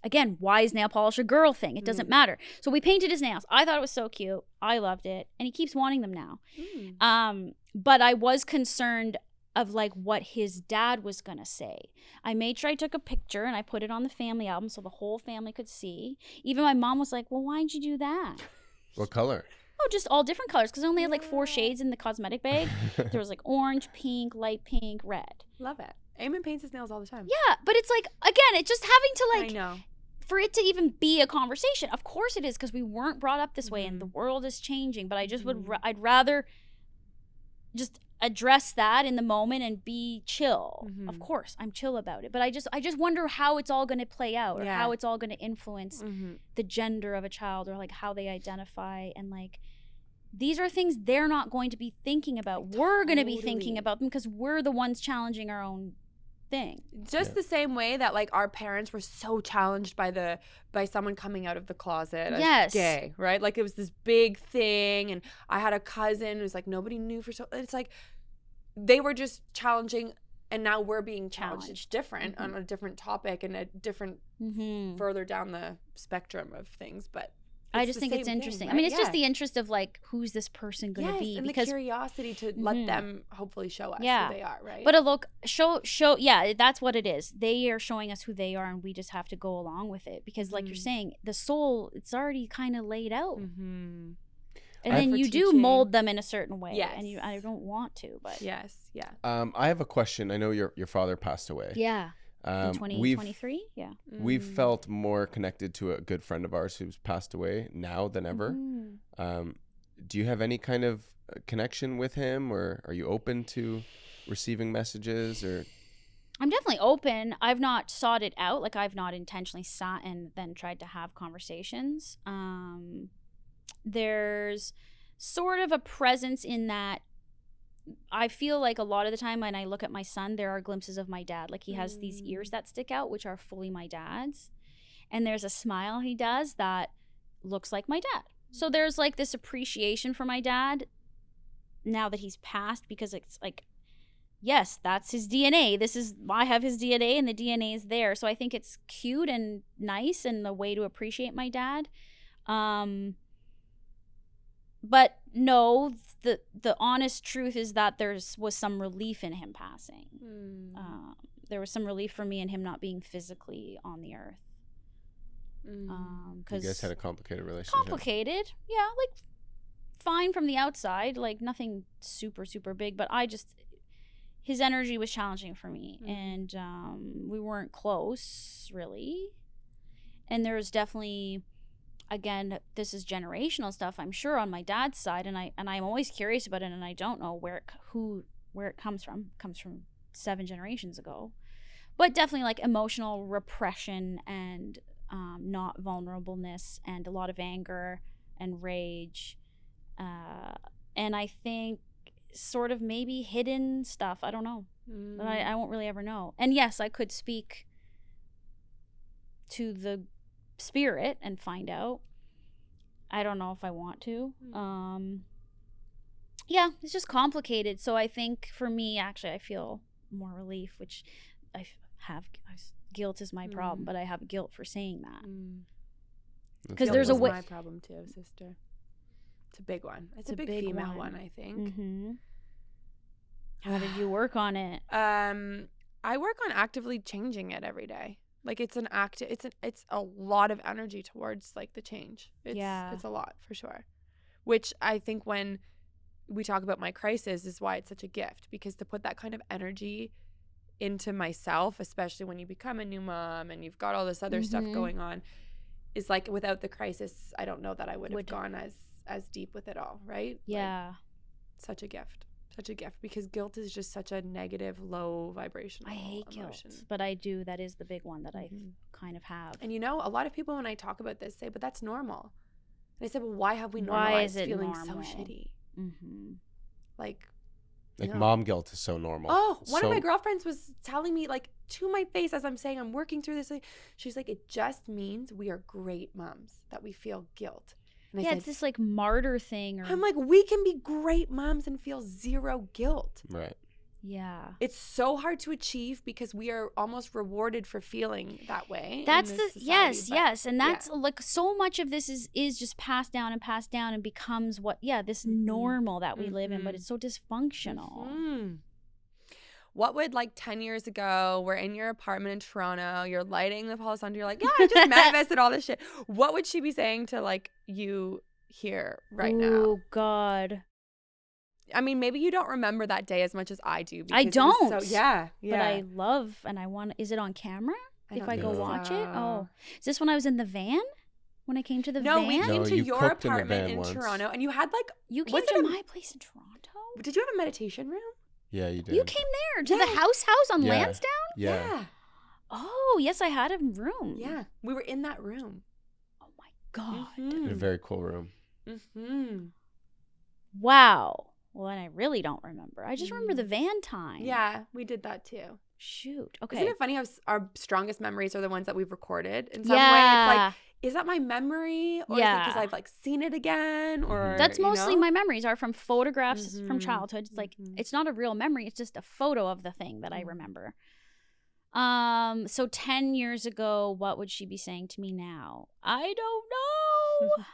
Again, why is nail polish a girl thing? It doesn't matter. So we painted his nails. I thought it was so cute. I loved it. And he keeps wanting them now. But I was concerned of like what his dad was gonna say. I made sure I took a picture and I put it on the family album so the whole family could see. Even my mom was like, well, why'd you do that? What color? Oh, just all different colors, because I only had like 4 shades in the cosmetic bag. There was like orange, pink, light pink, red. love it. Eamon paints his nails all the time. Yeah, but it's like, again, it's just having to like, I know. for it to even be a conversation. Of course it is, because we weren't brought up this way and the world is changing. But I just I'd rather just address that in the moment and be chill. Of course, I'm chill about it. But I just wonder how it's all going to play out, or how it's all going to influence the gender of a child, or like how they identify. And like, these are things they're not going to be thinking about. We're going to be thinking about them because we're the ones challenging our own thing. Just the same way that like our parents were so challenged by someone coming out of the closet as gay, right? Like it was this big thing, and I had a cousin who's like nobody knew for so. It's like they were just challenging, and now we're being challenged. It's different on a different topic and a different further down the spectrum of things, but. I just think it's interesting. I mean, it's just the interest of like, who's this person going to be? And because the curiosity to let them hopefully show us who they are, right? But look, show, yeah, that's what it is. They are showing us who they are, and we just have to go along with it. Because like you're saying, the soul, it's already kind of laid out. And then you do mold them in a certain way. Yes. And I don't want to, but. Yes, yeah. I have a question. I know your father passed away. Yeah. In 2023? Yeah. We've felt more connected to a good friend of ours who's passed away now than ever. Do you have any kind of connection with him, or are you open to receiving messages? Or I'm definitely open. I've not sought it out. Like, I've not intentionally sat and then tried to have conversations. There's sort of a presence in that I feel like a lot of the time when I look at my son, there are glimpses of my dad. Like, he has these ears that stick out, which are fully my dad's. And there's a smile he does that looks like my dad. So there's like this appreciation for my dad now that he's passed, because it's like, yes, that's his DNA. I have his DNA, and the DNA is there. So I think it's cute and nice and a way to appreciate my dad. But no, the honest truth is that was some relief in him passing. There was some relief for me in him not being physically on the earth. you guys had a complicated relationship. Complicated, yeah, like fine from the outside, like nothing super, super big. But his energy was challenging for me, and we weren't close really. And there was definitely again, this is generational stuff, I'm sure, on my dad's side, and I'm always curious about it, and I don't know where it comes from. It comes from 7 generations ago, but definitely like emotional repression and not vulnerableness and a lot of anger and rage, and I think sort of maybe hidden stuff. I don't know, but I won't really ever know. And yes, I could speak to the spirit and find out. I don't know if I want to. Yeah, it's just complicated. So I think for me, actually, I feel more relief, which guilt is my problem, but I have guilt for saying that. Because there's a way. My problem too, sister. It's a big one. It's a big female one, I think. How did you work on it? I work on actively changing it every day. Like it's a lot of energy towards like the change. It's a lot for sure. Which I think when we talk about my crisis is why it's such a gift, because to put that kind of energy into myself, especially when you become a new mom and you've got all this other stuff going on, is like without the crisis, I don't know that I would have gone as deep with it all, right? Yeah. Like, such a gift. Such a gift, because guilt is just such a negative, low vibrational I hate emotion. guilt, but I do. That is the big one that I kind of have. And a lot of people when I talk about this say, but that's normal. And I said, well, why have we normalized feeling so shitty? Like mom guilt is so normal. Oh, one of my girlfriends was telling me, like, to my face as I'm saying I'm working through this. She's like, it just means we are great moms, that we feel guilt. And I said, it's this like martyr thing. I'm like, we can be great moms and feel zero guilt. Right. Yeah. It's so hard to achieve because we are almost rewarded for feeling that way. That's yes. And that's like so much of this is just passed down and becomes this normal that we live in, but it's so dysfunctional. What would, like, 10 years ago, we're in your apartment in Toronto, you're lighting the Palo Santo, you're like, yeah, I just manifested all this shit. What would she be saying to, like, you here right now? Oh, God. I mean, maybe you don't remember that day as much as I do. I don't. But I love, and I want, is it on camera? If I go watch it? Oh. Is this when I was in the van? When I came to the van? No, we came to you your cooked in the apartment van in once. Toronto, and you had, like, You came to my place in Toronto? did you have a meditation room? Yeah, you did. You came there to the house on Lansdowne? Yeah. Oh, yes, I had a room. Yeah. We were in that room. Oh, my God. In a very cool room. Wow. Well, then I really don't remember. I just remember the van time. Yeah, we did that too. Shoot. Okay. Isn't it funny how our strongest memories are the ones that we've recorded? In some way, it's like, is that my memory? Or is it because I've, like, seen it again? Or that's mostly my memories are from photographs from childhood. It's like, it's not a real memory. It's just a photo of the thing that I remember. So 10 years ago, what would she be saying to me now? I don't know.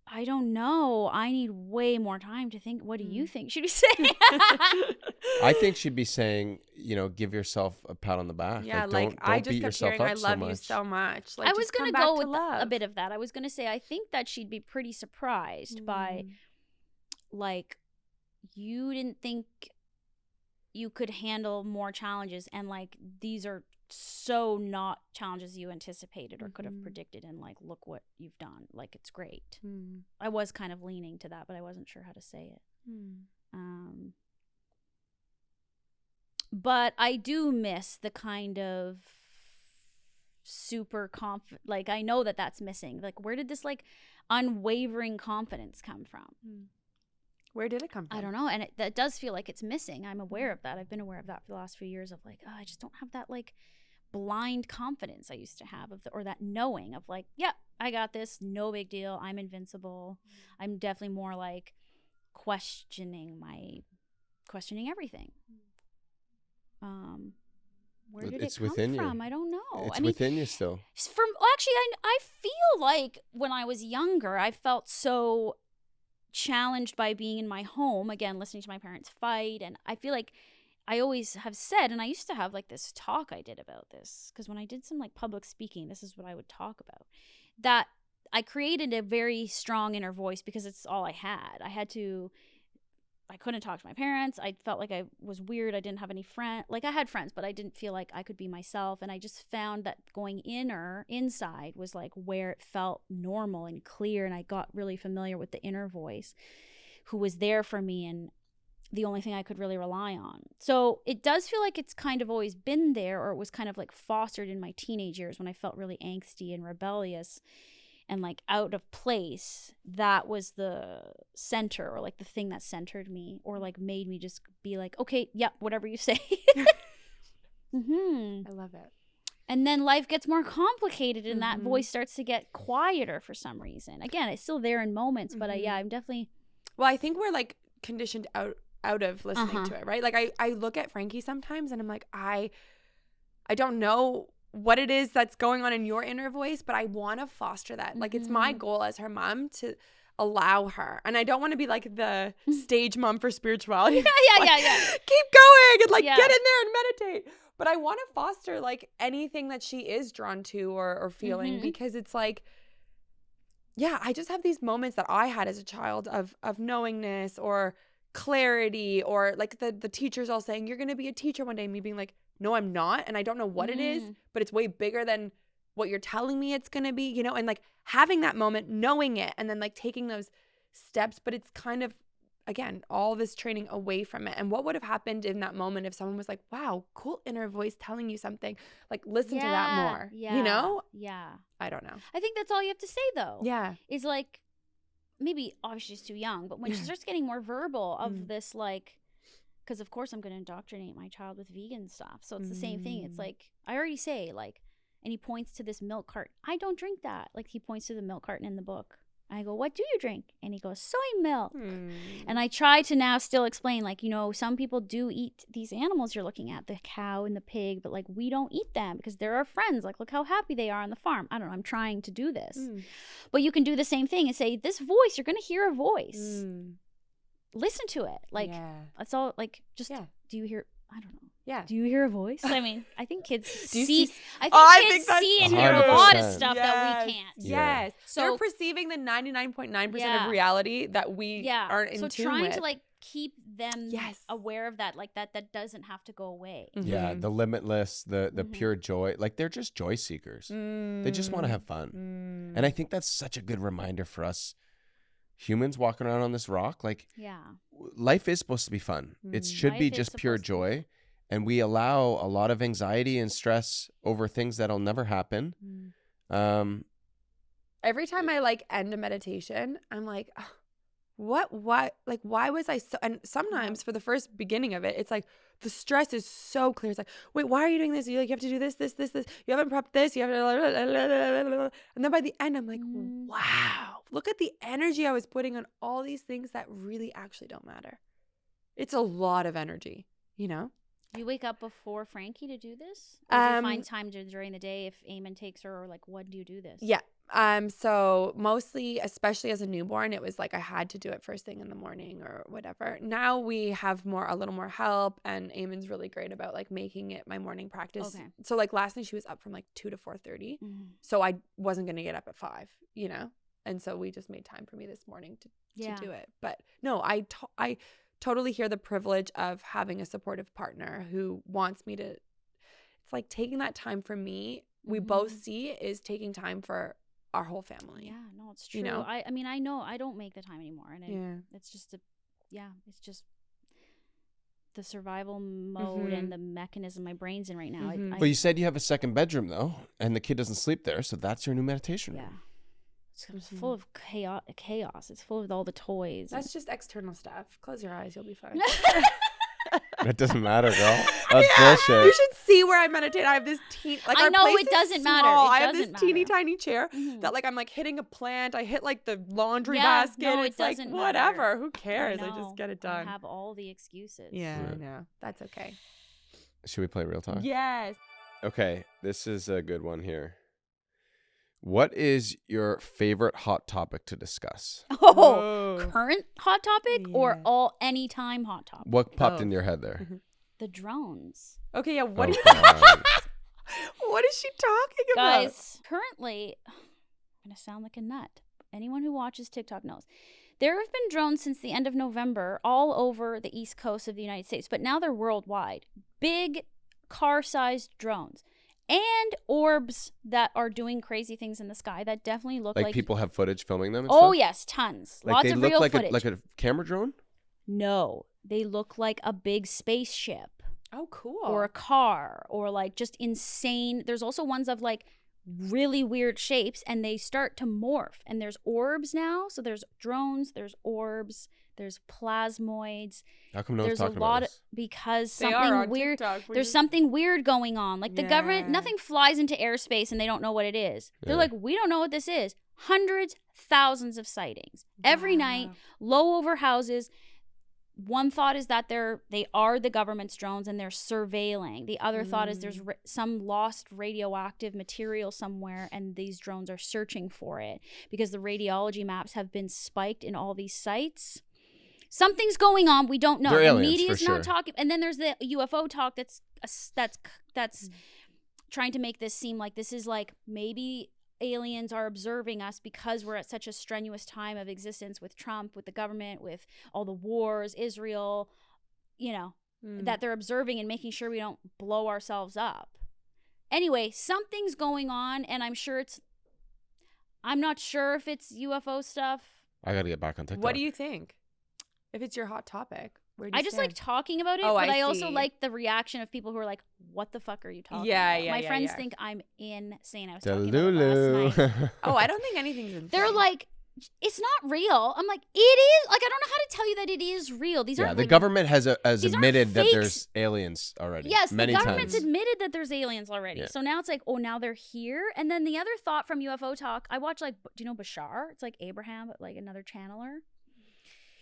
I don't know. I need way more time to think. What do you think she'd be saying? I think she'd be saying, give yourself a pat on the back. Yeah, don't I just beat kept yourself hearing, up I love so you much. so much. Like, I was going to go with a bit of that. I was going to say, I think that she'd be pretty surprised by, like, you didn't think you could handle more challenges. And, like, these are so not challenges you anticipated or could have predicted, and like, look what you've done. Like, it's great. I was kind of leaning to that, but I wasn't sure how to say it. But I do miss the kind of super confident, like, I know that that's missing. Like, where did this like unwavering confidence come from? Where did it come from? I don't know. And that does feel like it's missing. I'm aware of that. I've been aware of that for the last few years of like, I just don't have that like blind confidence I used to have or that knowing of like, yeah, I got this. No big deal. I'm invincible. I'm definitely more like questioning everything. Where did it come from? I don't know. It's within you still. Actually, I feel like when I was younger, I felt so challenged by being in my home, again, listening to my parents fight. And I feel like I always have said, and I used to have like this talk I did about this, because when I did some like public speaking, this is what I would talk about, that I created a very strong inner voice because it's all I had. I had to I couldn't talk to my parents. I felt like I was weird. I didn't have any friends. Like I had friends, but I didn't feel like I could be myself. And I just found that going inside was like where it felt normal and clear. And I got really familiar with the inner voice who was there for me and the only thing I could really rely on. So it does feel like it's kind of always been there, or it was kind of like fostered in my teenage years when I felt really angsty and rebellious and like out of place. That was the center, or like the thing that centered me, or like made me just be like, okay, yeah, whatever you say. I love it. And then life gets more complicated and that voice starts to get quieter for some reason. Again, it's still there in moments, but I'm definitely. Well, I think we're like conditioned out of listening to it, right? Like I look at Frankie sometimes and I'm like, I don't know what it is that's going on in your inner voice, but I want to foster that. Like it's my goal as her mom to allow her. And I don't want to be like the stage mom for spirituality. Yeah. Keep going and like get in there and meditate. But I want to foster like anything that she is drawn to or feeling, because it's like, yeah, I just have these moments that I had as a child of knowingness or clarity, or like the teachers all saying, you're going to be a teacher one day, and me being like, no, I'm not. And I don't know what it is, but it's way bigger than what you're telling me it's going to be, you know, and like having that moment, knowing it, and then like taking those steps. But it's kind of, again, all this training away from it. And what would have happened in that moment if someone was like, wow, cool inner voice telling you something, like listen to that more, you know? Yeah. I don't know. I think that's all you have to say though. Yeah. Is like, maybe obviously she's too young, but when she starts getting more verbal of this, like, because of course I'm going to indoctrinate my child with vegan stuff. So it's the same thing. It's like, I already say like, and he points to this milk carton. I don't drink that. Like he points to the milk carton in the book. I go, what do you drink? And he goes, soy milk. And I try to now still explain, like, you know, some people do eat these animals you're looking at, the cow and the pig, but like we don't eat them because they're our friends. Like, look how happy they are on the farm. I don't know. I'm trying to do this. But you can do the same thing and say, this voice, you're going to hear a voice. Listen to it. Like, that's all. Like, just, do you hear? I don't know. Yeah. Do you hear a voice? I mean, I think kids see? I think kids see and hear a lot of 100%. stuff that we can't. Yes. So they're perceiving the 99.9% of reality that we aren't in tune with. So trying to like keep them aware of that, like that doesn't have to go away. Yeah, the limitless, the pure joy. Like they're just joy seekers. They just want to have fun. And I think that's such a good reminder for us humans walking around on this rock. Like, life is supposed to be fun. It should be just pure joy. And we allow a lot of anxiety and stress over things that'll never happen. Every time I like end a meditation, I'm like, oh, what, like, why was I so, and sometimes for the first beginning of it, it's like, the stress is so clear. It's like, wait, why are you doing this? You like, you have to do this. You haven't prepped this. You have to, and then by the end, I'm like, wow, look at the energy I was putting on all these things that really actually don't matter. It's a lot of energy, you know? Do you wake up before Frankie to do this? Or do you find time during the day if Eamon takes her, or like, when do you do this? Yeah. So mostly, especially as a newborn, it was like I had to do it first thing in the morning or whatever. Now we have a little more help, and Eamon's really great about like making it my morning practice. Okay. So like last night she was up from like 2 to 4:30. So I wasn't going to get up at 5, you know? And so we just made time for me this morning to do it. But no, I totally hear the privilege of having a supportive partner who wants me to, it's like taking that time for me, we both see is taking time for our whole family. Yeah, no, it's true. You know? I mean, I know I don't make the time anymore. And it's just it's just the survival mode and the mechanism my brain's in right now. But you said you have a second bedroom though, and the kid doesn't sleep there. So that's your new meditation room. Yeah. It's full of chaos. It's full of all the toys. That's just external stuff. Close your eyes. You'll be fine. It doesn't matter, girl. That's bullshit. You should see where I meditate. I have this I know it doesn't matter. I have this teeny tiny chair that like I'm like hitting a plant. I hit like the laundry basket. No, it's like whatever. Who cares? I just get it done. I have all the excuses. Yeah, I know. That's okay. Should we play Real Talk? Yes. Okay, this is a good one here. What is your favorite hot topic to discuss? Current hot topic or anytime hot topic? What popped in your head there? The drones. Okay, yeah. What is she talking about? Guys, currently, I'm going to sound like a nut. Anyone who watches TikTok knows. There have been drones since the end of November all over the east coast of the United States, but now they're worldwide. Big car-sized drones and orbs that are doing crazy things in the sky that definitely look like people have footage filming them and oh stuff? yes, tons. Like Lots they of look real like footage. like a camera drone? No, they look like a big spaceship. Oh, cool. Or a car, or like just insane. There's also ones of like really weird shapes, and they start to morph. And there's orbs now. So there's drones, there's orbs, there's plasmoids. How come no one's There's a talking lot about this? because They are something on weird. TikTok. There's something weird going on. Like the government, Yeah. nothing flies into airspace and they don't know what it is. They're Yeah. like, we don't know what this is. Hundreds, thousands of sightings every night, low over houses. One thought is that they are the government's drones and they're surveilling. The other thought is there's some lost radioactive material somewhere and these drones are searching for it because the radiology maps have been spiked in all these sites. Something's going on. We don't know. They're The aliens, media's for not sure. talking. And then there's the UFO talk that's trying to make this seem like this is like maybe aliens are observing us because we're at such a strenuous time of existence with Trump, with the government, with all the wars, Israel, that they're observing and making sure we don't blow ourselves up. Anyway, something's going on, and I'm not sure if it's UFO stuff. I got to get back on TikTok. What do you think? If it's your hot topic, where do you I just like stand? talking about it, Oh, but I I also see. like the reaction of people who are like, what the fuck are you talking Yeah, about? yeah, My yeah, friends yeah. think I'm insane. I was talking about it last night. delulu? Oh, I don't think anything's insane. They're like, it's not real. I'm like, it is. Like, I don't know how to tell you that it is real. These Yeah, aren't the like, government has these aren't admitted that fakes. there's aliens already. Yes, many the government's times. admitted that there's aliens already. Yeah. So now it's like, oh, now they're here. And then the other thought from UFO Talk, I watch like, do you know Bashar? It's like Abraham, but like another channeler.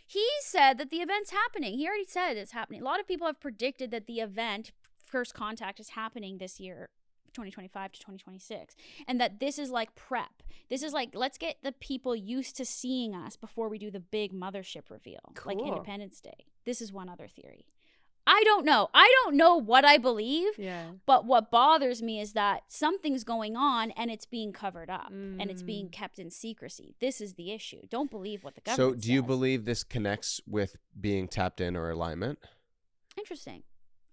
He said that the event's happening. He already said it's happening. A lot of people have predicted that the event, First Contact, is happening this year, 2025 to 2026. And that this is like prep. This is like, let's get the people used to seeing us before we do the big mothership reveal, like Cool. Independence Day. This is one other theory. I don't know. I don't know what I believe. Yeah. But what bothers me is that something's going on and it's being covered up and it's being kept in secrecy. This is the issue. Don't believe what the So government do you says. believe this connects with being tapped in or alignment? Interesting.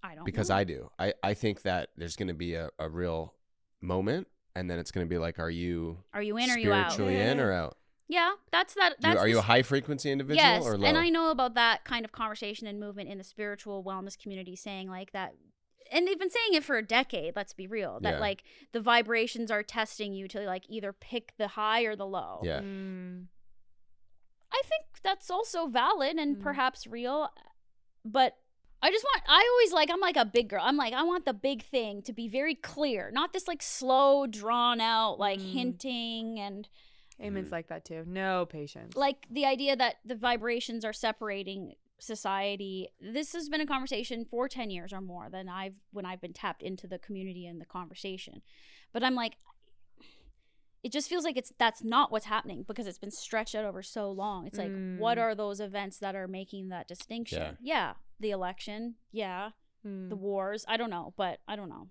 I don't Because know. I do. I think that there's going to be a real moment, and then it's going to be like, are you Are you in or you out? spiritually in or out? Yeah, that's that. That's Are you the a high frequency individual yes, or low? and I know about that kind of conversation and movement in the spiritual wellness community, saying like that, and they've been saying it for a decade. Let's be real, that Yeah. like the vibrations are testing you to like either pick the high or the low. Yeah. I think that's also valid and perhaps real, but I always like, I'm like a big girl. I'm like, I want the big thing to be very clear, not this like slow, drawn out, like hinting and. Eamon's like that too. No patience. Like the idea that the vibrations are separating society. This has been a conversation for 10 years or more than when I've been tapped into the community and the conversation. But I'm like, it just feels like that's not what's happening because it's been stretched out over so long. It's like, what are those events that are making that distinction? Yeah, the election. Yeah, the wars. I don't know, but I don't know.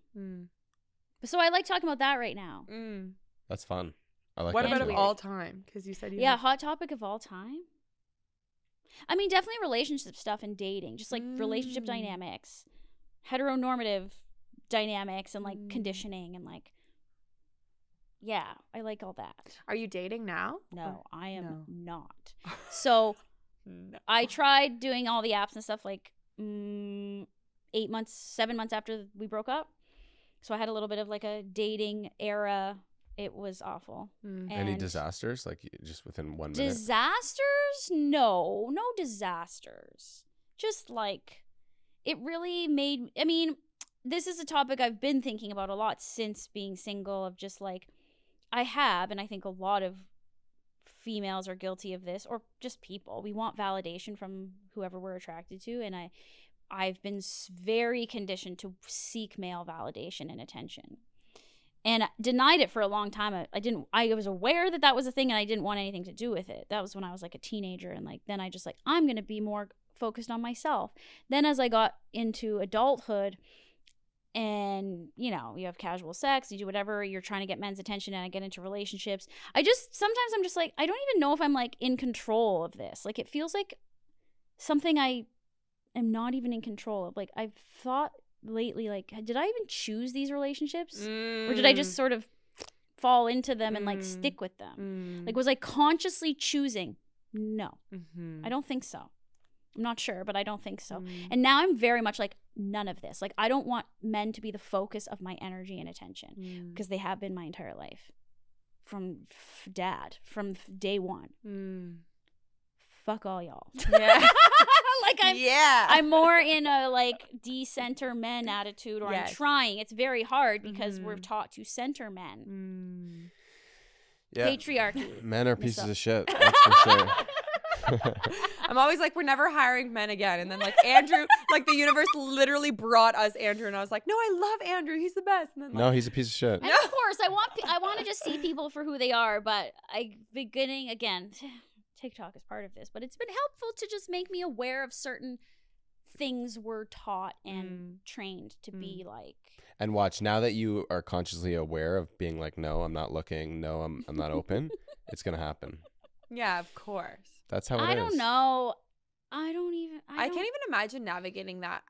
So I like talking about that right now. That's fun. I like What that about too. of weird. all time? Because you said you Yeah, had- hot topic of all time. I mean, definitely relationship stuff and dating, just like relationship dynamics, heteronormative dynamics, and like conditioning, and like, yeah, I like all that. Are you dating now? No, I am No. not. So No. I tried doing all the apps and stuff like 7 months after we broke up. So I had a little bit of like a dating era. It was awful. Any And disasters? Like just within 1 minute? disasters? No disasters. Just like, it really made, I mean, this is a topic I've been thinking about a lot since being single, of just like, I have, and I think a lot of females are guilty of this, or just people. We want validation from whoever we're attracted to, and I've been very conditioned to seek male validation and attention. And denied it for a long time. I was aware that was a thing, and I didn't want anything to do with it. That was when I was like a teenager, and like then I just like, I'm gonna be more focused on myself. Then as I got into adulthood, and you know, you have casual sex, you do whatever, you're trying to get men's attention, and I get into relationships. Sometimes I'm just like, I don't even know if I'm like in control of this. Like, it feels like something I am not even in control of. Like, I've thought lately, like, did I even choose these relationships? Or did I just sort of fall into them and like stick with them? Like, was I consciously choosing? No. I don't think so. I'm not sure, but I don't think so. And now I'm very much like, none of this. Like, I don't want men to be the focus of my energy and attention, because they have been my entire life. From from day one. Fuck all y'all. Yeah. Like, I'm more in a like de-center men attitude, or I'm trying. It's very hard because we're taught to center men. Yeah. Patriarchy. Men are pieces of shit. That's for sure. I'm always like, we're never hiring men again. And then like Andrew, like the universe literally brought us Andrew, and I was like, no, I love Andrew. He's the best. And then, like, No, he's a piece of shit. And of course, I want to just see people for who they are, but beginning again, TikTok is part of this, but it's been helpful to just make me aware of certain things we're taught and trained to be like. And watch, now that you are consciously aware of being like, no, I'm not looking, no, I'm not open, it's gonna happen. Yeah, of course. That's how it is. I don't know. I can't even imagine navigating that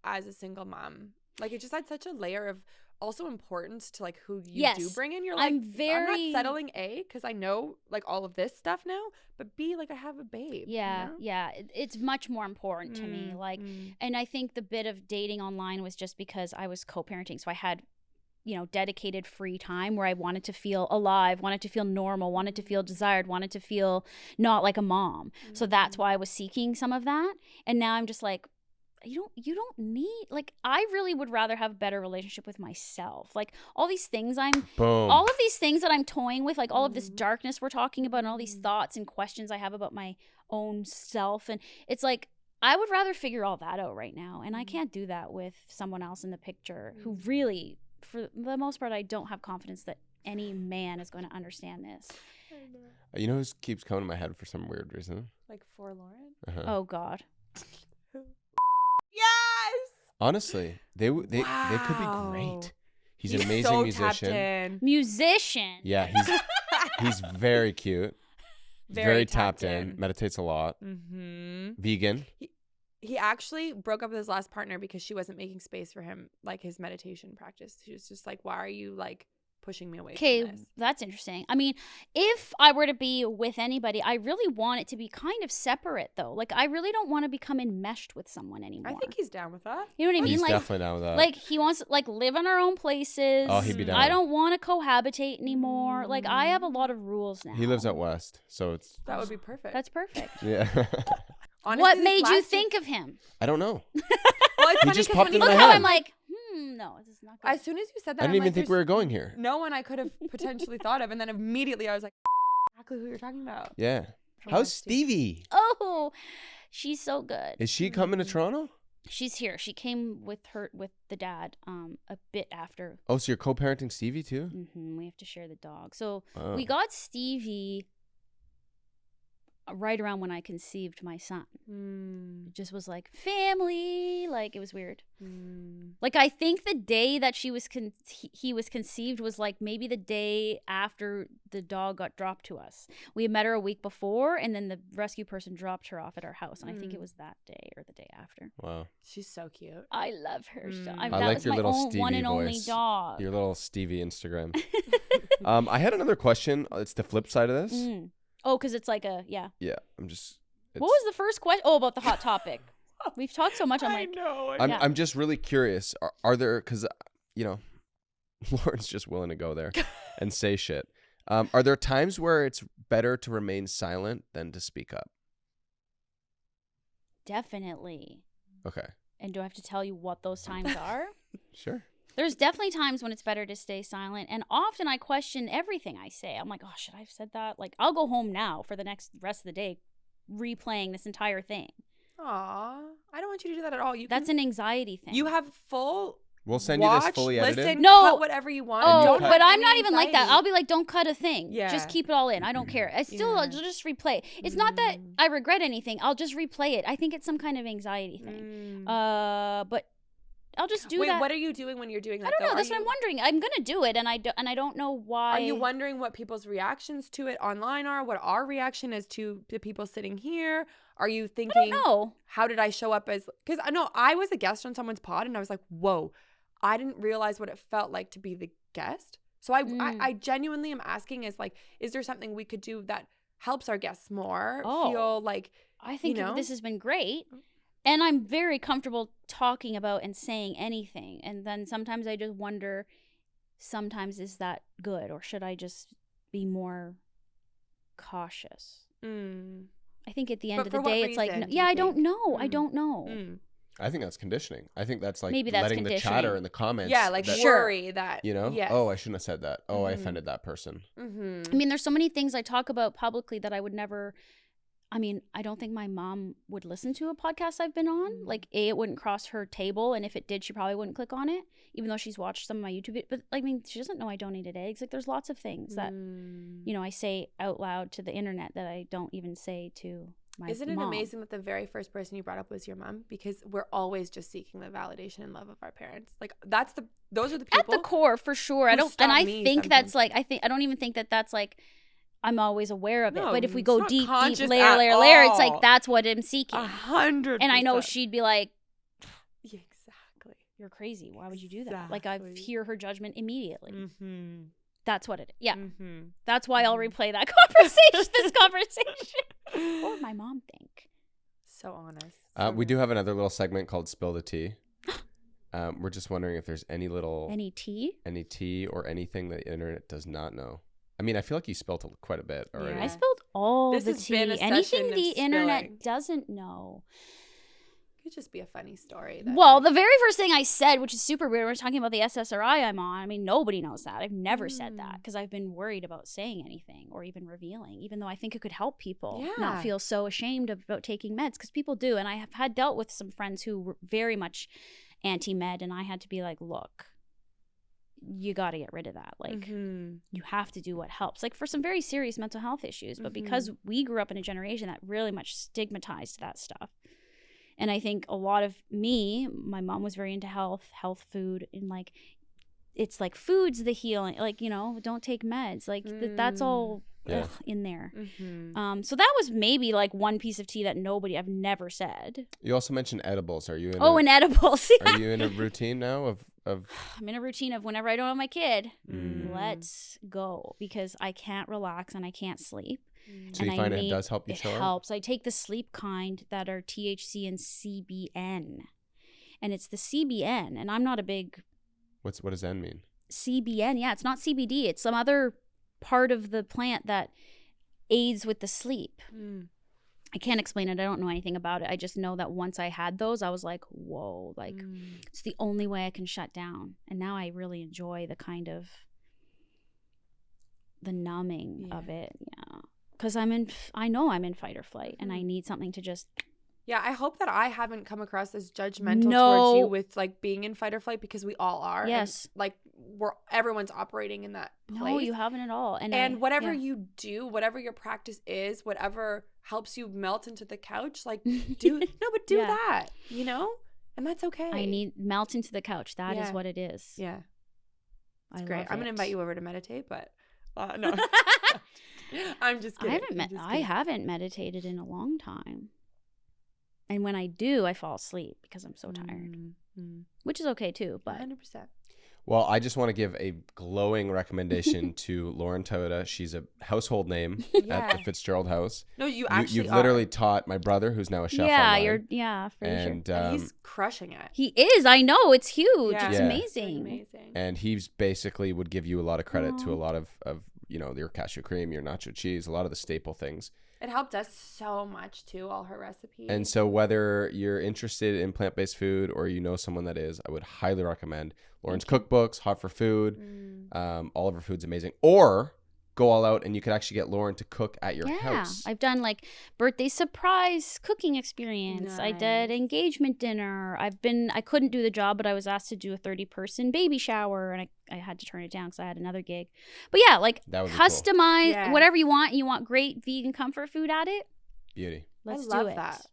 as a single mom. Like, it just had such a layer of also importance to like who you do bring in. You're like, I'm not settling because I know like all of this stuff now, but B, like, I have a babe. Yeah, you know? yeah. It's much more important to me. Like, and I think the bit of dating online was just because I was co-parenting, so I had, you know, dedicated free time where I wanted to feel alive, wanted to feel normal, wanted to feel desired, wanted to feel not like a mom. So that's why I was seeking some of that. And now I'm just like, you don't need, like, I really would rather have a better relationship with myself. Like, all these things all of these things that I'm toying with, like all of this darkness we're talking about, and all these thoughts and questions I have about my own self. And it's like, I would rather figure all that out right now. And I can't do that with someone else in the picture who really, for the most part, I don't have confidence that any man is going to understand this. You know who keeps coming to my head for some weird reason? Like Forlorn? Oh, God. Yes! Honestly, they could be great. He's an amazing so musician. Musician. Yeah, he's very cute. Very tapped in. Meditates a lot. Vegan. He actually broke up with his last partner because she wasn't making space for him, like his meditation practice. She was just like, why are you like pushing me away from this? That's interesting. I mean, if I were to be with anybody, I really want it to be kind of separate, though. Like, I really don't want to become enmeshed with someone anymore. I think he's down with that. You know what I mean? He's like, definitely down with that. Like, he wants to like live in our own places. Oh, he'd be down. I don't want to cohabitate anymore. Like, I have a lot of rules now. He lives out west, so that would be perfect. That's perfect. Yeah. Honestly, what made you think of him? I don't know. Well, it's He funny just 'cause popped when in he my Look how head. I'm like, no, this is not good. As soon as you said that, I didn't even like, think we were going here. No one I could have potentially thought of, and then immediately I was like, exactly who you're talking about. Yeah. From How's last Stevie? Oh, she's so good. Is she coming to Toronto? She's here. She came with the dad a bit after. Oh, so you're co-parenting Stevie too? We have to share the dog. So Oh. we got Stevie right around when I conceived my son. It just was like family, like it was weird. Like, I think the day that he was conceived was like maybe the day after the dog got dropped to us. We had met her a week before, and then the rescue person dropped her off at our house, and I think it was that day or the day after. Wow. She's so cute. I love her so. I that like was your my little one Stevie and only voice. dog. Your little Stevie Instagram. I had another question. It's the flip side of this. Oh, because it's like yeah. Yeah, I'm just. What was the first question? Oh, about the hot topic. We've talked so much. I'm like, I'm just really curious. Are there, because you know, Lauren's just willing to go there and say shit. Are there times where it's better to remain silent than to speak up? definitely. Okay. And do I have to tell you what those times are? Sure. There's definitely times when it's better to stay silent. And often I question everything I say. I'm like, oh, should I have said that? Like, I'll go home now for the rest of the day replaying this entire thing. Aw, I don't want you to do that at all. That's an anxiety thing. You have full. We'll send you this fully edited. Listen, No. cut whatever you want. Oh, Don't but have I'm not any even like that. anxiety. I'll be like, don't cut a thing. Yeah. Just keep it all in. I don't care. I still I'll just replay. It's not that I regret anything. I'll just replay it. I think it's some kind of anxiety thing. But just do Wait, that. what are you doing when you're doing that? I don't know. though? That's what I'm wondering. I'm gonna do it, and I don't know why. Are you wondering what people's reactions to it online are? What our reaction is to the people sitting here? Are you thinking, No. how did I show up as? Because I know I was a guest on someone's pod, and I was like, whoa, I didn't realize what it felt like to be the guest. So I genuinely am asking, is like, is there something we could do that helps our guests more feel like? I think this has been great. And I'm very comfortable talking about and saying anything. And then sometimes I just wonder, sometimes is that good? Or should I just be more cautious? I think at the end of the day, it's like, I don't know. I don't know. I think that's conditioning. I think that's like Maybe that's letting the chatter in the comments. Yeah, like worry that. You know? Yes. Oh, I shouldn't have said that. Oh, I offended that person. I mean, there's so many things I talk about publicly that I would never... I mean, I don't think my mom would listen to a podcast I've been on. Like, it wouldn't cross her table, and if it did, she probably wouldn't click on it, even though she's watched some of my YouTube videos. But, I mean, she doesn't know I donated eggs. Like, there's lots of things that, you know, I say out loud to the internet that I don't even say to my Isn't it mom. amazing that the very first person you brought up was your mom? Because we're always just seeking the validation and love of our parents. Like, those are the people. At the core, for sure. I don't even think that that's like... I'm always aware of it. No, but if we go deep, layer, it's like, that's what I'm seeking. 100%. And I know she'd be like, yeah, exactly. You're crazy. Why would you do that? Like, I hear her judgment immediately. That's what it is. Yeah. That's why I'll replay that this conversation. What would my mom think? So honest. We do have another little segment called Spill the Tea. We're just wondering if there's any tea or anything that the internet does not know. I mean, I feel like you spilled quite a bit already. Yeah. I spilled all this the has tea. Been a Anything the internet spilling. doesn't know. Could just be a funny story. Well, the very first thing I said, which is super weird, we're talking about the SSRI I'm on. I mean, nobody knows that. I've never said that because I've been worried about saying anything or even revealing, even though I think it could help people not feel so ashamed about taking meds, because people do. And I have had dealt with some friends who were very much anti-med, and I had to be like, look, you got to get rid of that. Like, you have to do what helps, like for some very serious mental health issues. But because we grew up in a generation that really much stigmatized that stuff. And I think a lot of my mom was very into health food, and like, it's like food's the healing, like, you know, don't take meds. Like that's all in there. So that was maybe like one piece of tea that I've never said. You also mentioned edibles. Are you in and edibles. Are you in a routine now of I'm in a routine of whenever I don't have my kid, let's go, because I can't relax and I can't sleep. So you find it does help you chill? It helps. I take the sleep kind that are THC and CBN. And it's the CBN, and I'm not a big... What does N mean? CBN, yeah. It's not CBD. It's some other part of the plant that aids with the sleep. I can't explain it. I don't know anything about it. I just know that once I had those, I was like, whoa, like it's the only way I can shut down. And now I really enjoy the kind of the numbing of it. Yeah. Because I know I'm in fight or flight, and I need something to just... Yeah, I hope that I haven't come across as judgmental towards you with like being in fight or flight, because we all are. Yes. And, like, everyone's operating in that place. No, you haven't at all. And whatever you do, whatever your practice is, whatever helps you melt into the couch, like do that, you know? And that's okay. I need melt into the couch. That is what it is. Yeah. It's great. I'm going to invite you over to meditate, but no. I'm just kidding. I haven't meditated in a long time. And when I do, I fall asleep because I'm so tired. Which is okay too, but 100%. Well, I just want to give a glowing recommendation to Lauren Toda. She's a household name at the Fitzgerald House. No, you've literally taught my brother, who's now a chef. For and, sure. And he's crushing it. He is. I know. It's huge. Yeah. It's amazing. And he's basically would give you a lot of credit to a lot of you know, your cashew cream, your nacho cheese, a lot of the staple things. It helped us so much too, all her recipes. And so whether you're interested in plant-based food or you know someone that is, I would highly recommend Lauren's cookbooks, Hot for Food. All of her food's amazing. Or go all out and you could actually get Lauren to cook at your house. I've done like birthday surprise cooking experience. Nice. I did engagement dinner. I couldn't do the job, but I was asked to do a 30-person baby shower, and I had to turn it down because I had another gig. But yeah, like customize whatever you want. You want great vegan comfort food at it. Beauty. Let's I love do it. that.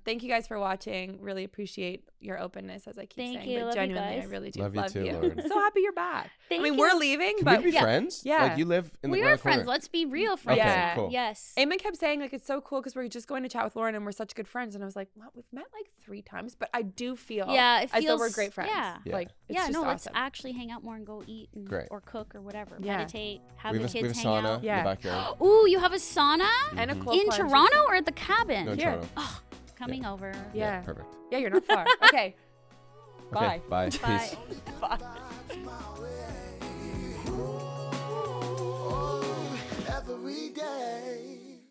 Thank you guys for watching. Really appreciate your openness, as I keep Thank saying. you. But Love you genuinely, I guys. really do Love you too, Lauren. So happy you're back. Thank I mean, you. we're leaving, Can but we be friends? Yeah. Like you live in the We around are the corner. friends. Let's be real friends. Okay, Yeah. cool. Yes. Eamon kept saying like it's so cool because we're just going to chat with Lauren and we're such good friends. And I was like, well, we've met like 3 times, but I do feel it as though we're feels- great friends. Yeah. Like it's Yeah, just no, awesome. let's actually hang out more and go eat and, Great. or cook or whatever. Yeah. Meditate, have We the have a kids hang sauna out. in Yeah. the backyard. Ooh, you have a sauna And a cold in plunge. Toronto or at the cabin? No, in Here. Toronto. Oh, coming over. Yeah. Perfect. Yeah, you're not far. Okay. Bye. Okay, bye. Bye. Peace. Bye.